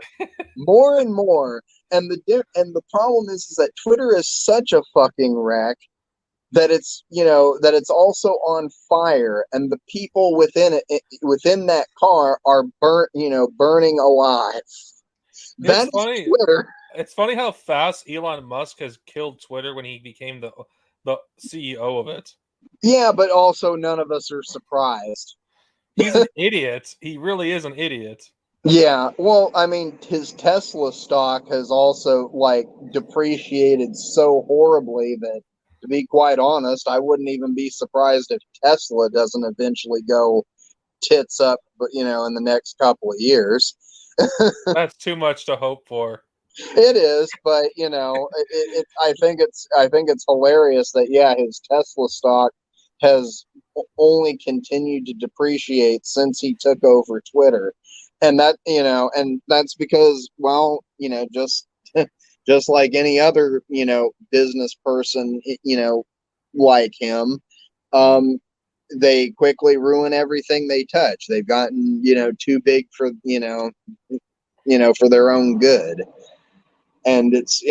more and more. And the problem is that Twitter is such a fucking wreck that it's that it's also on fire, and the people within that car are burning alive. That's funny. Twitter. It's funny how fast Elon Musk has killed Twitter when he became the CEO of it. Yeah, but also none of us are surprised. He's an idiot. He really is an idiot. Yeah, well, I mean, his Tesla stock has also depreciated so horribly that, to be quite honest, I wouldn't even be surprised if Tesla doesn't eventually go tits up, but in the next couple of years. That's too much to hope for. It is, but I think it's hilarious that his Tesla stock has only continued to depreciate since he took over Twitter, and that's because, well, just like any other business person like him, they quickly ruin everything they touch. They've gotten too big for for their own good. And it's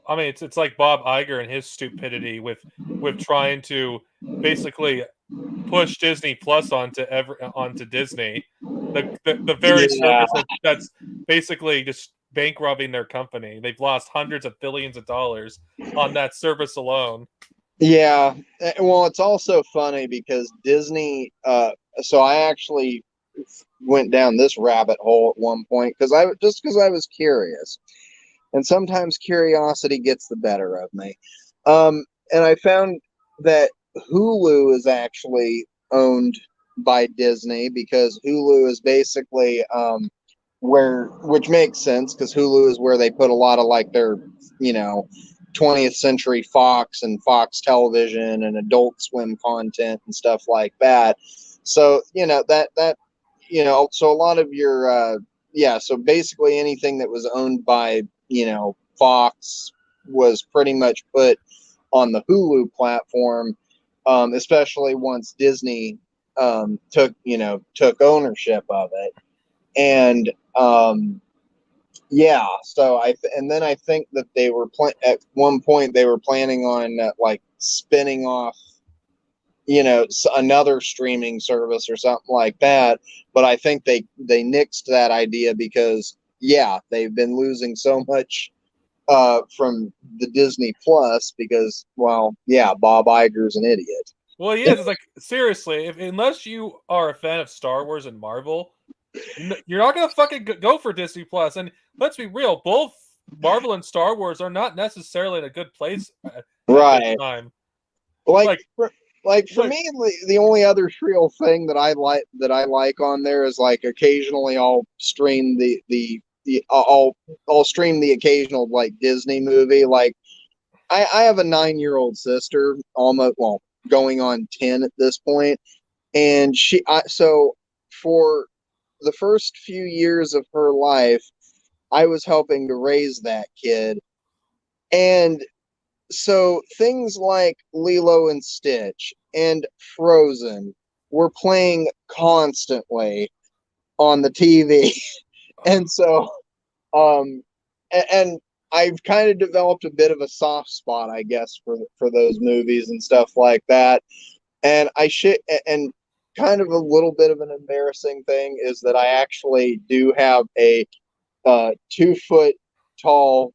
I mean, it's like Bob Iger and his stupidity with trying to basically push Disney Plus onto Disney, the very service that's basically just bank robbing their company. They've lost hundreds of billions of dollars on that service alone. Yeah, well, it's also funny because Disney. So I actually went down this rabbit hole at one point because I was curious. And sometimes curiosity gets the better of me. And I found that Hulu is actually owned by Disney because Hulu is basically which makes sense because Hulu is where they put a lot of their 20th Century Fox and Fox Television and Adult Swim content and stuff like that. So so a lot of your so basically anything that was owned by Fox was pretty much put on the Hulu platform, especially once Disney took ownership of it. And so then I think that they were at one point they were planning on spinning off another streaming service or something like that, but I think they nixed that idea because they've been losing so much from the Disney Plus because, well, Bob Iger's an idiot. Well, he is. It's like, seriously, unless you are a fan of Star Wars and Marvel, you're not gonna fucking go for Disney Plus. And let's be real, both Marvel and Star Wars are not necessarily in a good place at this time. For me, the only other real thing that I like on there is occasionally I'll stream I'll stream the occasional Disney movie. I have a 9-year-old sister, almost, well, going on 10 at this point, and so for the first few years of her life, I was helping to raise that kid, and so things like Lilo and Stitch and Frozen were playing constantly on the TV. And so and I've kind of developed a bit of a soft spot, I guess, for those movies and stuff like that. And and kind of a little bit of an embarrassing thing is that I actually do have a 2-foot tall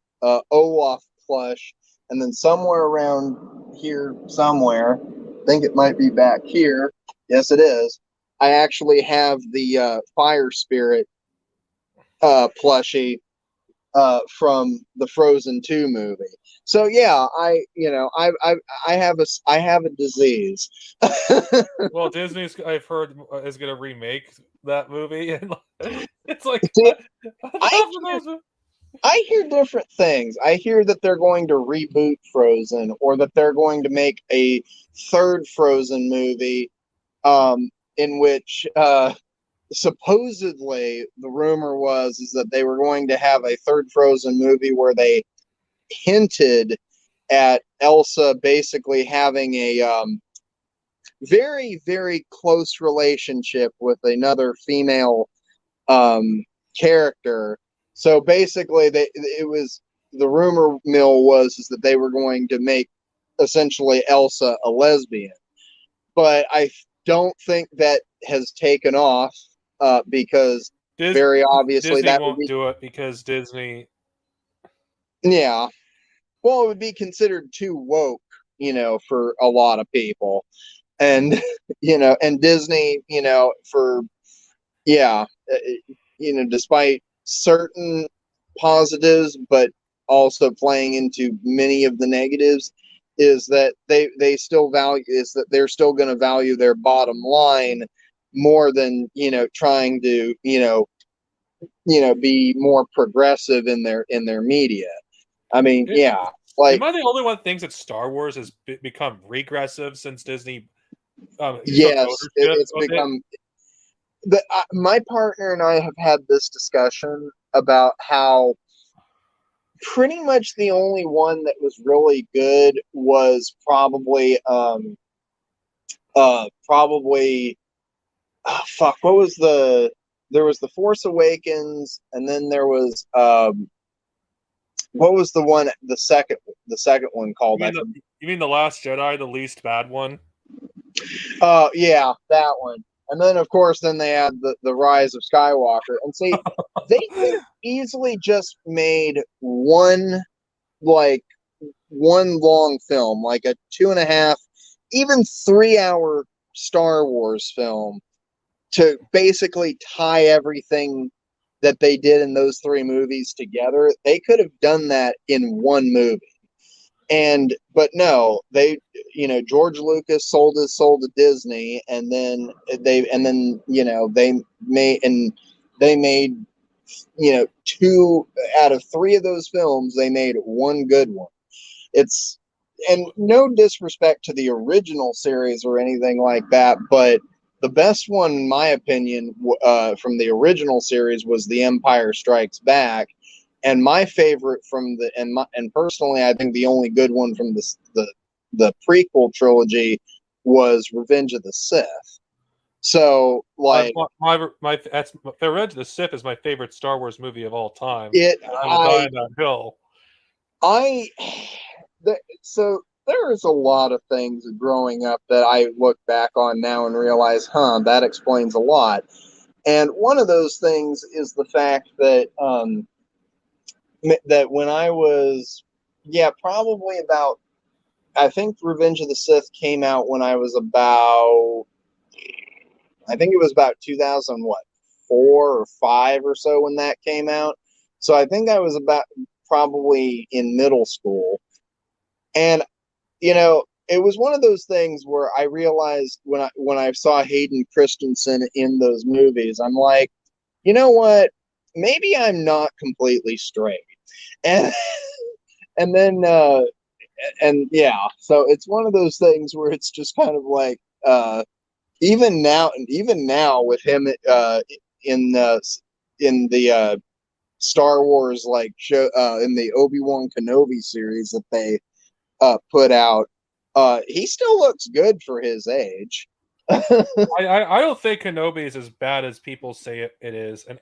Olaf plush. And then somewhere around here, I think it might be back here. Yes, it is. I actually have the Fire Spirit plushie from the Frozen 2 movie. So I have a disease. Well, Disney's, I've heard, is going to remake that movie, and it's like I hear different things. I hear that they're going to reboot Frozen, or that they're going to make a third Frozen movie, in which supposedly the rumor is that they were going to have a third Frozen movie where they hinted at Elsa basically having very, very close relationship with another female character. So basically, the rumor mill was is that they were going to make essentially Elsa a lesbian, but I don't think that has taken off because very obviously Disney that won't would be, do it because Disney. yeah. Well, it would be considered too woke, for a lot of people, and and Disney, for yeah, despite certain positives, but also playing into many of the negatives, is that they still value is that they're still going to value their bottom line more than trying to be more progressive in their media. I mean, yeah, like, am I the only one that thinks that Star Wars has become regressive since Disney took yes, ownership it's of it? become my partner and I have had this discussion about how pretty much the only one that was really good was probably fuck, what was there was the Force Awakens, and then there was what was the second one called? You mean the Last Jedi, the least bad one? Yeah, that one. And then, of course, then they had the Rise of Skywalker. And see, they could have easily just made one long film, like a 2.5, even 3-hour Star Wars film, to basically tie everything that they did in those 3 movies together. They could have done that in one movie. But no, George Lucas sold his soul to Disney, and then they made 2 out of 3 of those films. They made one good one. And no disrespect to the original series or anything like that, but the best one, in my opinion, from the original series was The Empire Strikes Back. And my favorite and personally, I think the only good one from the prequel trilogy was Revenge of the Sith. So, like, that's Revenge of the Sith is my favorite Star Wars movie of all time. I will die on that hill. So there is a lot of things growing up that I look back on now and realize, that explains a lot. And one of those things is the fact that that when I was, probably about, I think Revenge of the Sith came out when I was about, I think it was about 2004 or 5 or so when that came out. So I think I was about probably in middle school. And, it was one of those things where I realized when I saw Hayden Christensen in those movies, I'm like, you know what? Maybe I'm not completely straight. And and then so it's one of those things where it's just kind of like even now with him in the Star Wars show in the Obi-Wan Kenobi series that they put out, he still looks good for his age. I don't think Kenobi is as bad as people say it is, and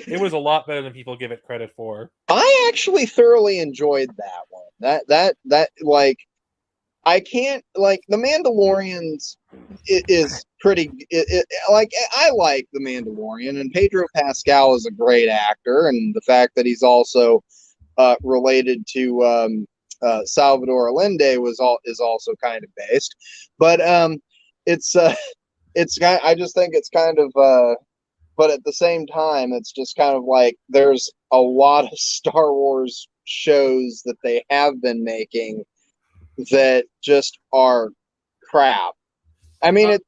it was a lot better than people give it credit for. I actually thoroughly enjoyed that one. That I can't, The Mandalorians is pretty. I like The Mandalorian, and Pedro Pascal is a great actor, and the fact that he's also related to Salvador Allende is also kind of based, but it's I just think it's kind of but at the same time, it's just kind of like there's a lot of Star Wars shows that they have been making that just are crap. I mean,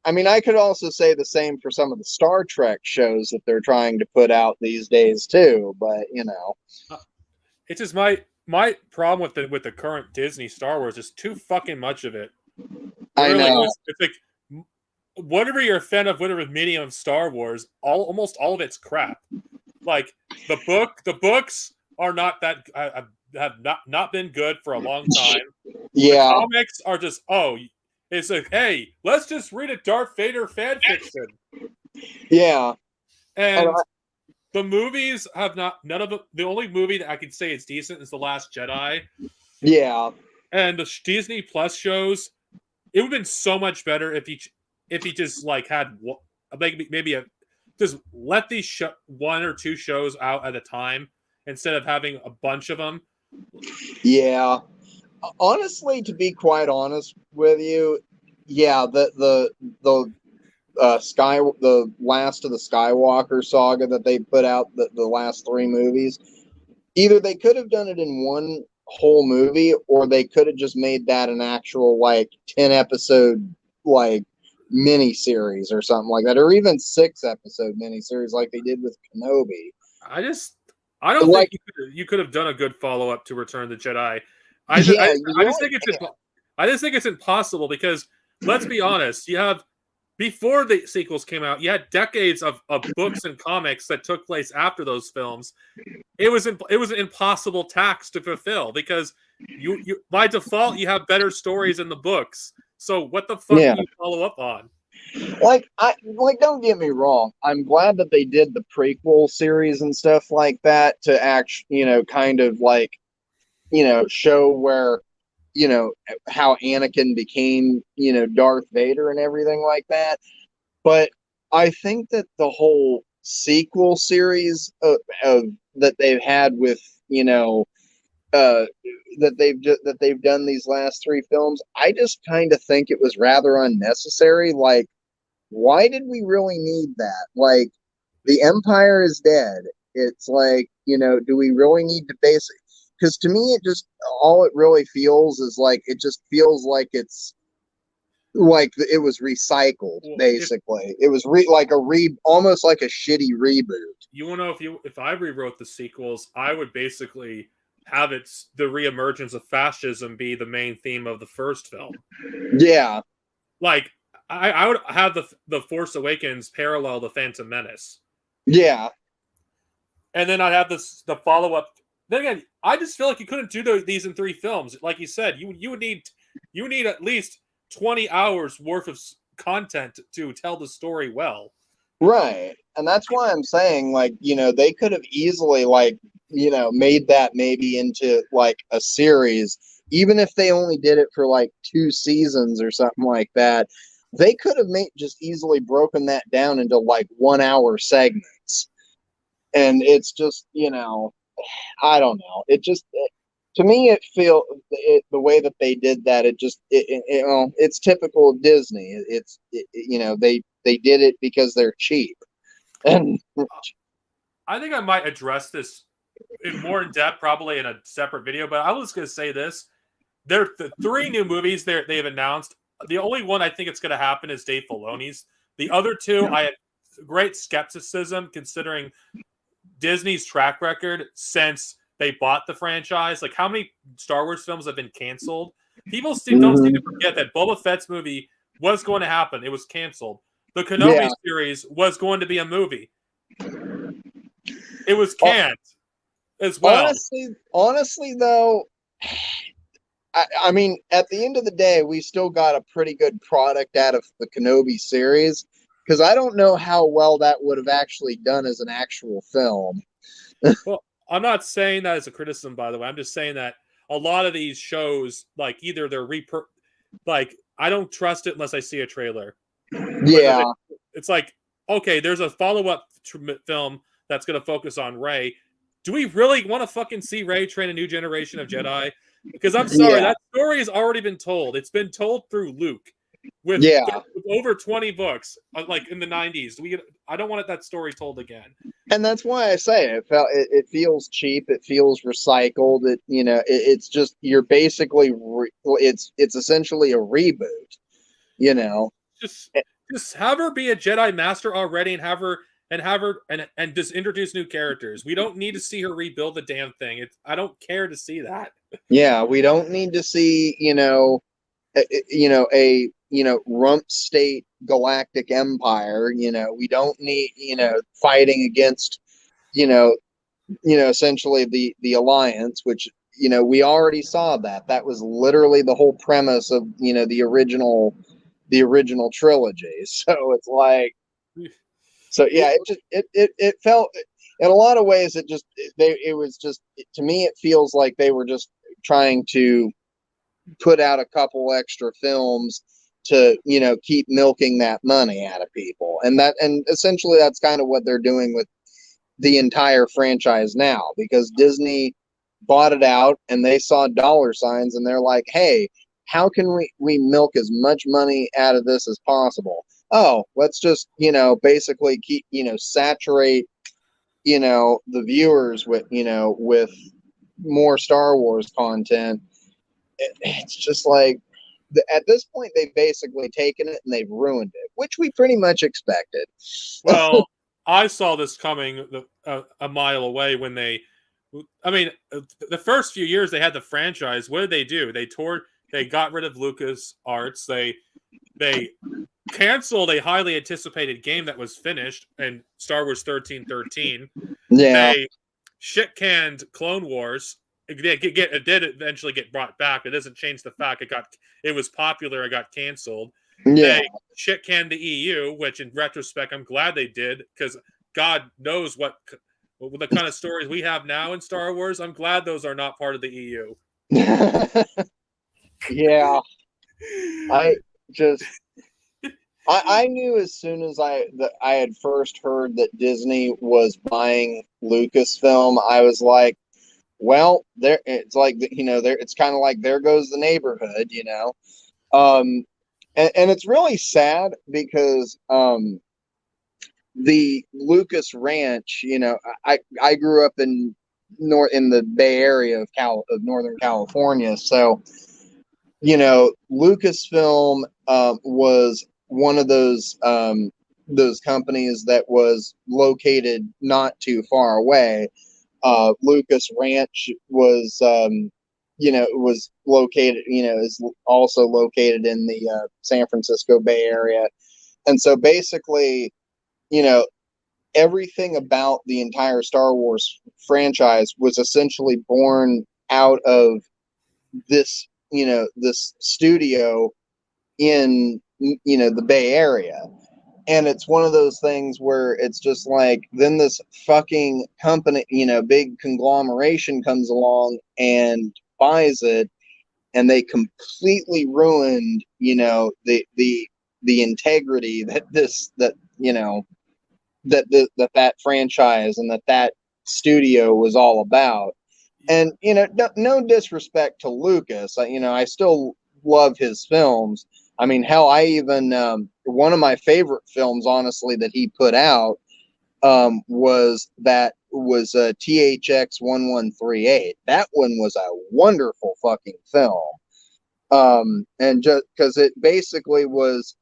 I could also say the same for some of the Star Trek shows that they're trying to put out these days too. But it's just my problem with the current Disney Star Wars is too fucking much of it. I know. It's like whatever you're a fan of, whatever medium of Star Wars, almost all of it's crap. Like the books are not that have not been good for a long time. Yeah. The comics are just It's like, hey, let's just read a Darth Vader fan fiction. Yeah. And the movies have none of them. The only movie that I can say is decent is The Last Jedi. Yeah. And the Disney Plus shows, it would have been so much better if he just like had just let these one or two shows out at a time instead of having a bunch of them. Yeah. Honestly, to be quite honest with you, yeah, the last of the Skywalker saga that they put out, the last 3 movies, either they could have done it in one whole movie, or they could have just made that an actual like 10 episode like mini series or something like that, or even 6 episode mini series like they did with Kenobi. I don't think you could have done a good follow up to Return of the Jedi. I just think it's impossible because let's be honest, you have before the sequels came out, you had decades of books and comics that took place after those films. It was an impossible task to fulfill because you by default you have better stories in the books. So what the fuck do you follow up on? Like don't get me wrong, I'm glad that they did the prequel series and stuff like that to actually, kind of like, show where, how Anakin became, Darth Vader and everything like that. But I think that the whole sequel series of that they've had with, that they've done these last 3 films, I just kind of think it was rather unnecessary. Like, why did we really need that? Like, the Empire is dead. It's like, do we really need to because to me, all it really feels is like, it just feels like it's like it was recycled, basically. It was almost like a shitty reboot. You want to know if I rewrote the sequels, I would basically have the reemergence of fascism be the main theme of the first film. Yeah. Like, I would have the Force Awakens parallel the Phantom Menace. Yeah. And then I'd have the follow-up. Then again, I just feel like you couldn't do these in 3 films. Like you said, you would need at least 20 hours worth of content to tell the story well. Right. And that's why I'm saying, like, they could have easily, like, made that maybe into like a series, even if they only did it for like 2 seasons or something like that. They could have just easily broken that down into like 1-hour segments. And it's just, I don't know. To me, the way that they did that, it's typical of Disney. They did it because they're cheap. And I think I might address this more in depth, probably in a separate video. But I was going to say this: the 3 new movies they've announced. The only one I think it's going to happen is Dave Filoni's. The other 2, I have great skepticism considering Disney's track record since they bought the franchise. Like, how many Star Wars films have been canceled? People don't seem to forget that Boba Fett's movie was going to happen. It was canceled. The Kenobi series was going to be a movie. It was canned as well. Honestly, though, I mean, at the end of the day, we still got a pretty good product out of the Kenobi series, because I don't know how well that would have actually done as an actual film. Well, I'm not saying that as a criticism, by the way. I'm just saying that a lot of these shows, like, either they're like, I don't trust it unless I see a trailer. Yeah. It's like, okay, there's a follow-up film that's going to focus on Rey. Do we really want to fucking see Rey train a new generation of Jedi? Because I'm sorry, that story has already been told. It's been told through Luke with over 20 books, like in the 90s. I don't want that story told again. And that's why I say it feels cheap. It feels recycled. It's just, you're basically it's essentially a reboot. Just have her be a Jedi Master already, and have her just introduce new characters. We don't need to see her rebuild the damn thing. I don't care to see that. Yeah, we don't need to see a rump state galactic empire. We don't need fighting against essentially the alliance, which we already saw that. That was literally the whole premise of, the original trilogy. So it's like, so yeah, it felt, in a lot of ways, it was just, to me, it feels like they were just trying to put out a couple extra films to, keep milking that money out of people. And essentially that's kind of what they're doing with the entire franchise now, because Disney bought it out and they saw dollar signs and they're like, hey, how can we milk as much money out of this as possible? Oh, let's just, basically keep, saturate, the viewers with, with more Star Wars content. It's just like, at this point, they've basically taken it and they've ruined it, which we pretty much expected. Well, I saw this coming a mile away when the first few years they had the franchise. What did they do? They got rid of Lucas Arts. They canceled a highly anticipated game that was finished in Star Wars 1313. Yeah. They shit-canned Clone Wars. It did eventually get brought back. It doesn't change the fact it was popular. It got canceled. Yeah. They shit-canned the EU, which in retrospect I'm glad they did, because God knows what the kind of stories we have now in Star Wars. I'm glad those are not part of the EU. Yeah. I knew as soon as I had first heard that Disney was buying Lucasfilm, I was like, well, it's like, it's kind of like, there goes the neighborhood, and it's really sad because the Lucas Ranch, I grew up in the Bay Area of Northern California, so Lucasfilm was one of those companies that was located not too far away. Lucas Ranch was, was located, is also located in the San Francisco Bay Area. And so basically, everything about the entire Star Wars franchise was essentially born out of this, this studio in, the Bay Area. And it's one of those things where it's just like, then this fucking company, big conglomeration comes along and buys it, and they completely ruined, the integrity that franchise and that studio was all about. And, no disrespect to Lucas, I still love his films. I mean, hell, I even, one of my favorite films, honestly, that he put out, was THX 1138. That one was a wonderful fucking film. And just because it basically was,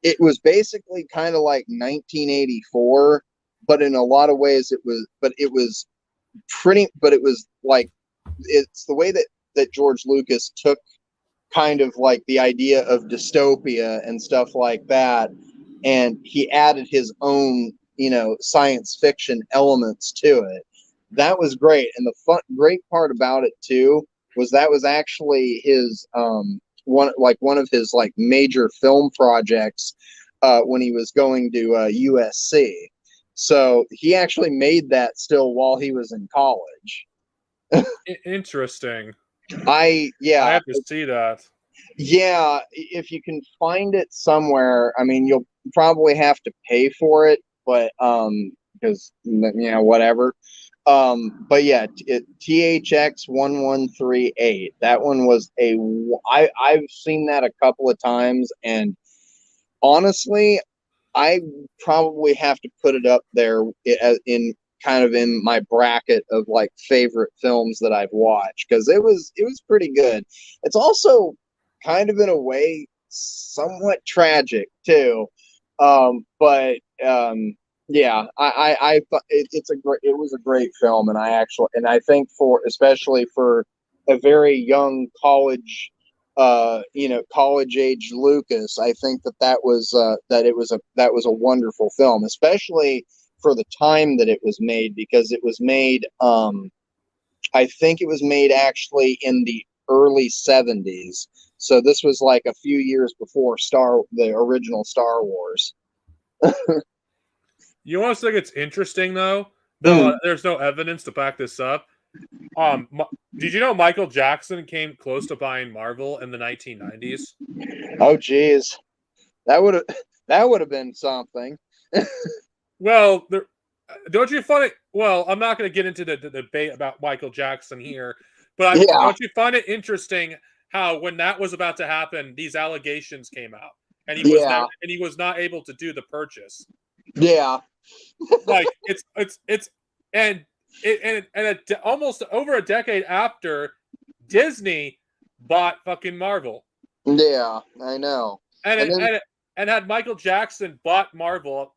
it was basically kind of like 1984, but in a lot of ways it was like, it's the way that George Lucas took kind of like the idea of dystopia and stuff like that, and he added his own, science fiction elements to it. That was great. And the great part about it too was that was actually his one of his like major film projects when he was going to USC. So he actually made that still while he was in college. Interesting. I have to see that. Yeah, if you can find it somewhere, I mean, you'll probably have to pay for it, but because whatever. But yeah, THX 1138. That one was I've seen that a couple of times, and honestly, I probably have to put it up there in kind of in my bracket of like favorite films that I've watched, because it was pretty good. It's also kind of in a way somewhat tragic too. But yeah, I thought it was a great film, and I think especially for a very young college age Lucas, I think that was a wonderful film, especially for the time that it was made, because it was made I think it was made actually in the early 70s. So this was like a few years before the original Star Wars. You want to think it's interesting though? Though there's no evidence to back this up. Did you know Michael Jackson came close to buying Marvel in the 1990s? Oh, geez, that would have been something. Well, don't you find it? Well, I'm not going to get into the debate about Michael Jackson here, but don't you find it interesting how when that was about to happen, these allegations came out, and he was not able to do the purchase. Yeah, like almost over a decade after Disney bought fucking Marvel. Yeah, I know. And had Michael Jackson bought Marvel,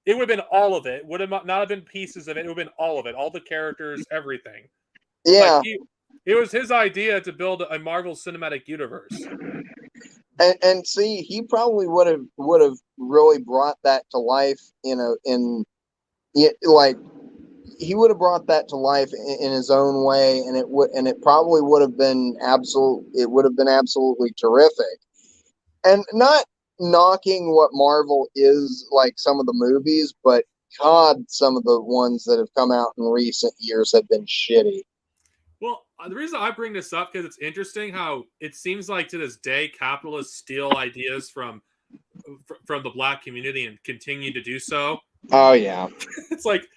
it would have been all of it. Would have not have been pieces of it. It would have been all of it, all the characters, everything. Yeah, it was his idea to build a Marvel Cinematic Universe. And see, he probably would have really brought that to life he would have brought that to life in his own way, and it probably would have been absolutely terrific. And not knocking what Marvel is, like some of the movies, but God, some of the ones that have come out in recent years have been shitty. Well, the reason I bring this up because it's interesting how it seems like to this day capitalists steal ideas from the black community and continue to do so. Oh yeah, it's like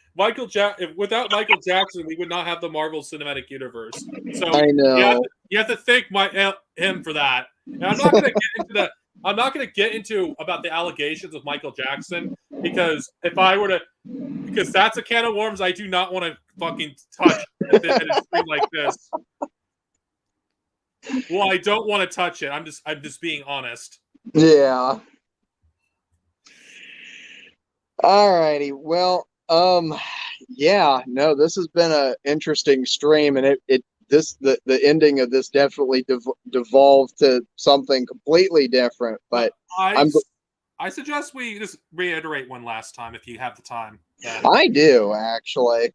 without Michael Jackson, we would not have the Marvel Cinematic Universe. So I know you have to thank him for that. And I'm not going to get into I'm not going to get into about the allegations of Michael Jackson because because that's a can of worms I do not want to fucking touch in a stream like this. Well, I don't want to touch it. I'm just being honest. Yeah. Alrighty. Well, yeah. No, this has been an interesting stream, and the ending of this definitely devolved to something completely different. But I suggest we just reiterate one last time if you have the time. Then. I do actually.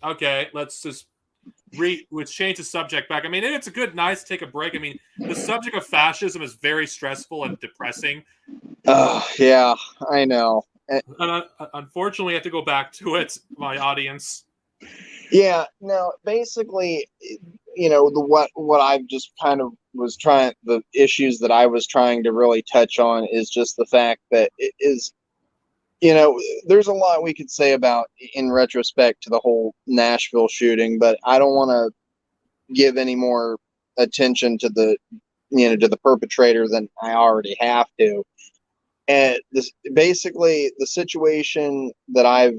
Okay, let's change the subject back. I mean, it's nice to take a break. I mean, the subject of fascism is very stressful and depressing. Yeah, I know. And unfortunately, I have to go back to it, my audience. Yeah, no, basically, what I've just kind of the issues that I was trying to really touch on is just the fact that it is, there's a lot we could say about in retrospect to the whole Nashville shooting, but I don't want to give any more attention to the perpetrator than I already have to. And basically the situation that I've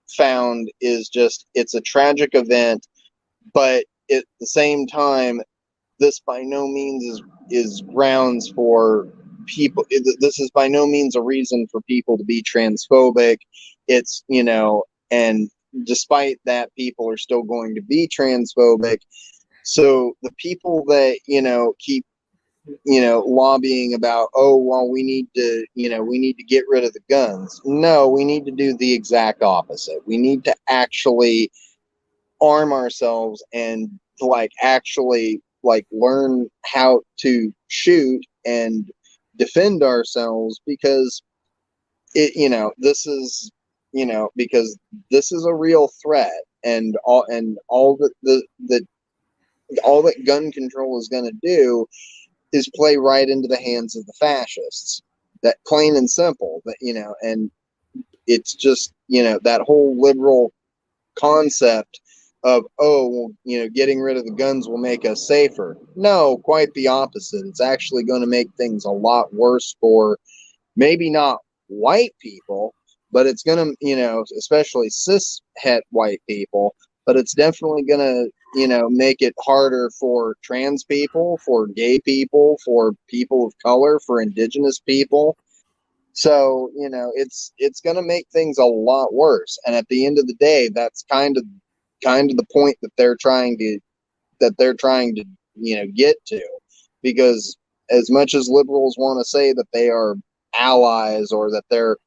found is it's a tragic event, but at the same time, this by no means is grounds for people. This is by no means a reason for people to be transphobic. It's, and despite that, people are still going to be transphobic. So the people that, keep, lobbying about, we need to get rid of the guns. No, we need to do the exact opposite. We need to actually arm ourselves and actually learn how to shoot and defend ourselves, because because this is a real threat, and all that gun control is going to do is play right into the hands of the fascists. That plain and simple. That and it's just that whole liberal concept of getting rid of the guns will make us safer. No, quite the opposite. It's actually going to make things a lot worse for maybe not white people, but it's going to especially cis-het white people, but it's definitely going to make it harder for trans people, for gay people, for people of color, for indigenous people. So it's going to make things a lot worse, and at the end of the day, that's kind of the point that they're trying to get to, because as much as liberals want to say that they are allies, or that they're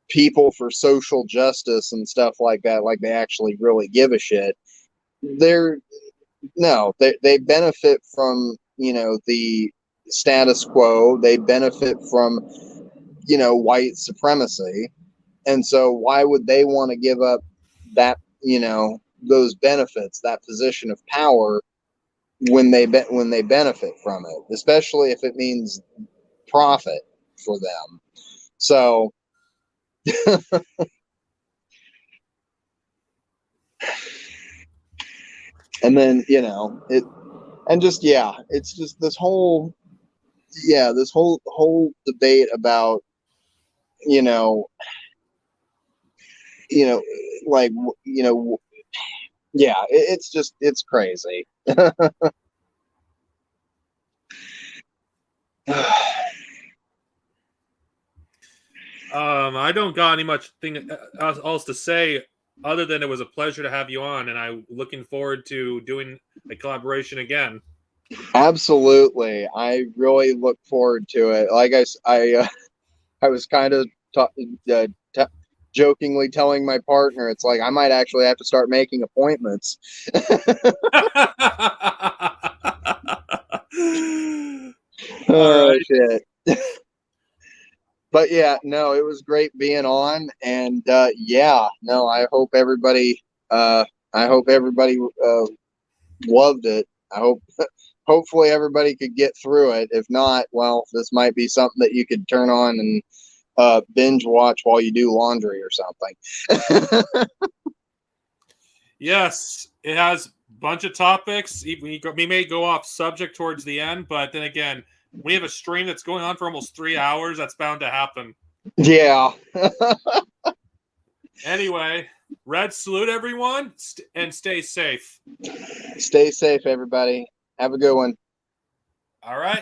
people for social justice and stuff like that, like they actually really give a shit. They benefit from, the status quo. They benefit from, white supremacy. And so why would they want to give up that, those benefits, that position of power when they benefit from it, especially if it means profit for them. So and then, it's just this whole debate about, you know, like, it's crazy. I don't got any much thing else to say other than it was a pleasure to have you on, and I'm looking forward to doing a collaboration again. Absolutely, I really look forward to it. Like I was kind of jokingly telling my partner, it's like I might actually have to start making appointments. Oh, shit. But yeah, no, it was great being on, and I hope everybody loved it. Hopefully everybody could get through it. If not, well, this might be something that you could turn on and binge watch while you do laundry or something. Yes, it has a bunch of topics. We may go off subject towards the end, but then again, we have a stream that's going on for almost 3 hours. That's bound to happen. Yeah. Anyway, red salute everyone, and stay safe. Stay safe, everybody. Have a good one. All right.